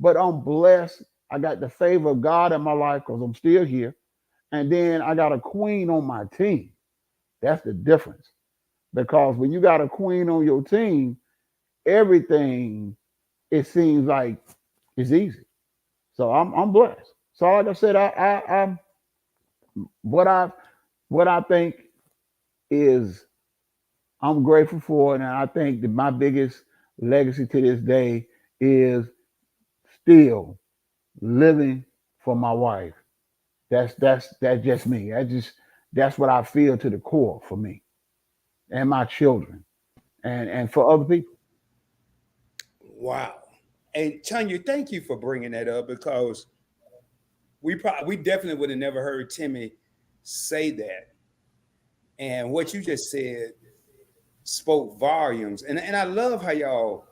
Speaker 4: But I'm blessed. I got the favor of God in my life because I'm still here. And then I got a queen on my team. That's the difference. Because when you got a queen on your team, everything, it seems like it's easy. So I'm blessed. So like I said, I'm what I think is I'm grateful for, and I think that my biggest legacy to this day is still living for my wife. That's just me. That's what I feel to the core for me and my children and for other people.
Speaker 1: Wow. And Tonya, thank you for bringing that up because we definitely would have never heard Timmy say that. And what you just said spoke volumes. And I love how y'all,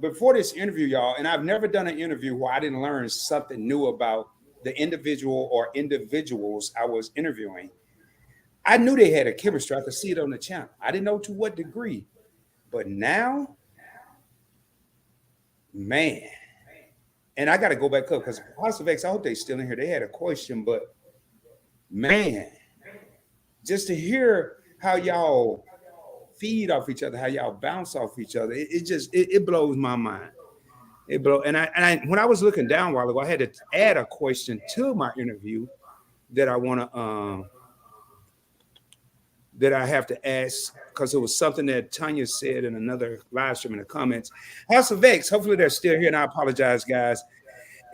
Speaker 1: before this interview, y'all, and I've never done an interview where I didn't learn something new about the individual or individuals I was interviewing. I knew they had a chemistry. I could see it on the channel. I didn't know to what degree. But now, man, and I got to go back up because House of X, I hope they're still in here. They had a question, but man, just to hear how y'all feed off each other, how y'all bounce off each other, it blows my mind. And when I was looking down a while ago, I had to add a question to my interview that I want to that I have to ask because it was something that Tonya said in another live stream in the comments. House of X, hopefully they're still here, and I apologize, guys.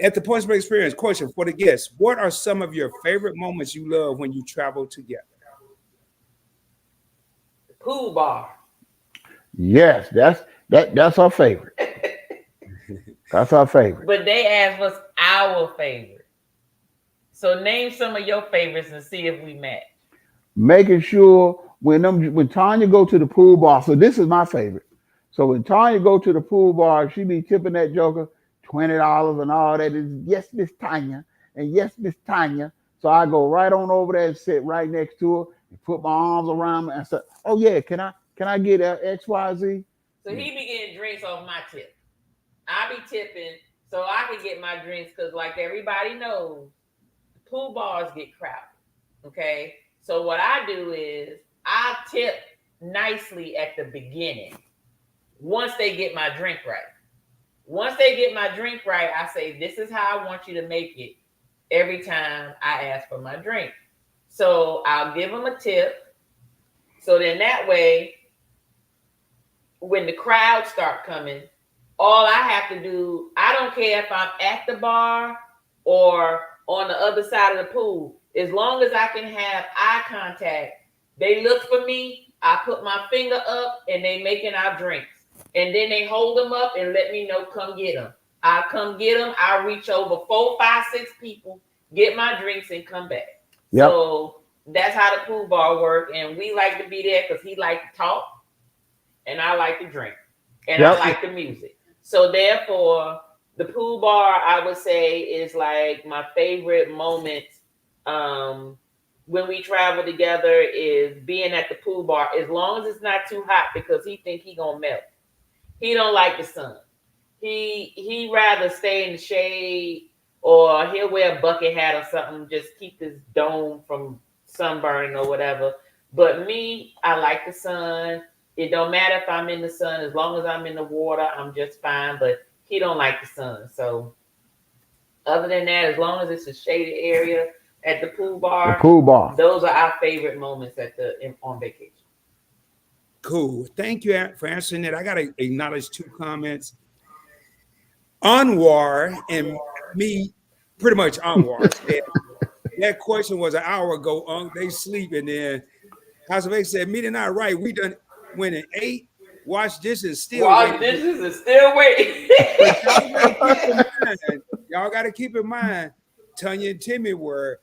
Speaker 1: At the Points Break Experience, question for the guests: what are some of your favorite moments you love when you travel together?
Speaker 2: Pool bar.
Speaker 4: Yes, that's our favorite. That's our favorite.
Speaker 2: But they asked what's our favorite. So name some of your favorites and see if we match.
Speaker 4: Making sure when Tonya go to the pool bar, so this is my favorite. So when Tonya go to the pool bar, she be tipping that joker $20 and all that. Is yes, Miss Tonya, and yes, Miss Tonya. So I go right on over there and sit right next to her and put my arms around her and say, "Oh yeah, can I get XYZ?"
Speaker 2: So he be getting drinks off my tip. I be tipping so I can get my drinks because, like everybody knows, the pool bars get crowded. Okay. So what I do is I tip nicely at the beginning once they get my drink right. Once they get my drink right, I say, this is how I want you to make it every time I ask for my drink. So I'll give them a tip. So then that way, when the crowd start coming, all I have to do, I don't care if I'm at the bar or on the other side of the pool. As long as I can have eye contact, they look for me, I put my finger up and they making our drinks. And then they hold them up and let me know, come get them. I come get them. I reach over 4, 5, 6 people, get my drinks and come back. Yep. So that's how the pool bar work. And we like to be there because he like to talk and I like to drink and I like the music. So therefore, the pool bar, I would say, is like my favorite moment when we travel together is being at the pool bar, as long as it's not too hot because he think he gonna melt. He don't like the sun. He rather stay in the shade or he'll wear a bucket hat or something, just keep his dome from sunburning or whatever. But me, I like the sun. It don't matter if I'm in the sun. As long as I'm in the water, I'm just fine. But he don't like the sun. So other than that, as long as it's a shaded area at the pool bar, those are our favorite moments on vacation.
Speaker 1: Cool. Thank you for answering that. I got to acknowledge 2 comments. Anwar and me Pretty much onwards. That question was an hour ago. They sleep, and then House of X said, "Meet and I right. We done went and ate, washed dishes, still
Speaker 2: Wash
Speaker 1: waiting."
Speaker 2: dishes and still waiting.
Speaker 1: Y'all got to keep in mind, Tonya and Timmy were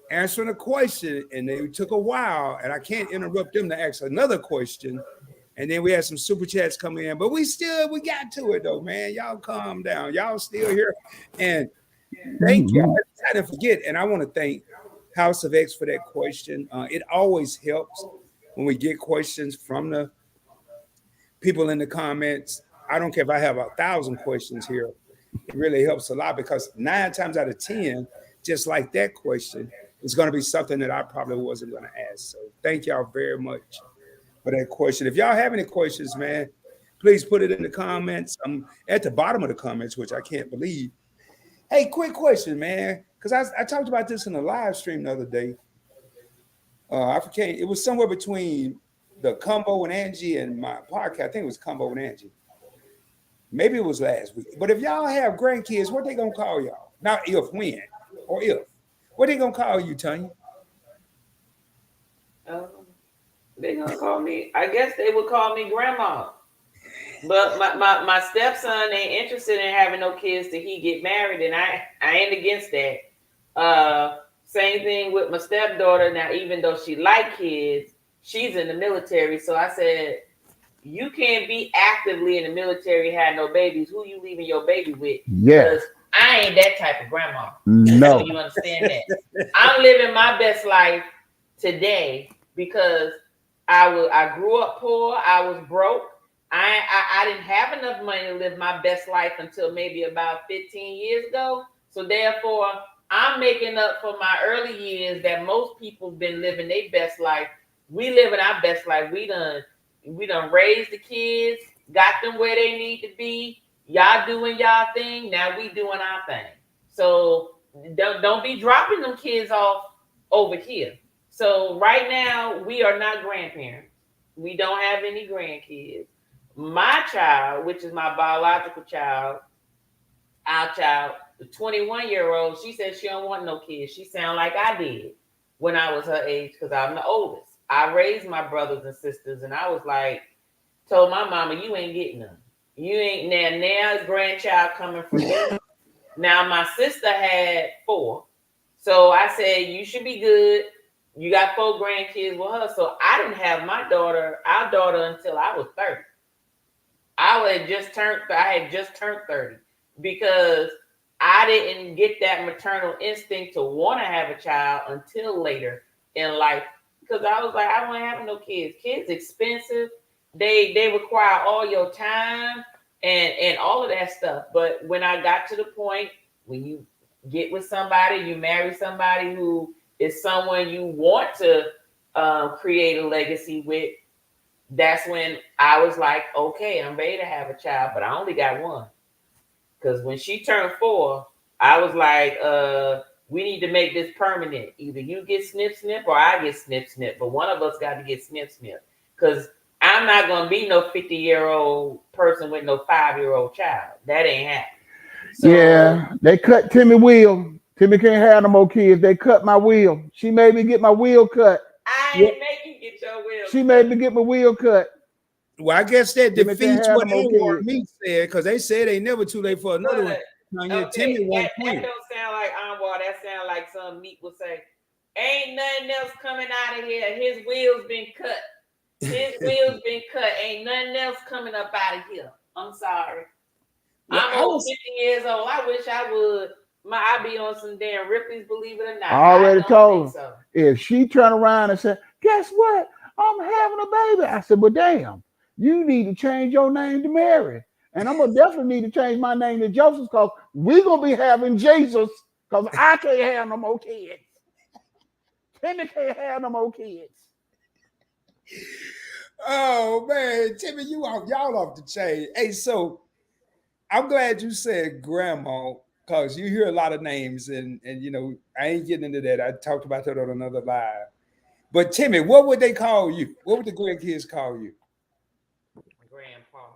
Speaker 1: answering a question, and they took a while, and I can't interrupt them to ask another question. And then we had some super chats coming in, but we got to it though, man. Y'all calm down. Y'all still here, and thank you. I didn't forget, and I want to thank House of X for that question. It always helps when we get questions from the people in the comments. I don't care if I have 1,000 questions here. It really helps a lot because 9 times out of 10, just like that question, it's going to be something that I probably wasn't going to ask. So thank y'all very much for that question. If y'all have any questions, man, please put it in the comments. I'm at the bottom of the comments, which I can't believe. Hey, quick question, man, because I talked about this in a live stream the other day. It was somewhere between the Combo and Angie and my podcast. I think it was Combo and Angie. Maybe it was last week. But if y'all have grandkids, what they gonna call y'all? Not if, when, or if. What they gonna call you, Tonya?
Speaker 2: They gonna call me. I guess they would call me grandma. But my stepson ain't interested in having no kids till he get married, and I ain't against that. Same thing with my stepdaughter. Now, even though she like kids, she's in the military. So I said, you can't be actively in the military, have no babies. Who you leaving your baby with?
Speaker 3: Yes.
Speaker 2: I ain't that type of grandma.
Speaker 3: No.
Speaker 2: So you understand that. I'm living my best life today because I grew up poor. I was broke. I didn't have enough money to live my best life until maybe about 15 years ago. So therefore, I'm making up for my early years that most people been living their best life. We living our best life. We done raised the kids, got them where they need to be. Y'all doing y'all thing. Now we doing our thing. So don't be dropping them kids off over here. So right now we are not grandparents. We don't have any grandkids. My child, which is my biological child, our child, the 21-year-old, she said she don't want no kids. She sound like I did when I was her age because I'm the oldest. I raised my brothers and sisters, and I was like, told my mama, you ain't getting them. You ain't now grandchild coming from you. Now my sister had 4. So I said, you should be good. You got 4 grandkids with her. So I didn't have our daughter until I was 30. I had just turned 30 because I didn't get that maternal instinct to want to have a child until later in life. Because I was like, I don't have no kids. Kids expensive. They require all your time and all of that stuff. But when I got to the point when you get with somebody, you marry somebody who is someone you want to create a legacy with, that's when I was like, okay, I'm ready to have a child, but I only got one. Because when she turned 4, I was like, we need to make this permanent. Either you get snip or I get snip, but one of us got to get snip. Because I'm not going to be no 50-year-old person with no 5-year-old child. That ain't happening. So,
Speaker 3: yeah, they cut Timmy wheel. Timmy can't have no more kids. They cut my wheel. She made me get my wheel cut.
Speaker 2: I ain't make you get your wheel
Speaker 3: She made me get my wheel cut.
Speaker 1: Well, I guess that
Speaker 3: Timmy
Speaker 1: defeats what
Speaker 3: no
Speaker 1: Anwar me said, because they said ain't never too late for another one.
Speaker 2: Okay,
Speaker 1: Timmy won't
Speaker 2: that don't sound like Anwar. That sound like some meat would say, ain't nothing else coming out of here. His wheels been cut. His wheels been cut. Ain't nothing else coming up out of here. I'm sorry. Well, I'm over 50 years old. I wish I would. I'd be on some damn Ripley's, believe it or not.
Speaker 3: I already told her. So. If she turn around and said, guess what? I'm having a baby. I said, well, damn, you need to change your name to Mary. And I'm going to definitely need to change my name to Joseph because we're going to be having Jesus because I can't have no more kids. Timmy can't have no more kids.
Speaker 1: Oh, man. Timmy, y'all off the chain. Hey, so I'm glad you said grandma because you hear a lot of names and I ain't getting into that. I talked about that on another live. But Timmy, what would they call you? What would the grandkids call you?
Speaker 2: Grandpa.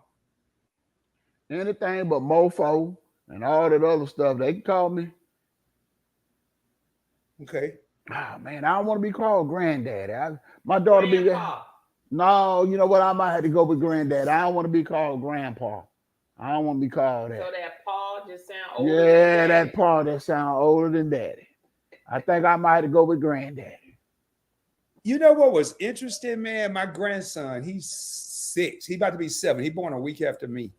Speaker 3: Anything but mofo and all that other stuff. They can call me
Speaker 1: Okay.
Speaker 3: Ah, man, I don't want to be called granddaddy. My daughter be
Speaker 2: Grandpa.
Speaker 3: no, you know what? I might have to go with granddad. I don't want to be called grandpa. I don't want to be called
Speaker 2: So
Speaker 3: that.
Speaker 2: that Paul just sound older than
Speaker 3: Yeah,
Speaker 2: daddy.
Speaker 3: that part that sound older than daddy. I think I might have to go with granddaddy.
Speaker 1: You know what was interesting, man? My grandson, he's 6. He about to be 7. He born a week after me.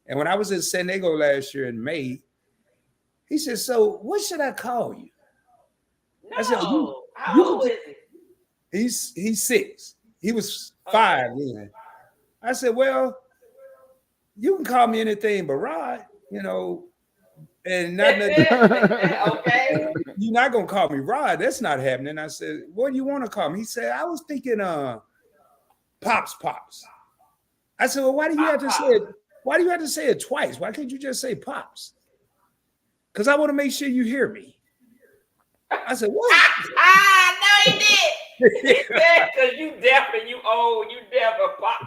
Speaker 1: And when I was in San Diego last year in May, he said, "So what should I call you?" I said,
Speaker 2: No.
Speaker 1: you
Speaker 2: How
Speaker 1: can
Speaker 2: old
Speaker 1: just,
Speaker 2: is
Speaker 1: he's 6. He was
Speaker 2: he?
Speaker 1: 5 then. I said, "Well, you can call me anything but Rod, and not nothing.
Speaker 2: Okay.
Speaker 1: You're not gonna call me Rod. That's not happening." I said, "What do you want to call me?" He said, "I was thinking Pops. I said, "Well, why do you have to say it? Why do you have to say it twice? Why can't you just say Pops?" Because I want to make sure you hear me. I said, "What?"
Speaker 2: No, he did. He said, because you deaf and you old, you never pop.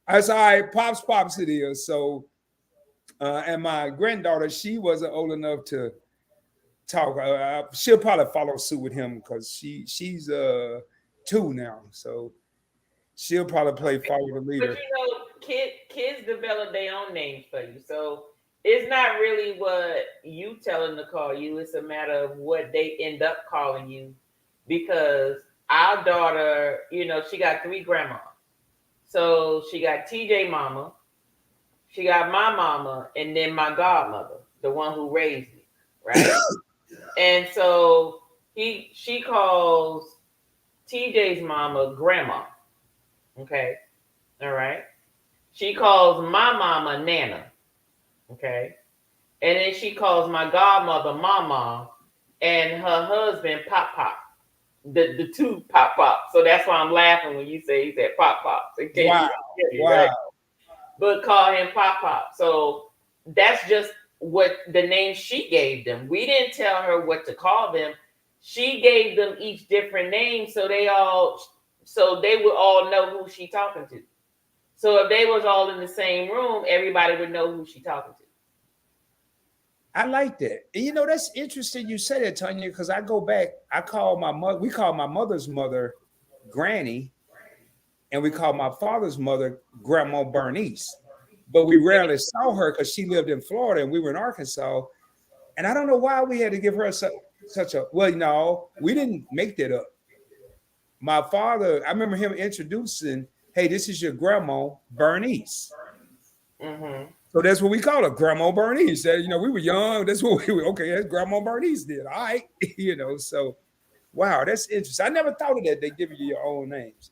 Speaker 1: I said, "All right, Pops it is." So, and my granddaughter, she wasn't old enough to talk. She'll probably follow suit with him because she's 2 now. So she'll probably play follow the
Speaker 2: But
Speaker 1: leader.
Speaker 2: kids develop their own names for you. So it's not really what you tell them to call you. It's a matter of what they end up calling you. Because our daughter, she got 3 grandmas. So she got TJ mama, she got my mama, and then my godmother, the one who raised me, right? And so she calls TJ's mama grandma. Okay. All right. She calls my mama Nana. Okay. And then she calls my godmother Mama and her husband Pop Pop. The 2 Pop Pop. So that's why I'm laughing when you say he said Pop Pop. In case
Speaker 1: Wow.
Speaker 2: you get me,
Speaker 1: Wow.
Speaker 2: right? But call him Pop Pop. So that's just what the name she gave them. We didn't tell her what to call them. She gave them each different names so they would all know who she talking to. So if they was all in the same room, everybody would know who she talking to.
Speaker 1: I like that. And that's interesting you say that, Tonya, because I go back, we call my mother's mother Granny, and we call my father's mother Grandma Bernice. But we rarely saw her because she lived in Florida and we were in Arkansas. And I don't know why we had to give her such a, well, no, we didn't make that up. My father, I remember him introducing, "Hey, this is your Grandma Bernice."
Speaker 2: Mm-hmm.
Speaker 1: So that's what we call her, Grandma Bernice. We were young. That's what we were. Okay, that's Grandma Bernice did. All right. So wow, that's interesting. I never thought of that. They give you your own names.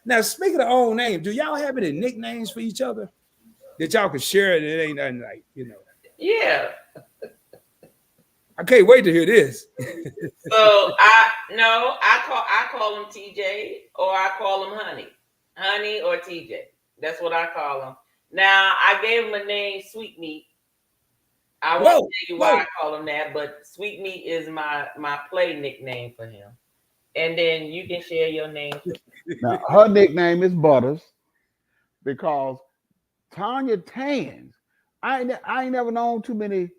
Speaker 1: Now, speaking of own names, do y'all have any nicknames for each other that y'all can share? And it ain't nothing like,
Speaker 2: Yeah.
Speaker 1: I can't wait to hear this.
Speaker 2: So I call him TJ or I call him Honey or TJ. That's what I call him. Now I gave him a name, Sweetmeat. I won't tell you why I call him that, but Sweetmeat is my play nickname for him. And then you can share your name.
Speaker 3: Now her nickname is Butters because Tonya tans. I ain't never known too many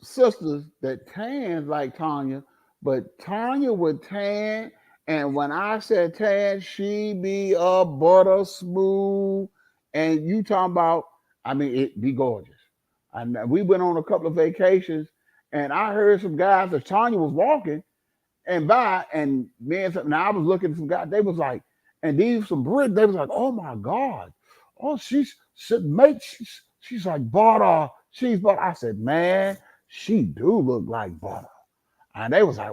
Speaker 3: sisters that tan like Tonya, but Tonya would tan, and when I said tan, she be a butter smooth, and you talking about, I mean, it be gorgeous. And we went on a couple of vacations, and I heard some guys as Tonya was walking and by, and me and something. Now I was looking at some guys, they was like, and these some Brit, they was like, "Oh my God, oh she's like butter, she's butter." I said, "Man, she do look like butter." And they was like,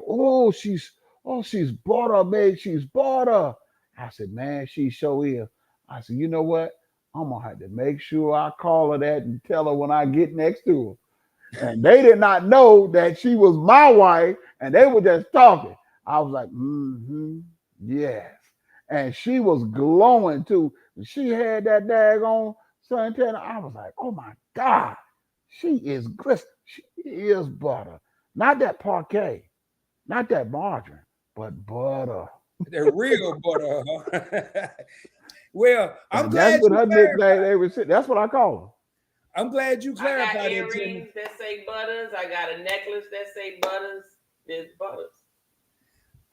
Speaker 3: she's butter, man, she's butter. I said, "Man, she sure is." I said, "You know what? I'm gonna have to make sure I call her that and tell her when I get next to her." And they did not know that she was my wife, and they were just talking. I was like, yes. And she was glowing too. She had that daggone suntan. I was like, oh my God, she is glisten. She is butter. Not that parquet, not that margarine, but butter.
Speaker 1: The real butter. Huh? Well, I'm
Speaker 3: And that's
Speaker 1: glad
Speaker 3: what
Speaker 1: you
Speaker 3: her
Speaker 1: clarified.
Speaker 3: nickname they were saying. That's what I call her.
Speaker 1: I'm glad you
Speaker 2: I got
Speaker 1: clarified it,
Speaker 2: earrings
Speaker 1: Timmy.
Speaker 2: that say Butters. I got a necklace that say Butters. There's Butters.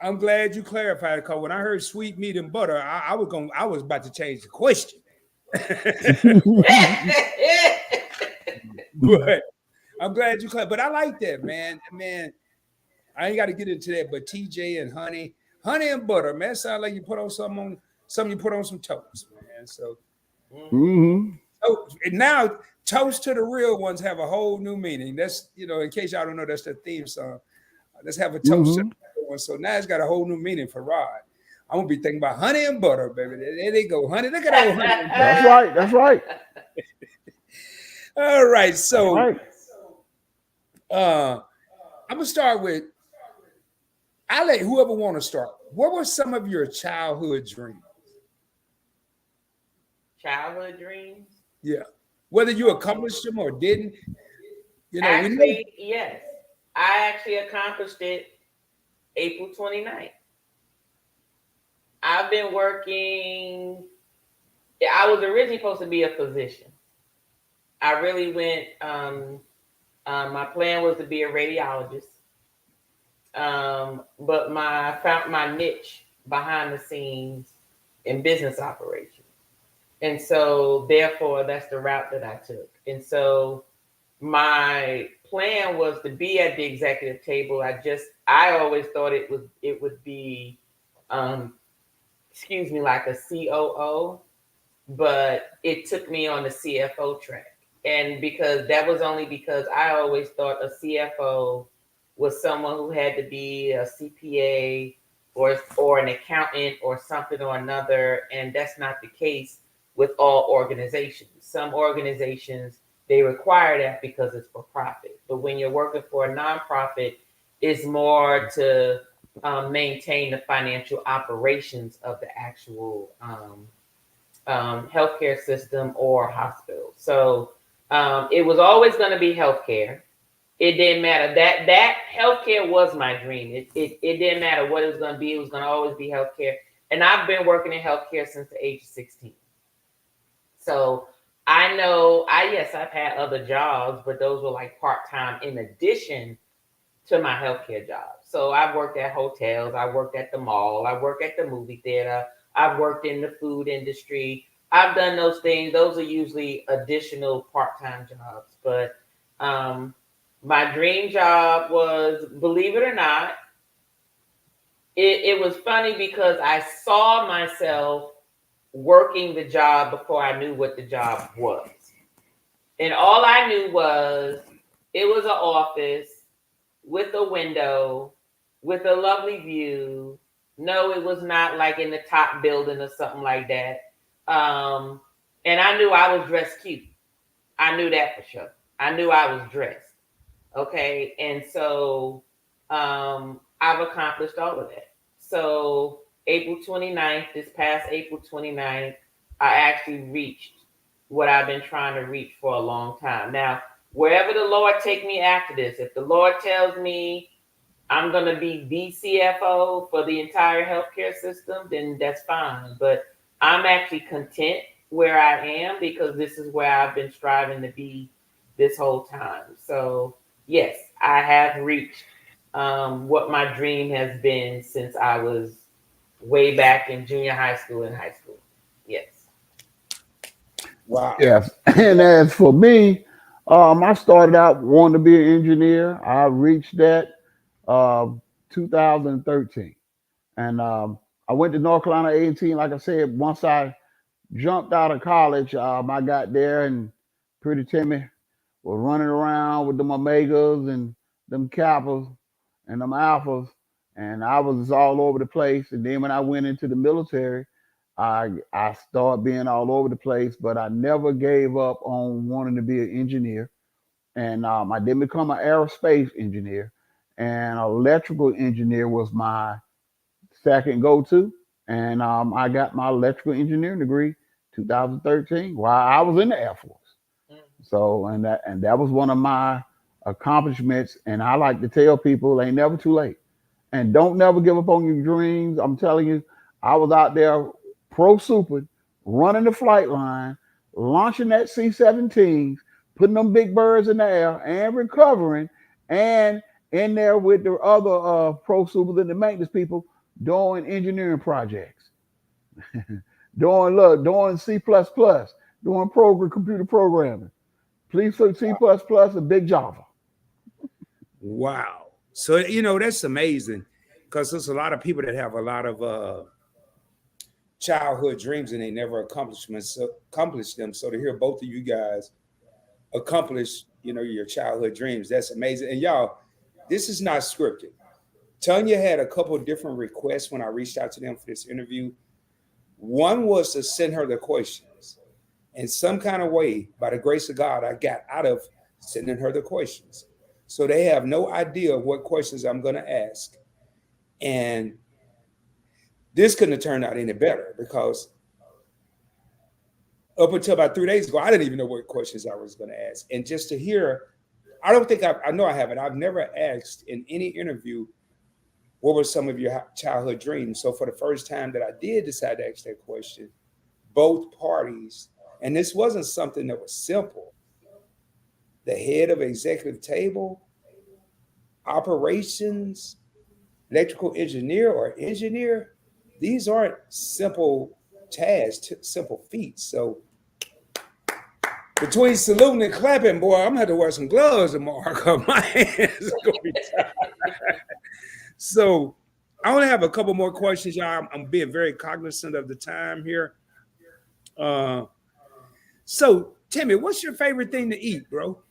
Speaker 1: I'm glad you clarified it, because when I heard sweet meat and butter, I was about to change the question. But I'm glad you clarified. But I like that, man. Man, I ain't got to get into that. But TJ and honey and butter, man, sound like you put on something you put on some toast, man. So, so now toast to the real ones have a whole new meaning. That's, in case y'all don't know, that's the theme song. Let's have a toast to the real ones. So now it's got a whole new meaning for Rod. I'm gonna be thinking about honey and butter, baby. There they go, honey. Look at old honey. And butter.
Speaker 3: That's right. That's right.
Speaker 1: All right, so
Speaker 3: Right.
Speaker 1: I'm gonna start with. I'll let whoever want to start. What were some of your childhood dreams?
Speaker 2: Childhood dreams?
Speaker 1: Yeah, whether you accomplished them or didn't.
Speaker 2: Actually, yes. I actually accomplished it April 29th. I've been working. I was originally supposed to be a physician. I really went. My plan was to be a radiologist. But I found my niche behind the scenes in business operations. And so therefore that's the route that I took. And so my plan was to be at the executive table. I always thought it would be like a COO, but it took me on the CFO track. And because I always thought a CFO was someone who had to be a CPA or an accountant or something or another, and that's not the case with all organizations. Some organizations, they require that because it's for profit. But when you're working for a nonprofit, it's more to maintain the financial operations of the actual healthcare system or hospital. So it was always going to be healthcare. It didn't matter. That healthcare was my dream. It didn't matter what it was going to be. It was going to always be healthcare. And I've been working in healthcare since the age of 16. So I know, I've had other jobs, but those were like part-time in addition to my healthcare job. So I've worked at hotels. I worked at the mall. I worked at the movie theater. I've worked in the food industry. I've done those things. Those are usually additional part-time jobs. But my dream job was, believe it or not, it was funny because I saw myself working the job before I knew what the job was. And all I knew was it was an office with a window, with a lovely view. No, it was not like in the top building or something like that. And I knew I was dressed cute. I knew that for sure. I knew I was dressed. Okay. And so I've accomplished all of that. So April 29th, this past April 29th, I actually reached what I've been trying to reach for a long time. Now, wherever the Lord take me after this, if the Lord tells me I'm going to be the CFO for the entire healthcare system, then that's fine. But I'm actually content where I am because this is where I've been striving to be this whole time. So yes, I have reached what my dream has been since I was way back in junior high school and high school. Yes.
Speaker 1: Wow.
Speaker 3: Yes. And as for me, I started out wanting to be an engineer. I reached that 2013. And I went to North Carolina A&T. Like I said, once I jumped out of college, I got there and pretty Timmy was running around with them Omegas and them Kappas and them Alphas. And I was all over the place. And then when I went into the military, I started being all over the place, but I never gave up on wanting to be an engineer. And I didn't become an aerospace engineer. And electrical engineer was my second go-to. And I got my electrical engineering degree 2013 while I was in the Air Force. So and that was one of my accomplishments. And I like to tell people, ain't never too late. And don't never give up on your dreams. I'm telling you, I was out there pro super, running the flight line, launching that C-17s, putting them big birds in the air and recovering, and in there with the other pro supers and the maintenance people doing engineering projects, doing C++, doing computer programming, please C++ and big Java.
Speaker 1: Wow. So that's amazing, because there's a lot of people that have a lot of childhood dreams and they never accomplish them. So to hear both of you guys accomplish, your childhood dreams, that's amazing. And y'all, this is not scripted. Tonya had a couple of different requests when I reached out to them for this interview. One was to send her the questions. In some kind of way, by the grace of God, I got out of sending her the questions. So they have no idea what questions I'm going to ask. And this couldn't have turned out any better, because up until about 3 days ago, I didn't even know what questions I was going to ask. And just to hear, I don't think I know I haven't. I've never asked in any interview, what were some of your childhood dreams? So for the first time that I did decide to ask that question, both parties, and this wasn't something that was simple. The head of executive table, operations, electrical engineer or engineer, these aren't simple tasks, simple feats. So between saluting and clapping, boy, I'm gonna have to wear some gloves tomorrow, because my hands are gonna be tired. So I only have a couple more questions, y'all. I'm being very cognizant of the time here. So Timmy, what's your favorite thing to eat, bro?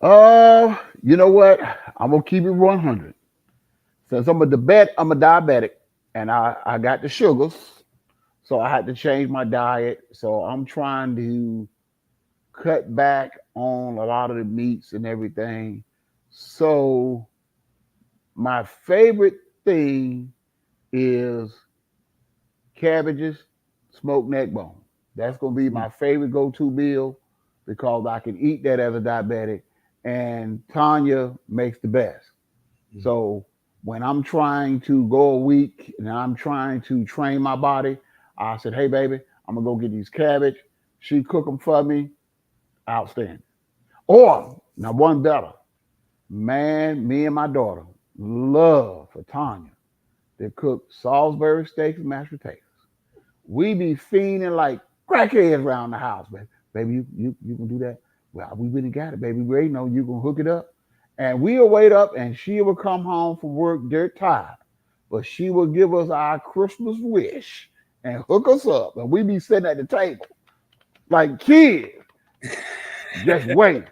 Speaker 3: You know what? I'm gonna keep it 100. Since I'm a diabetic, and I got the sugars, so I had to change my diet. So I'm trying to cut back on a lot of the meats and everything. So my favorite thing is cabbages, smoked neck bone. That's gonna be my favorite go-to meal, because I can eat that as a diabetic, and Tonya makes the best. So when I'm trying to go a week and I'm trying to train my body, I said, hey, baby, I'm going to go get these cabbage. She cook them for me. Outstanding. Or, now one better. Man, me and my daughter love for Tonya to cook Salisbury steaks and mashed potatoes. We be fiending like crackheads around the house, baby. Baby, you can do that? Well, we really got it, baby. We know you can hook it up. And we'll wait up, and she will come home from work dirt tired, but she will give us our Christmas wish and hook us up. And we be sitting at the table like kids, just wait.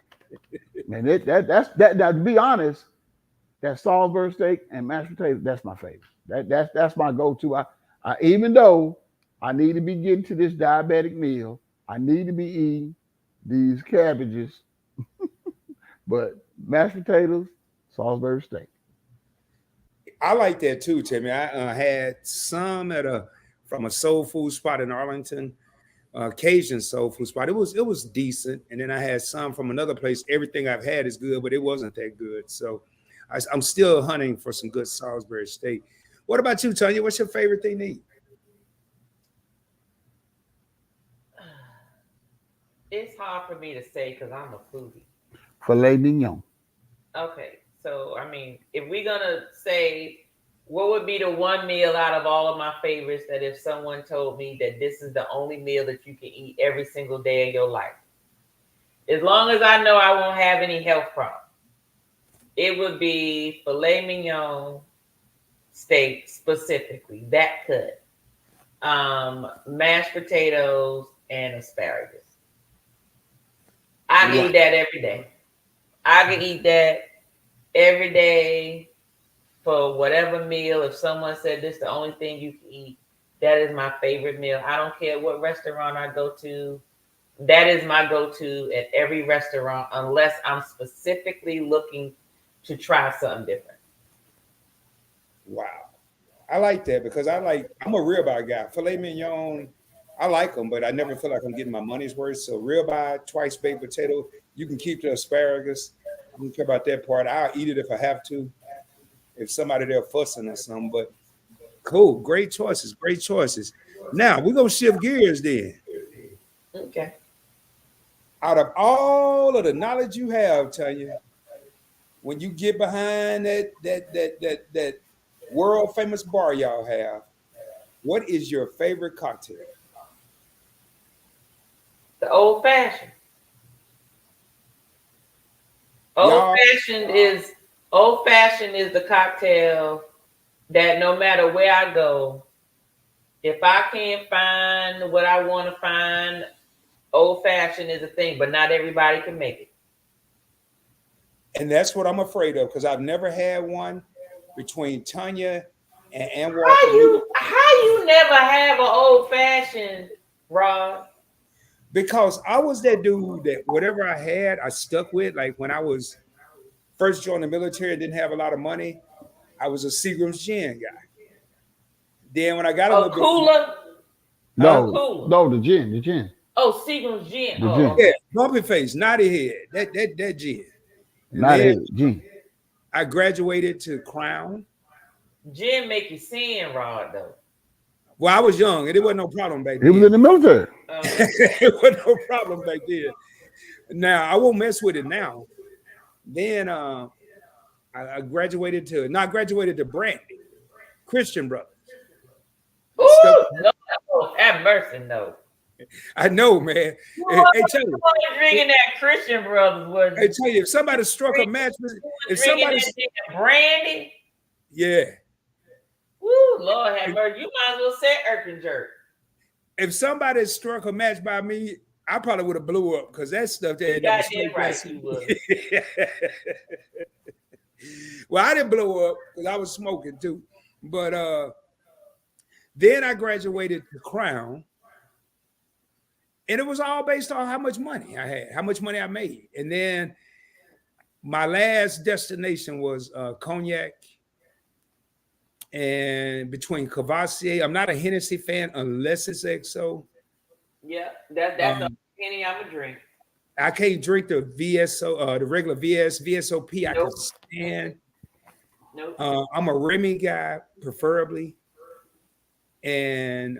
Speaker 3: Man, that's now, to be honest, that Salisbury steak and mashed potatoes, that's my favorite. That's my go-to. I even though I need to be getting to this diabetic meal, I need to be eating these cabbages, but mashed potatoes, Salisbury steak.
Speaker 1: I like that too, Timmy. I had some from a soul food spot in Arlington, Cajun soul food spot. It was decent, and then I had some from another place. Everything I've had is good, but it wasn't that good. So I'm still hunting for some good Salisbury steak. What about you, Tonya? What's your favorite thing to eat?
Speaker 2: It's hard for me to say because I'm a foodie.
Speaker 3: Filet mignon.
Speaker 2: Okay, so I mean, if we're gonna say what would be the one meal out of all of my favorites that if someone told me that this is the only meal that you can eat every single day of your life, as long as I know I won't have any health problems, it would be filet mignon steak specifically, that cut, mashed potatoes and asparagus. I can eat that every day. I can eat that every day for whatever meal. If someone said this is the only thing you can eat, that is my favorite meal. I don't care what restaurant I go to. That is my go-to at every restaurant, unless I'm specifically looking to try something different.
Speaker 1: Wow. I like that because I'm a ribeye guy. Filet mignon, I like them, but I never feel like I'm getting my money's worth. So ribeye, twice baked potato, you can keep the asparagus. I don't care about that part. I'll eat it if I have to, if somebody there fussing or something. But cool, great choices, great choices. Now we're gonna shift gears then.
Speaker 2: Okay.
Speaker 1: Out of all of the knowledge you have, Tonya, when you get behind that world famous bar y'all have, what is your favorite cocktail?
Speaker 2: The old fashioned.
Speaker 1: Y'all,
Speaker 2: Old fashioned is the cocktail that no matter where I go, if I can't find what I want to find, old fashioned is a thing, but not everybody can make it.
Speaker 1: and that's what I'm afraid of because I've never had one between Tonya and Walker.
Speaker 2: How you never have an old fashioned, Rod?
Speaker 1: Because I was that dude that whatever I had, I stuck with. Like when I was first joined the military and didn't have a lot of money, I was a Seagram's gin guy. Then when I got a little
Speaker 2: cooler?
Speaker 3: No, the gin.
Speaker 2: Oh, Seagram's gin.
Speaker 3: The gin.
Speaker 2: Okay.
Speaker 1: Yeah, bumpy face, naughty head, that gin.
Speaker 3: Not it, gin.
Speaker 1: I graduated to Crown.
Speaker 2: Gin make you sin, Rod, though.
Speaker 1: Well, I was young and it wasn't no problem back then.
Speaker 3: He was in the military.
Speaker 1: It wasn't no problem back then. Now I won't mess with it now. Then I graduated to Brandy, Christian Brothers.
Speaker 2: Ooh, no, have mercy, no.
Speaker 1: I know, man. Hey, tell you,
Speaker 2: drinking that Christian Brothers was.
Speaker 1: Hey, tell you, if somebody struck a match with, if somebody
Speaker 2: brandy,
Speaker 1: yeah.
Speaker 2: Woo, Lord have mercy. You might as well say Erkinger.
Speaker 1: If somebody struck a match by me, I probably would have blew up because that stuff there.
Speaker 2: Right, you would.
Speaker 1: Well, I didn't blow up because I was smoking too. But then I graduated to Crown. And it was all based on how much money I had, how much money I made. And then my last destination was Cognac. And between Cavassier, I'm not a Hennessy fan unless it's XO.
Speaker 2: Yeah, that's the penny I'm a drink.
Speaker 1: I can't drink the VSO, the regular VSOP. I can stand.
Speaker 2: Nope.
Speaker 1: I'm a Remy guy, preferably. And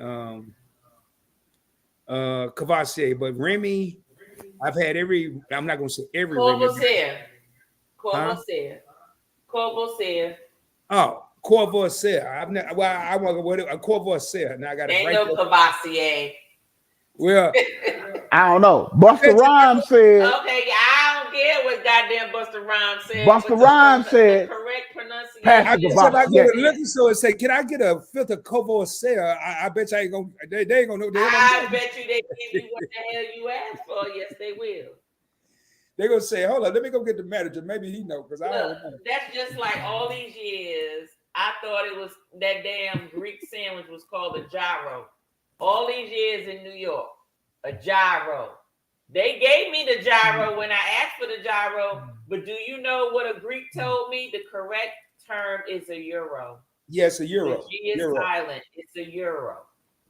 Speaker 1: Cavassier, but Remy, I've had I'm not gonna say every
Speaker 2: Courvoisier.
Speaker 1: Oh, Courvoisier. I want a Courvoisier. Now I got
Speaker 2: ain't no Cavassier.
Speaker 1: Well,
Speaker 3: I don't know. Busta Rhymes said.
Speaker 2: Okay, I don't care what goddamn Busta Rhymes said.
Speaker 3: Busta Rhymes said.
Speaker 2: Correct pronunciation.
Speaker 1: I guess if I go to the liquor store and say, "Can I get a fifth of Courvoisier?" I bet you I ain't gonna. They ain't gonna know.
Speaker 2: I bet you they give you what the hell you asked for. Yes, they will.
Speaker 1: They're gonna say, "Hold on, let me go get the manager. Maybe he know because I don't know."
Speaker 2: That's just like all these years. I thought it was that damn Greek sandwich was called a gyro. All these years in New York, a gyro. They gave me the gyro when I asked for the gyro, but do you know what a Greek told me? The correct term is a euro.
Speaker 1: Yes, a euro.
Speaker 2: The G is silent. It's a euro,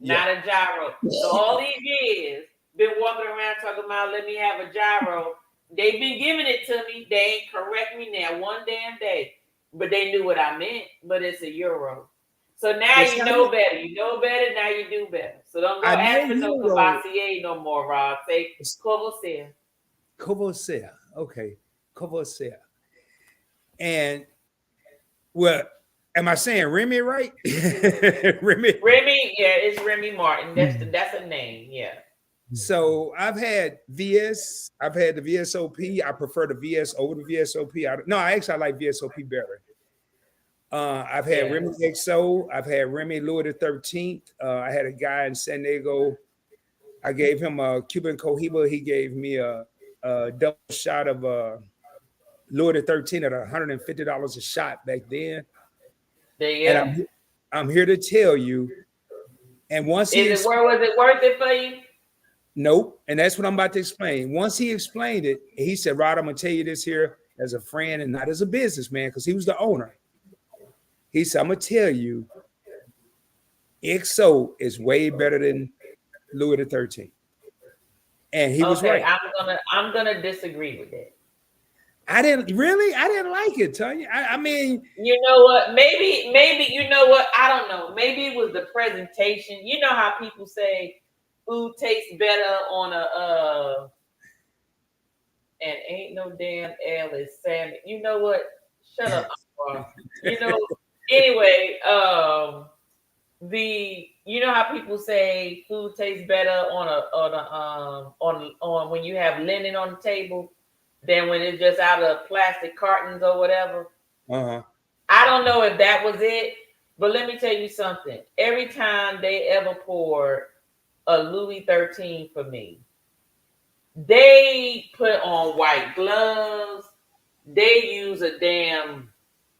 Speaker 1: Yeah.
Speaker 2: not a gyro. So all these years, been walking around talking about let me have a gyro. They've been giving it to me. They ain't correct me now one damn day, but they knew what I meant. But it's a euro. So now you know better. You know better. Now you do better. So don't go ask for no Cavassier no more, Rob. Say Courvoisier.
Speaker 1: Courvoisier. Okay. Courvoisier. And well, am I saying Remy right? Remy,
Speaker 2: yeah, it's Remy Martin. That's a name, yeah.
Speaker 1: So I've had VS, I've had the VSOP. I prefer the VS over the VSOP. I like VSOP better. I've had Remy XO. I've had Remy Louis the 13th. I had a guy in San Diego. I gave him a Cuban Cohiba. He gave me a double shot of Louis the 13th at $150 a shot back then. And I'm here to tell you. And once
Speaker 2: was it worth it for you?
Speaker 1: Nope. And that's what I'm about to explain. Once he explained it, he said, Rod, I'm gonna tell you this here as a friend and not as a businessman, because he was the owner. He said, I'm gonna tell you, XO is way better than Louis the 13th. And he was right.
Speaker 2: I'm gonna disagree with that.
Speaker 1: I didn't like it, Tonya. I mean,
Speaker 2: you know what? Maybe you know what? I don't know. Maybe it was the presentation. You know how people say food tastes better on and ain't no damn L is salmon. You know what? Shut up. You know. Anyway, you know how people say food tastes better on when you have linen on the table than when it's just out of plastic cartons or whatever. I don't know if that was it, but let me tell you something. Every time they ever poured a Louis 13 for me, they put on white gloves. They use a damn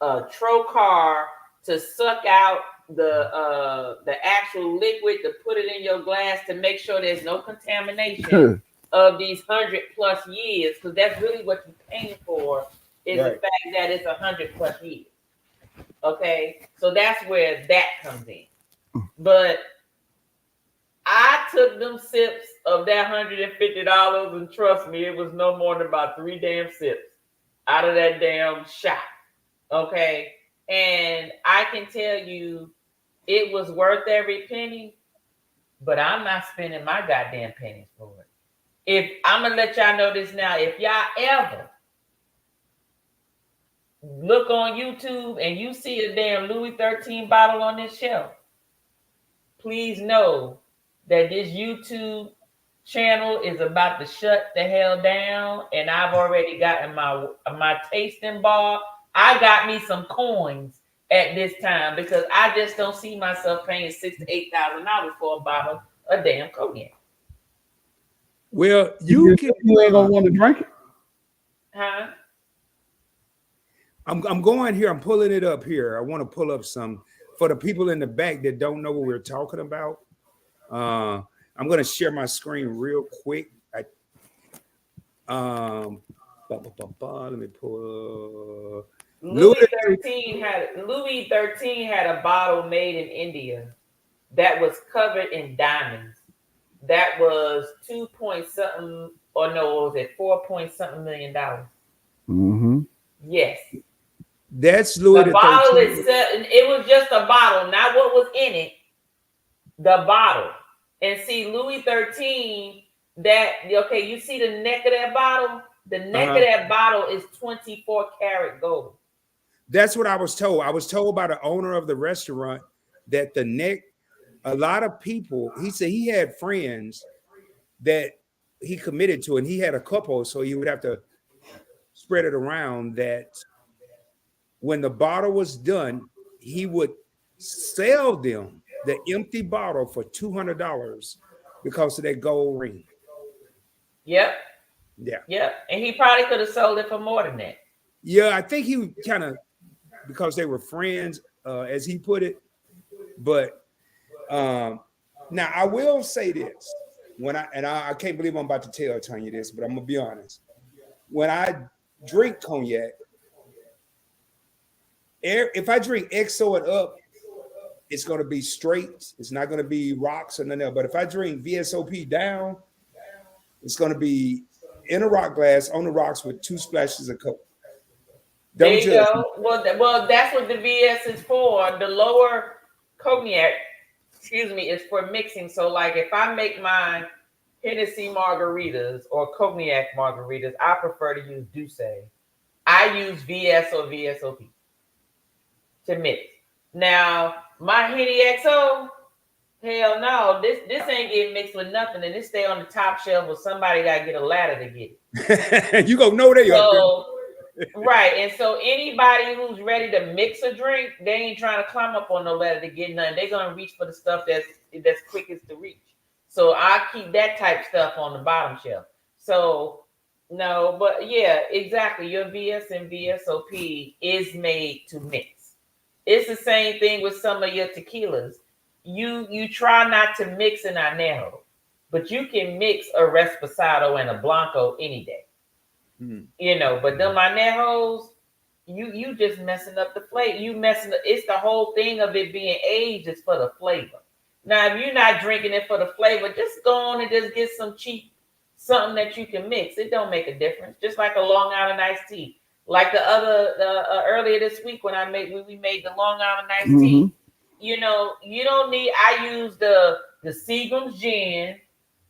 Speaker 2: trocar to suck out the actual liquid to put it in your glass to make sure there's no contamination of these 100+ years, because that's really what you're paying for is the fact that it's 100+ years. Okay, so that's where that comes in. But I took them sips of that $150, and trust me, it was no more than about 3 damn sips out of that damn shot. Okay, and I can tell you it was worth every penny, but I'm not spending my goddamn pennies for it. If I'm gonna let y'all know this now, if y'all ever look on YouTube and you see a damn Louis 13 bottle on this shelf, please know that this YouTube channel is about to shut the hell down, and I've already gotten my tasting bar. I got me some coins at this time because I just don't see myself paying $6,000 to $8,000 for a bottle of damn cognac.
Speaker 1: Well, you ain't
Speaker 3: gonna want to drink it.
Speaker 2: Huh?
Speaker 1: I'm going here. I'm pulling it up here. I want to pull up some for the people in the back that don't know what we're talking about. I'm going to share my screen real quick. Let me pull.
Speaker 2: Louis 13 had a bottle made in India that was covered in diamonds. That was 2 point something, or no, was it 4 point something million dollars?
Speaker 3: Mm-hmm.
Speaker 2: Yes.
Speaker 1: That's Louis
Speaker 2: the
Speaker 1: 13.
Speaker 2: bottle itself. It was just a bottle, not what was in it. The bottle. And see, Louis 13, you see the neck of that bottle? The neck of that bottle is 24 karat gold.
Speaker 1: That's what I was told. I was told by the owner of the restaurant that the neck, a lot of people, he said he had friends that he committed to, and he had a couple, so he would have to spread it around that when the bottle was done, he would sell them the empty bottle for $200 because of that gold ring.
Speaker 2: Yep.
Speaker 1: Yeah.
Speaker 2: Yep. And he probably could have sold it for more than that.
Speaker 1: Yeah, I think he kind of, because they were friends, as he put it. But now I will say this. I can't believe I'm about to tell Tonya this, but I'm gonna be honest. When I drink cognac, if I drink XO it up, it's gonna be straight. It's not gonna be rocks or nothing else. But if I drink VSOP down, it's gonna be in a rock glass on the rocks with 2 splashes of Coke.
Speaker 2: There you go. Well, that's what the VS is for. The lower cognac, is for mixing. So, like, if I make my Hennessy margaritas or cognac margaritas, I prefer to use Douce. I use VS or VSOP to mix. Now, my Henny XO, hell no, this ain't getting mixed with nothing, and this stay on the top shelf, or somebody got to get a ladder to get it.
Speaker 1: You gonna know they are.
Speaker 2: Right, and so anybody who's ready to mix a drink, they ain't trying to climb up on no ladder to get nothing. They're gonna reach for the stuff that's quickest to reach. So I keep that type stuff on the bottom shelf. So no, but yeah, exactly. Your VS and VSOP is made to mix. It's the same thing with some of your tequilas. You try not to mix an añejo, but you can mix a Reposado and a Blanco any day. But them añejos, you just messing up the flavor. It's the whole thing of it being aged is for the flavor. Now, if you're not drinking it for the flavor, just go on and just get some cheap something that you can mix. It don't make a difference. Just like a Long Island iced tea. Like the earlier this week when we made the Long Island iced tea. You don't need. I use the Seagram's gin.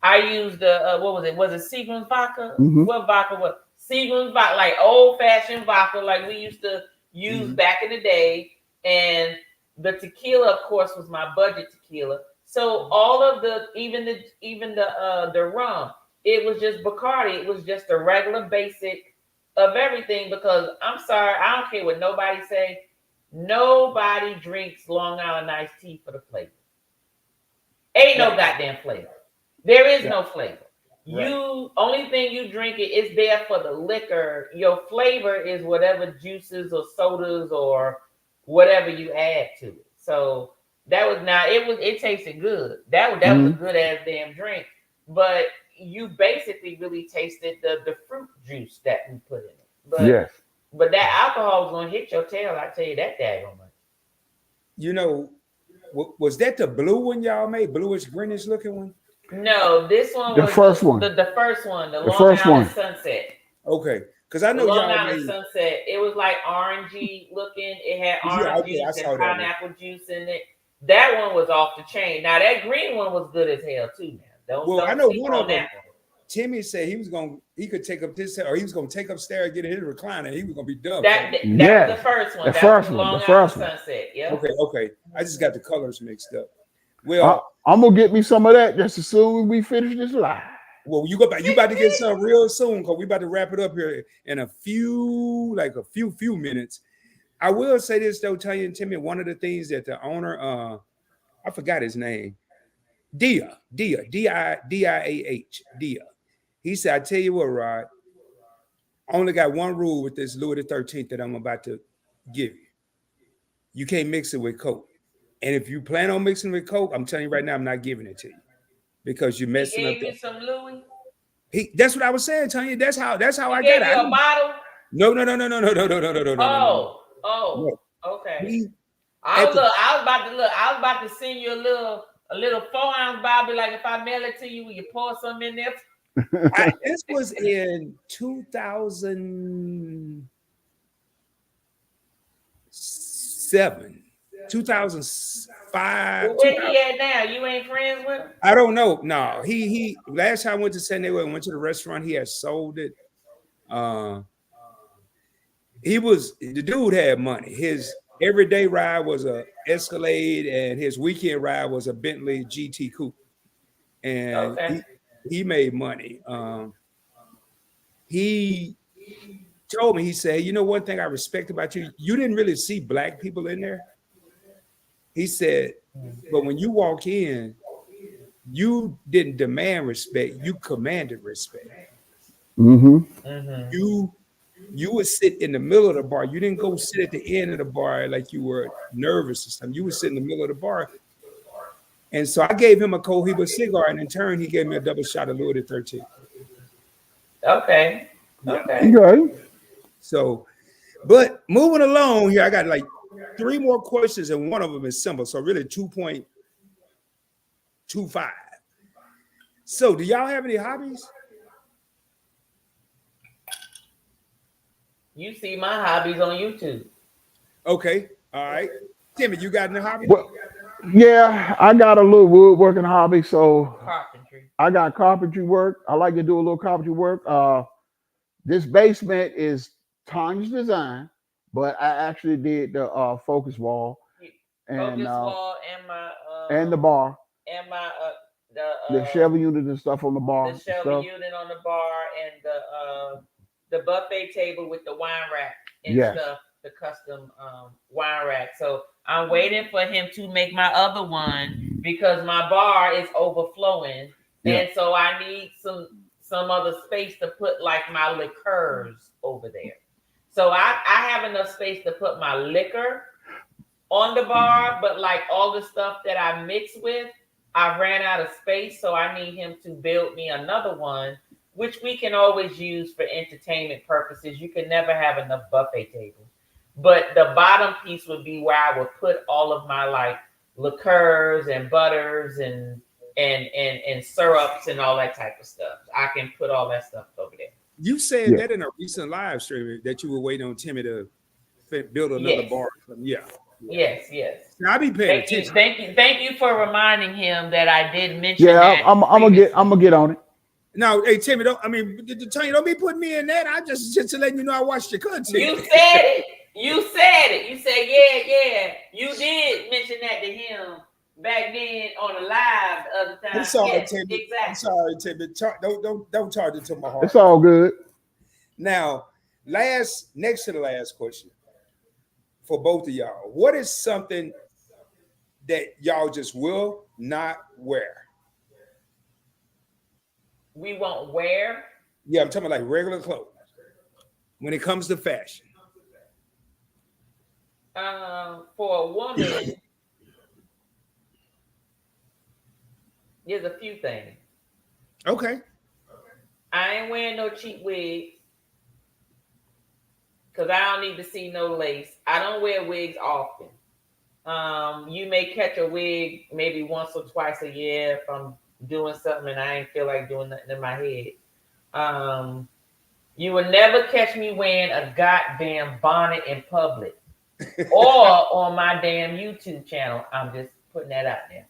Speaker 2: I used the what was it? Was it Seagram's vodka? What vodka was? Seagram's vodka, like old fashioned vodka, like we used to use back in the day, and the tequila, of course, was my budget tequila. So all of the even the rum, it was just Bacardi. It was just a regular basic of everything. Because I'm sorry, I don't care what nobody say. Nobody drinks Long Island iced tea for the flavor. Ain't no goddamn flavor. There is no flavor. You only thing you drink it is there for the liquor. Your flavor is whatever juices or sodas or whatever you add to it. So that was not. It tasted good. That was a good ass damn drink. But you basically really tasted the fruit juice that we put in it. But but that alcohol is gonna hit your tail. I tell you that daggone much.
Speaker 1: You know, was that the blue one y'all made? Bluish greenish looking one?
Speaker 2: No, this one
Speaker 3: The
Speaker 2: was
Speaker 3: first one.
Speaker 2: The first one, the Long
Speaker 3: first
Speaker 2: Island
Speaker 3: one.
Speaker 2: Sunset.
Speaker 1: Okay, because I know
Speaker 2: Long
Speaker 1: y'all
Speaker 2: Island
Speaker 1: made.
Speaker 2: Sunset. It was like orangey looking. It had orange juice and pineapple juice in it. That one was off the chain. Now that green one was good as hell too. Now, don't
Speaker 1: I know
Speaker 2: sleep
Speaker 1: one
Speaker 2: on
Speaker 1: of them.
Speaker 2: that one.
Speaker 1: Timmy said he could take up this, or he was gonna take upstairs, get in his recliner, he was gonna be done.
Speaker 2: That was the first one.
Speaker 3: The
Speaker 2: That
Speaker 3: first
Speaker 2: was
Speaker 3: one.
Speaker 2: Long
Speaker 3: The first
Speaker 2: Island
Speaker 3: one.
Speaker 2: Sunset. Yeah.
Speaker 1: Okay. I just got the colors mixed up. Well,
Speaker 3: I'm gonna get me some of that just as soon as we finish this live.
Speaker 1: well, you about to get some real soon, because we about to wrap it up here in a few minutes. I will say this though, Tonya and Timmy, one of the things that the owner, I forgot his name, Dia, D-I-A-H, Dia. He said, I tell you what, Rod, I only got one rule with this Louis the 13th that I'm about to give you. You can't mix it with Coke. And if you plan on mixing it with Coke, I'm telling you right now, I'm not giving it to you. Because you're messing up.
Speaker 2: He gave you some Louis?
Speaker 1: That's what I was saying, Tonya. That's how I
Speaker 2: gave
Speaker 1: got it.
Speaker 2: You a bottle?
Speaker 1: No.
Speaker 2: Oh, okay.
Speaker 1: I
Speaker 2: was about to send you a little 4-ounce bottle. Like if I mail it to you, will you pour some in there?
Speaker 1: This was in 2007, 2005.
Speaker 2: Where he at now? You ain't friends with him?
Speaker 1: I don't know. No, he last time I went to San Diego and went to the restaurant, he had sold it. The dude had money. His everyday ride was a Escalade, and his weekend ride was a Bentley GT Coupe. And he made money. He told me, he said, you know, one thing I respect about you, you didn't really see black people in there. He said, but when you walk in, you didn't demand respect, you commanded respect. You would sit in the middle of the bar. You didn't go sit at the end of the bar like you were nervous or something. You would sit in the middle of the bar. And so I gave him a Cohiba cigar, and in turn, he gave me a double shot of Louis the 13th.
Speaker 2: Okay.
Speaker 1: So, but moving along here, I got like 3 more questions, and one of them is simple. So really 2.25. So do y'all have any hobbies?
Speaker 2: You see my hobbies on YouTube.
Speaker 1: Okay. All right. Timmy, you got any hobbies?
Speaker 3: Well, yeah, I got a little woodworking hobby. So
Speaker 2: Carpentry.
Speaker 3: I got carpentry work. I like to do a little carpentry work. This basement is Tonya's design, but I actually did the focus wall and
Speaker 2: wall and my
Speaker 3: and the bar
Speaker 2: and my
Speaker 3: the shelving unit and stuff on the bar.
Speaker 2: The shelving unit on the bar and the buffet table with the wine rack and stuff, the custom wine rack. So I'm waiting for him to make my other one because my bar is overflowing, and so I need some other space to put like my liqueurs over there. So I have enough space to put my liquor on the bar, but like all the stuff that I mix with, I ran out of space, so I need him to build me another one, which we can always use for entertainment purposes. You can never have enough buffet tables. But the bottom piece would be where I would put all of my like liqueurs and butters and syrups and all that type of stuff. I can put all that stuff over there.
Speaker 1: You said that in a recent live stream that you were waiting on Timmy to build another bar.
Speaker 2: Yes.
Speaker 1: I'll be paying attention.
Speaker 2: Thank you for reminding him that I did mention.
Speaker 3: I'm gonna get on it.
Speaker 1: Now, hey Timmy, Tonya, don't be putting me in that. I just to letting you know I watched your content.
Speaker 2: You said it. You said, yeah. You did mention that to him back then on the live the other time.
Speaker 1: I'm sorry,
Speaker 2: yes,
Speaker 1: Timmy.
Speaker 2: exactly.
Speaker 1: I'm sorry, Timmy. Don't charge it to my heart.
Speaker 3: It's all good.
Speaker 1: Now, next to the last question for both of y'all. What is something that y'all just will not wear?
Speaker 2: We won't wear?
Speaker 1: Yeah, I'm talking about like regular clothes. When it comes to fashion.
Speaker 2: For a woman, there's a few things.
Speaker 1: Okay.
Speaker 2: I ain't wearing no cheap wigs because I don't need to see no lace. I don't wear wigs often. You may catch a wig maybe once or twice a year if I'm doing something and I ain't feel like doing nothing in my head. You will never catch me wearing a goddamn bonnet in public or on my damn YouTube channel. I'm just putting that out there.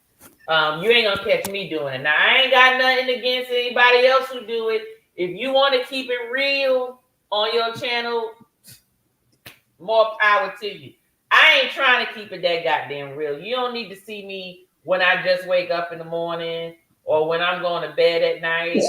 Speaker 2: You ain't gonna catch me doing it. Now, I ain't got nothing against anybody else who do it. If you want to keep it real on your channel, more power to you. I ain't trying to keep it that goddamn real. You don't need to see me when I just wake up in the morning or when I'm going to bed at night.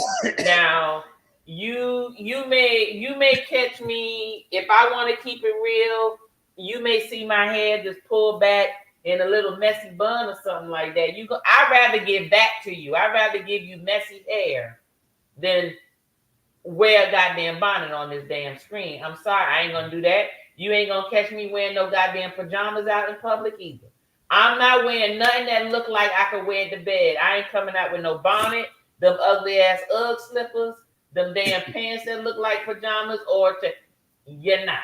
Speaker 2: Now, you may catch me if I want to keep it real. You may see my hair just pulled back in a little messy bun or something like that. I'd rather give back to you. I'd rather give you messy hair than wear a goddamn bonnet on this damn screen. I'm sorry, I ain't gonna do that. You ain't gonna catch me wearing no goddamn pajamas out in public either. I'm not wearing nothing that look like I could wear to bed. I ain't coming out with no bonnet, them ugly ass Ugg slippers, them damn pants that look like pajamas, you're not.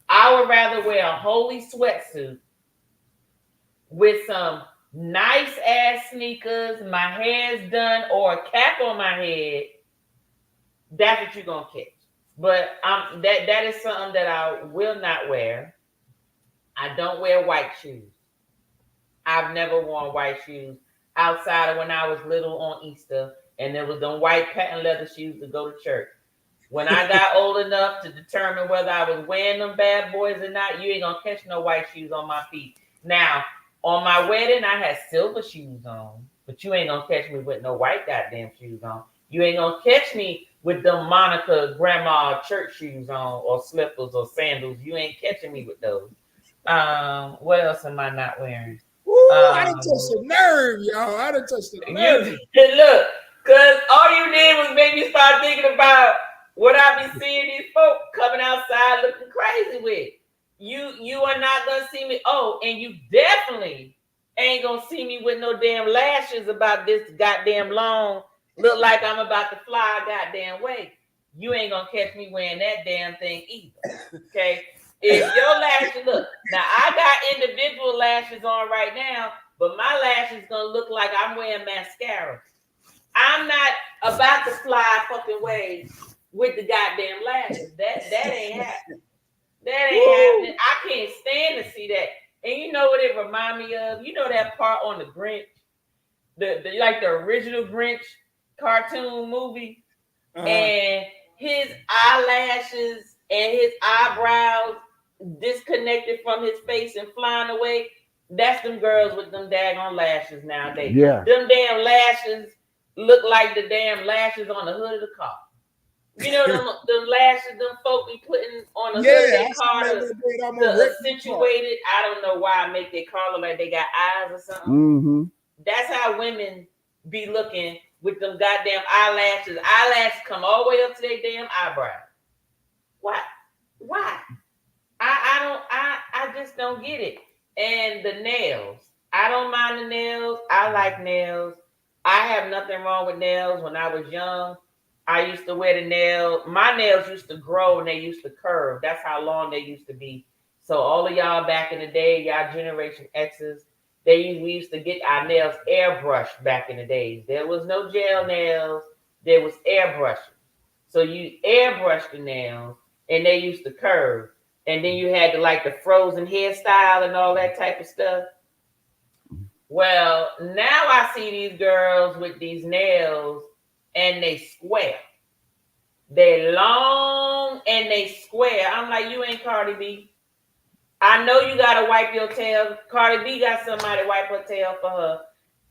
Speaker 2: I would rather wear a holy sweatsuit with some nice ass sneakers, my hair's done, or a cap on my head. That's what you're gonna catch. But that is something that I will not wear. I don't wear white shoes. I've never worn white shoes outside of when I was little on Easter, and there was them white patent leather shoes to go to church. When I got old enough to determine whether I was wearing them bad boys or not, you ain't gonna catch no white shoes on my feet. Now, on my wedding, I had silver shoes on, but you ain't gonna catch me with no white goddamn shoes on. You ain't gonna catch me with them Monica grandma church shoes on or slippers or sandals. You ain't catching me with those. What else am I not wearing?
Speaker 1: Ooh, I done touched the nerve, y'all. I done touched the nerve.
Speaker 2: Look, because all you did was make me start thinking about what I be seeing these folk coming outside looking crazy with. You are not gonna see me. Oh, and you definitely ain't gonna see me with no damn lashes about this goddamn long. Look like I'm about to fly a goddamn way. You ain't gonna catch me wearing that damn thing either. Okay. If your lashes look, now I got individual lashes on right now, but my lashes gonna look like I'm wearing mascara. I'm not about to fly fucking way with the goddamn lashes. That ain't happening. That ain't happening. I can't stand to see that. And you know what it remind me of? You know that part on the Grinch, the like the original Grinch cartoon movie, and his eyelashes and his eyebrows disconnected from his face and flying away. That's them girls with them daggone lashes nowadays.
Speaker 3: Yeah.
Speaker 2: Them damn lashes look like the damn lashes on the hood of the car. You know them lashes them folk be putting on the hood of their car to accentuate it. I don't know why I make their car look like they got eyes or something.
Speaker 3: Mm-hmm.
Speaker 2: That's how women be looking with them goddamn eyelashes. Eyelashes come all the way up to their damn eyebrows. Why? I just don't get it. And the nails. I don't mind the nails. I like nails. I have nothing wrong with nails. When I was young, I used to wear the nails. My nails used to grow and they used to curve. That's how long they used to be. So all of y'all back in the day, y'all Generation X's, we used to get our nails airbrushed back in the days. There was no gel nails. There was airbrushing. So you airbrush the nails and they used to curve. And then you had to like the frozen hairstyle and all that type of stuff. Well, now I see these girls with these nails and they square. They long and they square. I'm like, you ain't Cardi B. I know you gotta wipe your tail. Cardi B got somebody wipe her tail for her.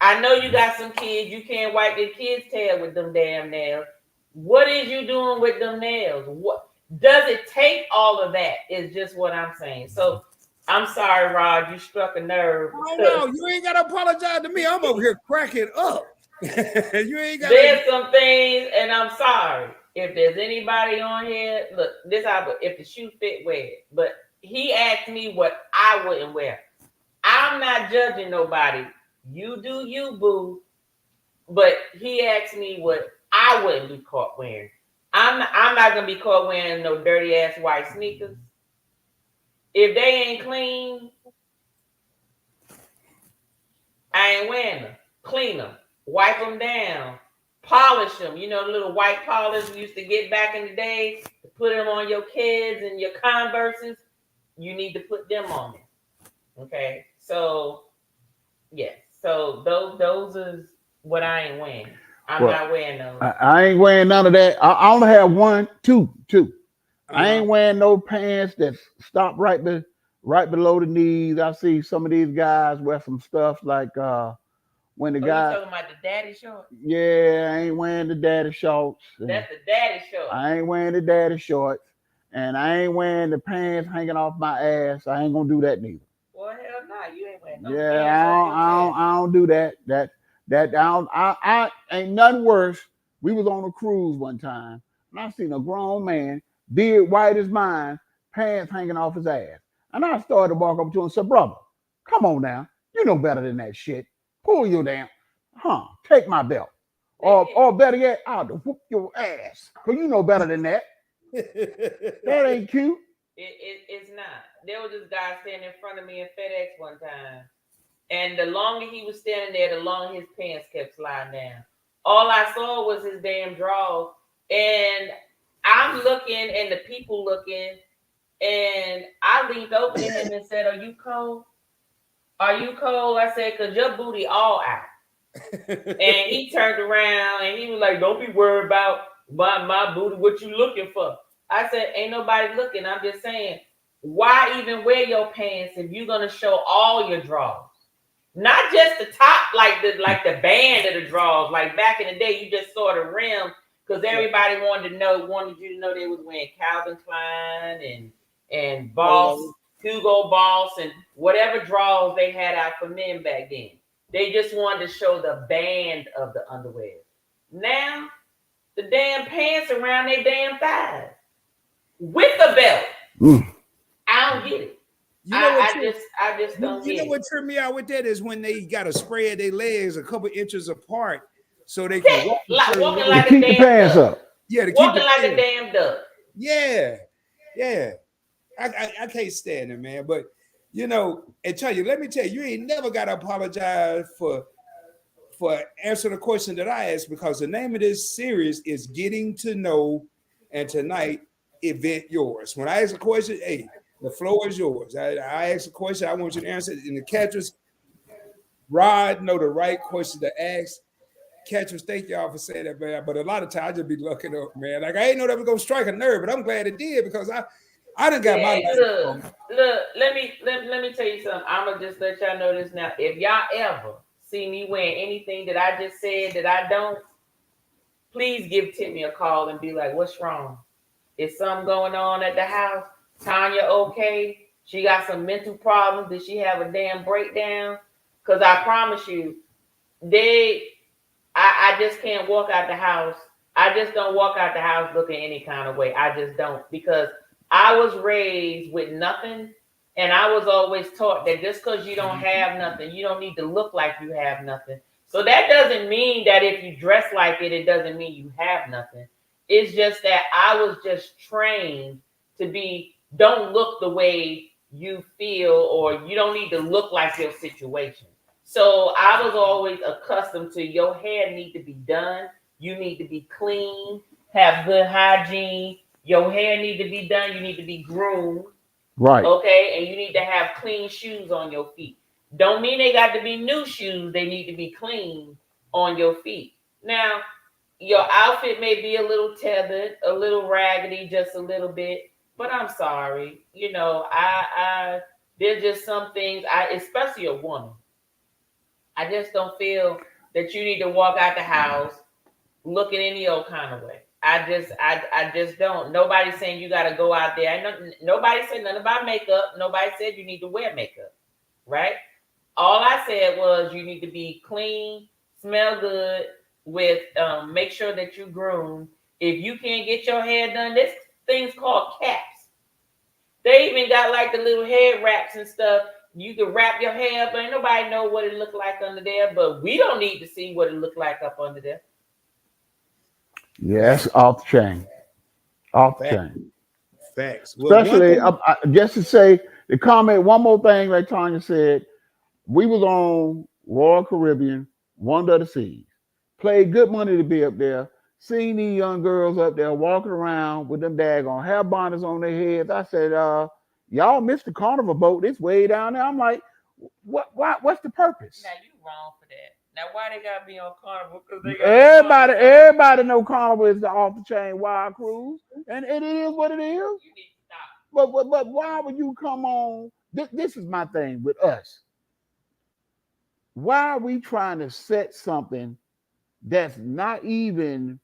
Speaker 2: I know you got some kids. You can't wipe your kids' tail with them damn nails. What is you doing with them nails? What does it take all of that? Is just what I'm saying. So I'm sorry, Rod. You struck a nerve.
Speaker 1: Oh no, you ain't gotta apologize to me. I'm over here cracking up. You ain't got.
Speaker 2: There's some things, and I'm sorry. If there's anybody on here, look, this how if the shoe fit, wear it. But he asked me what I wouldn't wear. I'm not judging nobody. You do you, boo. But he asked me what I wouldn't be caught wearing. I'm not gonna be caught wearing no dirty ass white sneakers. If they ain't clean, I ain't wearing them. Clean them, wipe them down, polish them. You know, the little white polish we used to get back in the day to put them on your kids and your Converses. You need to put them on there. Okay, so yes, so those is what I ain't wearing. I'm not wearing those.
Speaker 3: I ain't wearing none of that. I only have two. I ain't wearing no pants that stop right below the knees. I see some of these guys wear some stuff like when the guy.
Speaker 2: You talking about the daddy shorts?
Speaker 3: Yeah, I ain't wearing the daddy shorts.
Speaker 2: That's the daddy shorts.
Speaker 3: I ain't wearing the daddy shorts, and I ain't wearing the pants hanging off my ass. I ain't gonna do that neither.
Speaker 2: Well, hell no, you ain't wearing no
Speaker 3: Yeah,
Speaker 2: pants.
Speaker 3: I don't do that. I ain't nothing worse. We was on a cruise one time, and I seen a grown man, beard white as mine, pants hanging off his ass. And I started to walk up to him and said, brother, come on now. You know better than that shit. Pull your damn, take my belt. Or better yet, I'll whoop your ass. Because you know better than that. That ain't cute.
Speaker 2: It's not. There was this guy standing in front of me in FedEx one time. And the longer he was standing there, the longer his pants kept sliding down. All I saw was his damn drawers. And I'm looking and the people looking. And I leaned over to him and said, are you cold? Are you cold? I said, because your booty all out. And he turned around and he was like, don't be worried about my booty. What you looking for? I said, ain't nobody looking. I'm just saying, why even wear your pants if you're going to show all your drawers? Not just the top, like the band of the drawers. Like back in the day, you just saw the rim because everybody wanted you to know they was wearing Calvin Klein and Boss, Hugo Boss, and whatever drawers they had out for men back then. They just wanted to show the band of the underwear. Now, the damn pants around their damn thighs with the belt. I don't get it.
Speaker 1: You know
Speaker 2: I just don't get it.
Speaker 1: You know what tripped me out with that is when they got to spread their legs a couple inches apart so they
Speaker 2: can
Speaker 1: walk
Speaker 2: walking like
Speaker 3: to keep the pants
Speaker 2: duck.
Speaker 3: up.
Speaker 1: Yeah, to
Speaker 2: walking
Speaker 1: keep the
Speaker 2: like
Speaker 1: pants.
Speaker 2: A damn duck.
Speaker 1: Yeah. I can't stand it, man. But you know, and tell you, let me tell you, you ain't never got to apologize for answering the question that I asked because the name of this series is Getting to Know, and tonight, Event Yours. When I ask a question, hey, the floor is yours. I ask a question, I want you to answer it. And the catchers, Rod, know the right question to ask. Catchers, thank y'all for saying that, man. But a lot of times I just be looking up, man. Like I ain't know that was gonna strike a nerve, but I'm glad it did because I done got my life.
Speaker 2: Look, let me tell you something. I'm gonna just let y'all know this now. If y'all ever see me wearing anything that I just said that I don't, please give Timmy a call and be like, what's wrong? Is something going on at the house? Tonya okay? She got some mental problems. Did she have a damn breakdown? Because I promise you, I just can't walk out the house. I just don't walk out the house looking any kind of way. I just don't, because I was raised with nothing, and I was always taught that just because you don't have nothing, you don't need to look like you have nothing. So that doesn't mean that if you dress like it doesn't mean you have nothing. It's just that I was just trained to be, don't look the way you feel, or you don't need to look like your situation. So I was always accustomed to your hair need to be done. You need to be clean, have good hygiene. Your hair need to be done. You need to be groomed.
Speaker 3: Right.
Speaker 2: Okay. And you need to have clean shoes on your feet. Don't mean they got to be new shoes. They need to be clean on your feet. Now, your outfit may be a little tethered, a little raggedy, just a little bit. But I'm sorry, you know, I there's just some things especially a woman. I just don't feel that you need to walk out the house looking any old kind of way. I just don't. Nobody's saying you got to go out there. Nobody said nothing about makeup. Nobody said you need to wear makeup, right? All I said was you need to be clean, smell good, with make sure that you groom. If you can't get your hair done, this thing's called caps. They even got like the little head wraps and stuff. You can wrap your hair up, but ain't nobody know what it look like under there. But we don't need to see what it look like up under there.
Speaker 3: Yes, off the chain. Off the
Speaker 1: Facts.
Speaker 3: chain.
Speaker 1: Facts. Well,
Speaker 3: Especially, just to say, the comment, one more thing, like Tonya said, we was on Royal Caribbean, Wonder of the Seas. Paid good money to be up there. Seen these young girls up there walking around with them daggone hair bonnets on their heads. I said, y'all missed the carnival boat. It's way down there. I'm like, what's the purpose?
Speaker 2: Now you wrong for that. Now why they gotta be on carnival? Because
Speaker 3: everybody know carnival is the off the chain wild cruise, and it is what it is.
Speaker 2: You need to stop.
Speaker 3: But why would you come on? This is my thing with us. Why are we trying to set something that's not even,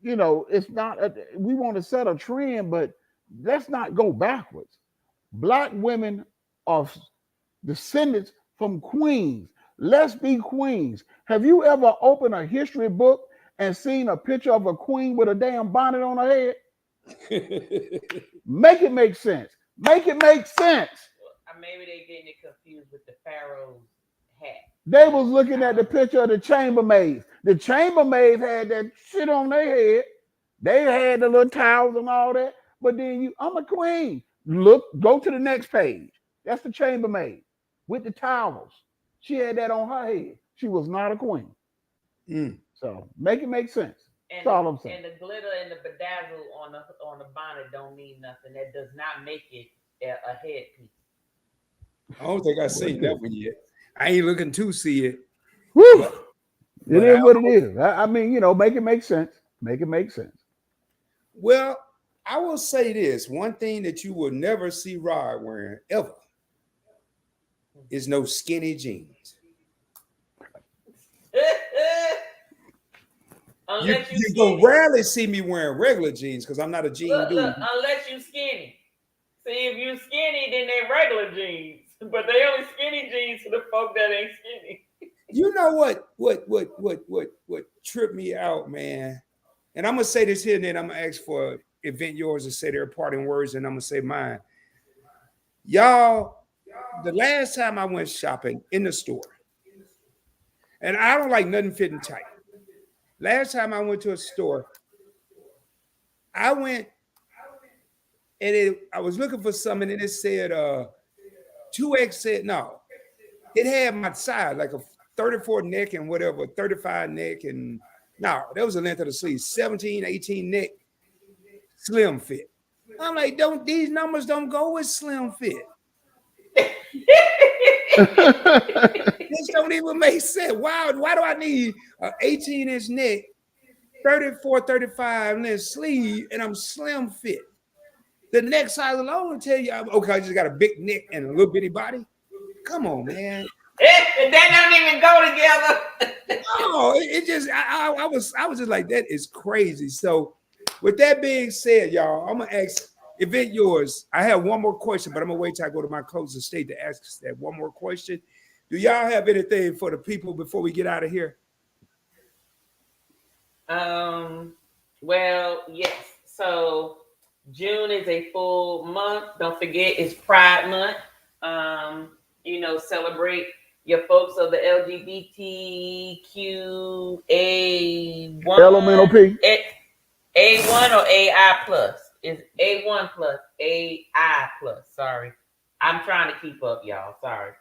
Speaker 3: it's not, we want to set a trend, but let's not go backwards. Black women are descendants from queens. Let's be queens. Have you ever opened a history book and seen a picture of a queen with a damn bonnet on her head? Make it make sense. Make it make sense.
Speaker 2: Well, maybe they getting it confused with the pharaoh's hat.
Speaker 3: They was looking at the picture of the chambermaids. The chambermaids had that shit on their head. They had the little towels and all that. But then I'm a queen. Look, go to the next page. That's the chambermaid with the towels. She had that on her head. She was not a queen. So make it make sense. That's all I'm saying.
Speaker 2: And the glitter and the bedazzle on the bonnet don't mean nothing. That does not make it a headpiece.
Speaker 1: I don't think I've seen that one yet. I ain't looking to see it.
Speaker 3: Woo! It is what it is. I mean, make it make sense. Make it make sense.
Speaker 1: Well, I will say this. One thing that you will never see Rod wearing ever is no skinny jeans. You gonna rarely see me wearing regular jeans because I'm not a jean dude.
Speaker 2: Look, unless you skinny. See, if you skinny, then they regular jeans. But they only skinny jeans for the folk that ain't skinny.
Speaker 1: You know what tripped me out, man? And I'm gonna say this here, and then I'm gonna ask for Event Yours to say their parting words, and I'm gonna say mine. Y'all, the last time I went shopping in the store, and I don't like nothing fitting tight. Last time I went to a store, I went and I was looking for something, and it said 2X said no. It had my size, like a 34 neck and whatever, 35 neck, and no, that was the length of the sleeve, 17, 18 neck, slim fit. I'm like, these numbers don't go with slim fit. This don't even make sense. Why do I need an 18-inch neck, 34, 35 inch sleeve, and I'm slim fit? The neck size alone will tell you, okay, I just got a big neck and a little bitty body. Come on, man.
Speaker 2: That don't even go together.
Speaker 1: No, it just I was just like, that is crazy. So with that being said, y'all, I'm gonna ask Event Yours. I have one more question, but I'm gonna wait till I go to my closing state to ask that one more question. Do y'all have anything for the people before we get out of here?
Speaker 2: Well, yes. So June is a full month. Don't forget, it's Pride Month. Celebrate your folks of the LGBTQ A1.
Speaker 3: Elemental P.
Speaker 2: A1 or AI plus? It's A1 plus, AI plus. Sorry. I'm trying to keep up, y'all. Sorry.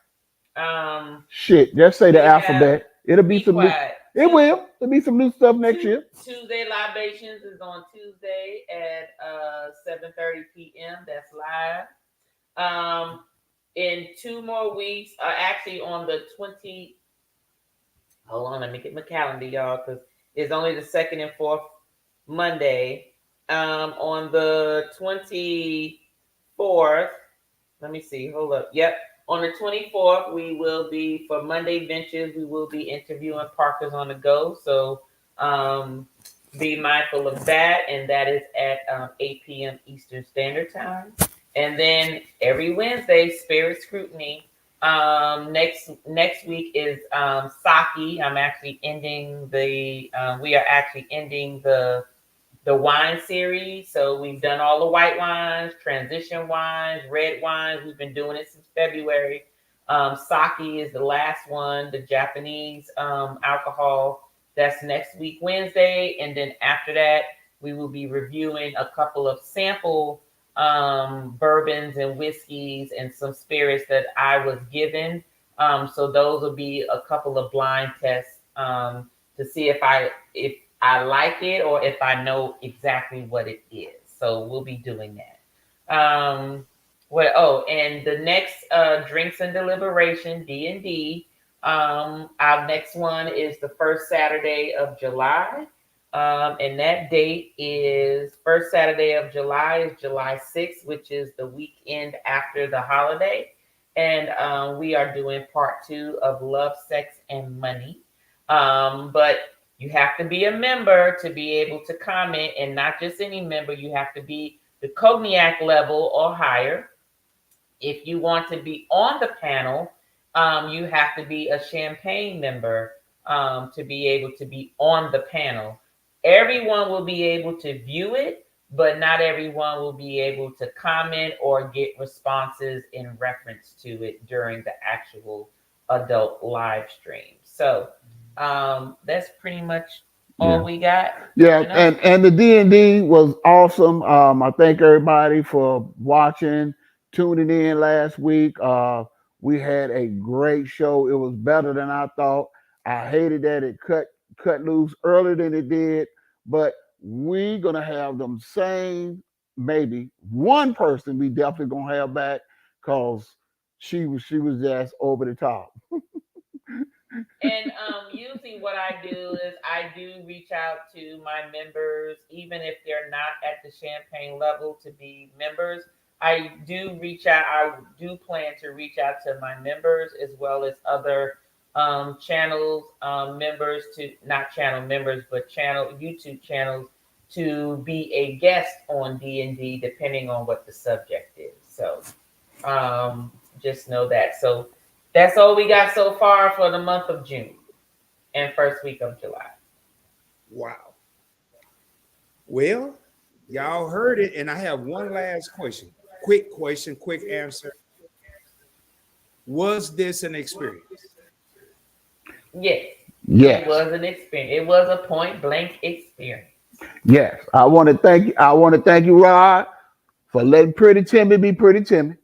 Speaker 3: Shit, just say the alphabet. It'll be some
Speaker 2: quiet.
Speaker 3: It will. There'll be some new stuff next year.
Speaker 2: Tuesday Libations is on Tuesday at 7:30 p.m. That's live. In 2 more weeks, actually on the 20. Hold on, let me get my calendar, y'all, because is only the second and fourth Monday. On the 24th, let me see, hold up. Yep. On the 24th, we will be, for Monday Ventures, we will be interviewing Parkers on the Go. So be mindful of that. And that is at 8 p.m. Eastern Standard Time. And then every Wednesday, Spirit Scrutiny. Next week is Sake. I'm actually ending we are actually ending the wine series. So we've done all the white wines, transition wines, red wines. We've been doing it since February. Sake is the last one, the Japanese alcohol. That's next week, Wednesday. And then after that, we will be reviewing a couple of sample bourbons and whiskeys and some spirits that I was given. So those will be a couple of blind tests to see if I like it or if I know exactly what it is. So we'll be doing that. And the next Drinks and Deliberation, D&D, our next one is the first Saturday of July. And that date is first Saturday of July is July 6th, which is the weekend after the holiday. And we are doing part 2 of Love, Sex, and Money. But you have to be a member to be able to comment, and not just any member. You have to be the cognac level or higher. If you want to be on the panel, you have to be a champagne member to be able to be on the panel. Everyone will be able to view it, but not everyone will be able to comment or get responses in reference to it during the actual adult live stream. So that's pretty much all we got.
Speaker 4: Yeah, and the D&D was awesome. I thank everybody for watching, tuning in last week. We had a great show. It was better than I thought. I hated that it cut loose earlier than it did, but we're gonna have them same, maybe one person we definitely gonna have back, because she was just over the top.
Speaker 2: And usually what I do is I do reach out to my members, even if they're not at the champagne level to be members. I do reach out. I do plan to reach out to my members as well as other channels, members to not channel members, but YouTube channels to be a guest on D&D, depending on what the subject is. So just know that. So that's all we got so far for the month of June and first week of July.
Speaker 1: Wow. Well, y'all heard it, and I have one last question. Quick question, quick answer. Was this an experience?
Speaker 2: Yes.
Speaker 4: Yes.
Speaker 2: It was an experience. It was a point blank experience.
Speaker 4: Yes. I want to thank you, Rod, for letting Pretty Timmy be Pretty Timmy.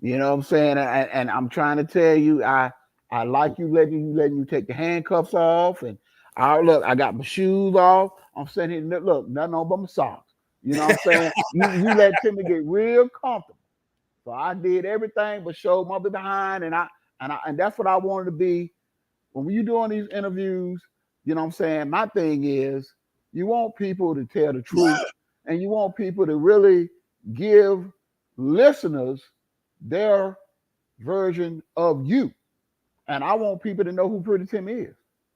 Speaker 4: You know what I'm saying? And I'm trying to tell you, I like you letting you take the handcuffs off. And I got my shoes off. I'm sitting here, look, nothing on but my socks. You know what I'm saying? you let Timmy get real comfortable. So I did everything but show my behind, and that's what I wanted to be. When you're doing these interviews, you know what I'm saying? My thing is you want people to tell the truth, and you want people to really give listeners their version of you. And I want people to know who Pretty Timmy is.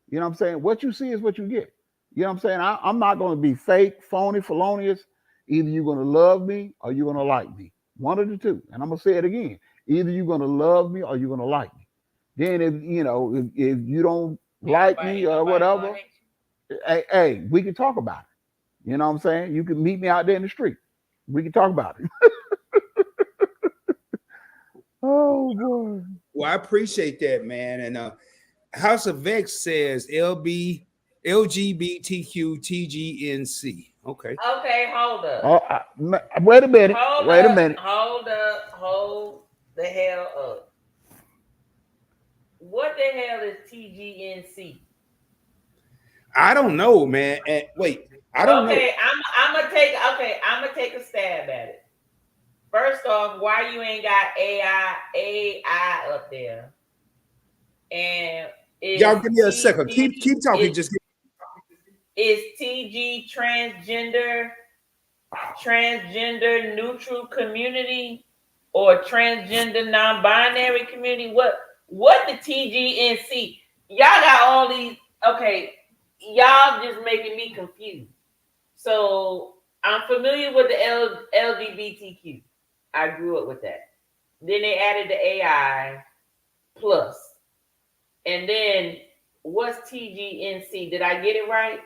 Speaker 4: You know what I'm saying? What you see is what you get. You know what I'm saying? I'm not going to be fake, phony, felonious. Either you're going to love me or you're going to like me. One of the two. And I'm going to say it again. Either you're going to love me or you're going to like me. Then if you don't like me or whatever, hey, we can talk about it. You know what I'm saying? You can meet me out there in the street. We can talk about it. Oh boy.
Speaker 1: Well, I appreciate that, man. And House of X says LGBTQ TGNC. Okay.
Speaker 2: Okay, hold up.
Speaker 4: Wait a minute.
Speaker 2: Hold up. Hold the hell up. What the hell is TGNC?
Speaker 1: I don't know, man. Wait, I don't know.
Speaker 2: I'm gonna take a stab at it. First off, why you ain't got AI up there? And
Speaker 1: y'all give me a second. Keep talking.
Speaker 2: Is TG transgender neutral community or transgender non-binary community? What the TGNC? Y'all got all these. Okay, y'all just making me confused. So I'm familiar with the LGBTQ. I grew up with that. Then they added the AI plus, and then what's TGNC? Did I get it right?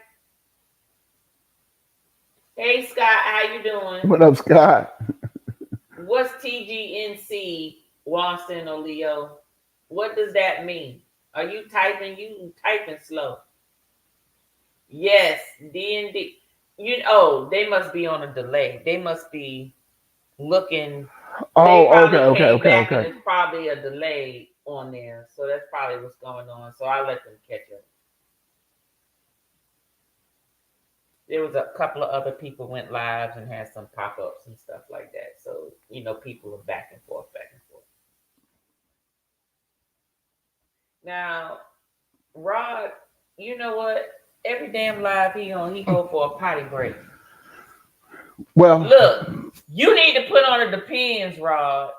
Speaker 2: Hey Scott, how you doing?
Speaker 3: What up, Scott?
Speaker 2: What's TGNC, Watson or Leo? What does that mean? Are you typing? You typing slow. Yes, D&D. They must be on a delay. They must be looking.
Speaker 3: Oh, okay.
Speaker 2: There's probably a delay on there, so that's probably what's going on. So I'll let them catch up. There was a couple of other people went live and had some pop-ups and stuff like that. So, people are back and forth. Now, Rod, you know what? Every damn live he go for a potty break.
Speaker 3: Well,
Speaker 2: look, you need to put on the Depends, Rod.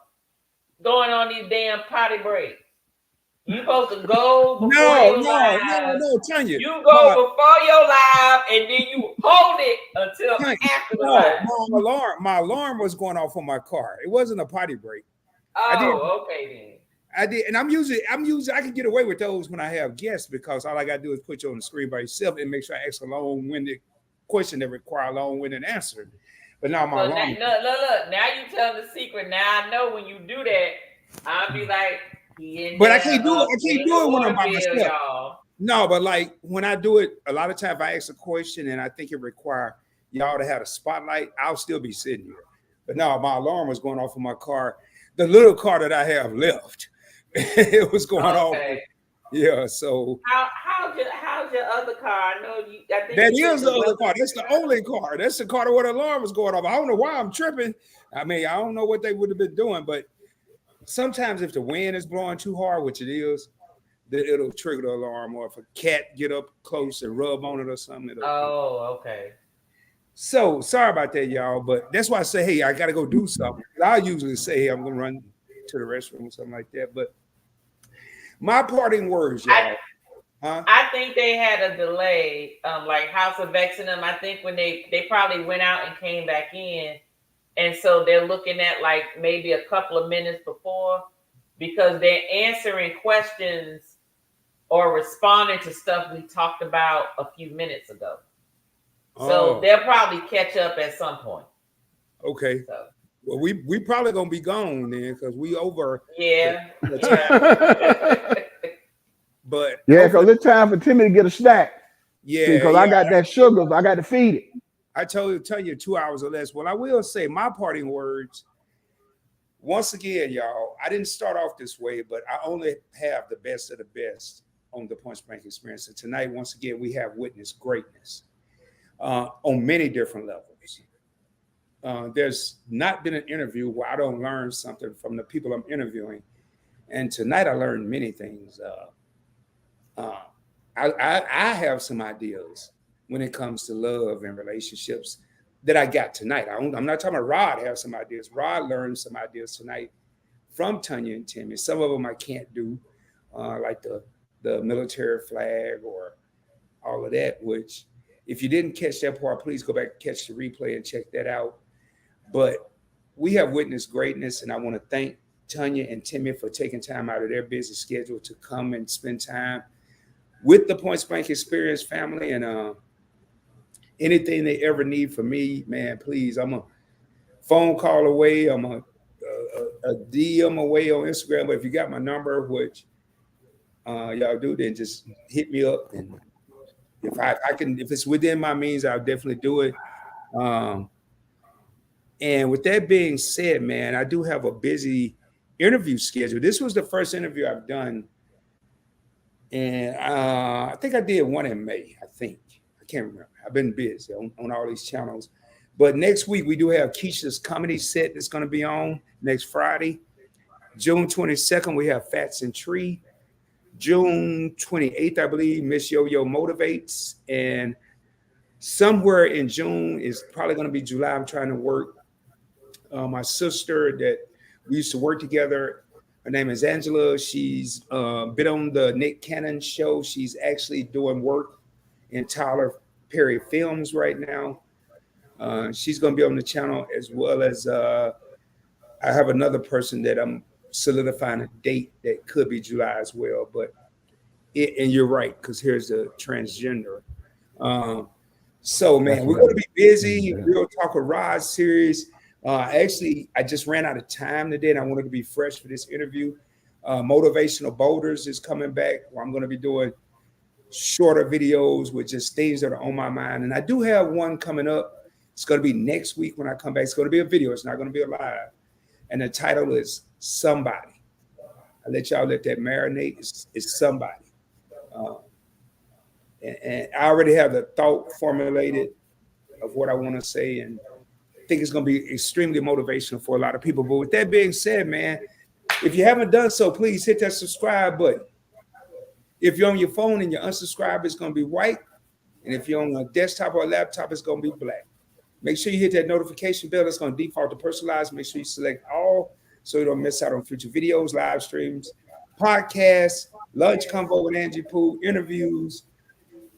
Speaker 2: Going on these damn potty breaks. You supposed to go before your live.
Speaker 1: No, Tonya.
Speaker 2: You go before your live and then you hold it until after the live.
Speaker 1: My alarm was going off on my car. It wasn't a potty break.
Speaker 2: Okay then.
Speaker 1: I did, and I'm usually I can get away with those when I have guests because all I gotta do is put you on the screen by yourself and make sure I ask a long-winded question that require a long-winded answer. But now my alarm.
Speaker 2: Look, now you telling the secret. Now I know when you do that, I'll be like,
Speaker 1: but I can't do it. I can't do it when I'm by myself. Y'all. No, but like when I do it, a lot of times I ask a question and I think it requires y'all to have a spotlight. I'll still be sitting here. But no, my alarm was going off in my car. The little car that I have left, it was going off. Yeah. So
Speaker 2: how's your other car? I know you. I think
Speaker 1: that is the other car. That's the only car. That's the car where the alarm was going off. I don't know why I'm tripping. I mean, I don't know what they would have been doing, but sometimes if the wind is blowing too hard, which it is, then it'll trigger the alarm. Or if a cat get up close and rub on it or something.
Speaker 2: Okay.
Speaker 1: So sorry about that, y'all. But that's why I say, hey, I got to go do something. I usually say, hey, I'm going to run to the restroom or something like that. But my parting words, y'all.
Speaker 2: I think they had a delay, like House of X and them. I think when they probably went out and came back in. And so they're looking at like maybe a couple of minutes before because they're answering questions or responding to stuff we talked about a few minutes ago. So they'll probably catch up at some point.
Speaker 1: Okay. So. Well, we probably gonna be gone then because we over.
Speaker 2: Yeah.
Speaker 1: But
Speaker 3: because it's time for Timmy to get a snack.
Speaker 1: Yeah.
Speaker 3: Because I got that sugar, so I got to feed it.
Speaker 1: I tell you 2 hours or less. Well, I will say my parting words. Once again, y'all, I didn't start off this way, but I only have the best of the best on the Point Blank Experience. And tonight, once again, we have witnessed greatness on many different levels. There's not been an interview where I don't learn something from the people I'm interviewing. And tonight I learned many things. I have some ideas when it comes to love and relationships that I got tonight. I'm not talking about Rod have some ideas. Rod learned some ideas tonight from Tonya and Timmy. Some of them I can't do, like the military flag or all of that, which if you didn't catch that part, please go back and catch the replay and check that out. But we have witnessed greatness, and I want to thank Tonya and Timmy for taking time out of their busy schedule to come and spend time with the Point Blank Experience family. And anything they ever need from me, man, please, I'm a phone call away. I'm a DM away on Instagram. But if you got my number, which y'all do, then just hit me up. And if I can, if it's within my means, I'll definitely do it. And with that being said, man, I do have a busy interview schedule. This was the first interview I've done. And I think I did one in May, I can't remember. I've been busy on all these channels. But next week, we do have Keisha's comedy set that's going to be on next Friday. June 22nd, we have Fats and Tree. June 28th, I believe, Miss Yo-Yo Motivates. And somewhere in June. It's probably going to be July. I'm trying to work. My sister that we used to work together, her name is Angela. She's been on the Nick Cannon show. She's actually doing work in Tyler Perry Films right now. She's going to be on the channel, as well as I have another person that I'm solidifying a date that could be July as well. But and you're right, because here's the transgender. So man, we're going to be busy. Real Talk with Rod series. Actually, I just ran out of time today, and I wanted to be fresh for this interview. Motivational Boulders is coming back. I'm going to be doing shorter videos with just things that are on my mind. And I do have one coming up. It's going to be next week when I come back. It's going to be a video. It's not going to be a live. And the title is Somebody. I'll let y'all let that marinate. It's somebody. And I already have the thought formulated of what I want to say. And I think it's going to be extremely motivational for a lot of people. But with that being said, man, if you haven't done so, please hit that subscribe button. If you're on your phone and you're unsubscribed, it's going to be white. And if you're on a desktop or a laptop, it's going to be black. Make sure you hit that notification bell. It's going to default to personalized. Make sure you select all so you don't miss out on future videos, live streams, podcasts, lunch convo with Angie Pooh, interviews.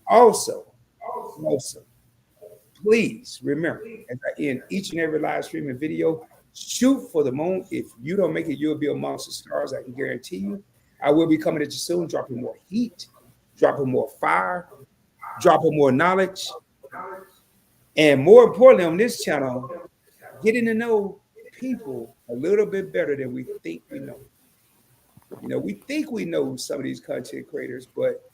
Speaker 1: Also, please remember, as I end each and every live stream and video, shoot for the moon. If you don't make it, you'll be amongst the stars. I can guarantee you. I will be coming at you soon, dropping more heat, dropping more fire, dropping more knowledge. And more importantly, on this channel, getting to know people a little bit better than we think we know. You know, we think we know some of these content creators, but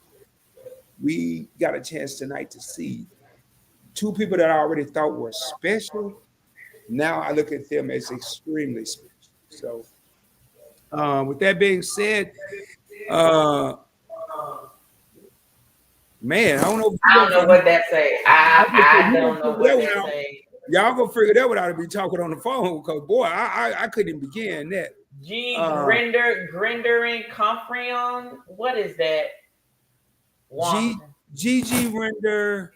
Speaker 1: we got a chance tonight to see two people that I already thought were special. Now I look at them as extremely special. So with that being said, man, I don't know.
Speaker 2: I don't know what that say. I don't know what that say.
Speaker 1: Y'all gonna figure that one out to be talking on the phone, because boy, I couldn't even begin that.
Speaker 2: Rendering Comfreon. What is that?
Speaker 1: GG render.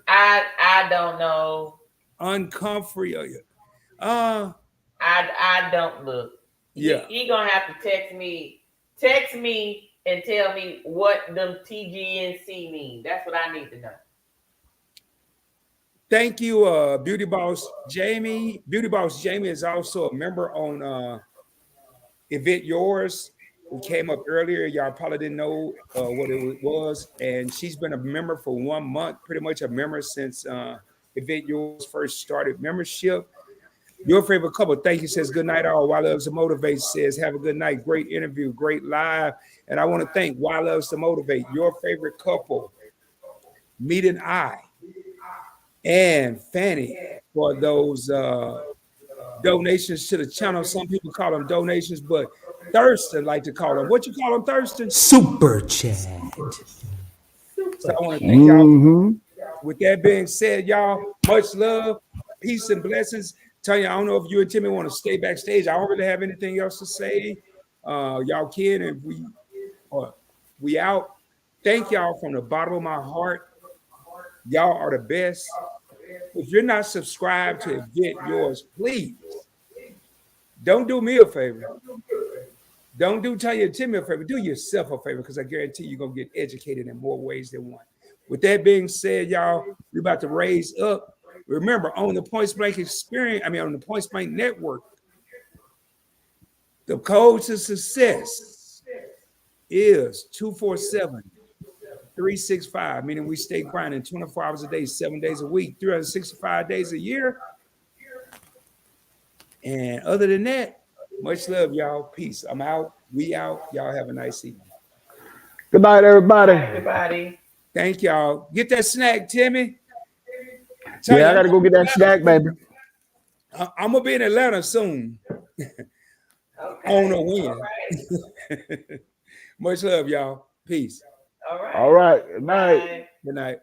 Speaker 2: I don't know.
Speaker 1: Uncomfrey.
Speaker 2: I don't look.
Speaker 1: Yeah.
Speaker 2: He gonna have to text me and tell me what them TGNC mean. That's what I need to know.
Speaker 1: Thank you, Beauty Boss Jamie. Beauty Boss Jamie is also a member on Event Yours. who came up earlier. Y'all probably didn't know what it was. And she's been a member for 1 month, pretty much a member since Event Yours first started membership. Your favorite couple, thank you, says good night all. Why Loves to Motivate says have a good night. Great interview, great live. And I want to thank Why Loves to Motivate, your favorite couple, Meet and I, and Fanny for those donations to the channel. Some people call them donations, but Thurston like to call them. What you call them, Thurston?
Speaker 5: Super chat.
Speaker 1: So I want to thank y'all. With that being said, y'all, much love, peace, and blessings. Tonya, I don't know if you and Timmy want to stay backstage. I don't really have anything else to say. Y'all can, and we out. Thank y'all from the bottom of my heart. Y'all are the best. If you're not subscribed to Event Yours, please don't do me a favor. Don't do Tonya and Timmy a favor. Do yourself a favor, because I guarantee you're going to get educated in more ways than one. With that being said, y'all, we're about to raise up. Remember, on the Point Blank Experience, on the Point Blank Network, the code to success is 247-365, meaning we stay grinding 24 hours a day, 7 days a week, 365 days a year. And other than that, much love, y'all. Peace. I'm out. We out. Y'all have a nice evening.
Speaker 3: Good night, everybody.
Speaker 2: Everybody.
Speaker 1: Thank y'all. Get that snack, Timmy.
Speaker 3: Yeah, I got to go get that snack, baby.
Speaker 1: I'm going to be in Atlanta soon.
Speaker 2: Okay.
Speaker 1: On a win.
Speaker 2: Right.
Speaker 1: Much love, y'all. Peace.
Speaker 2: All right.
Speaker 3: All right. Good night.
Speaker 2: Bye.
Speaker 1: Good night.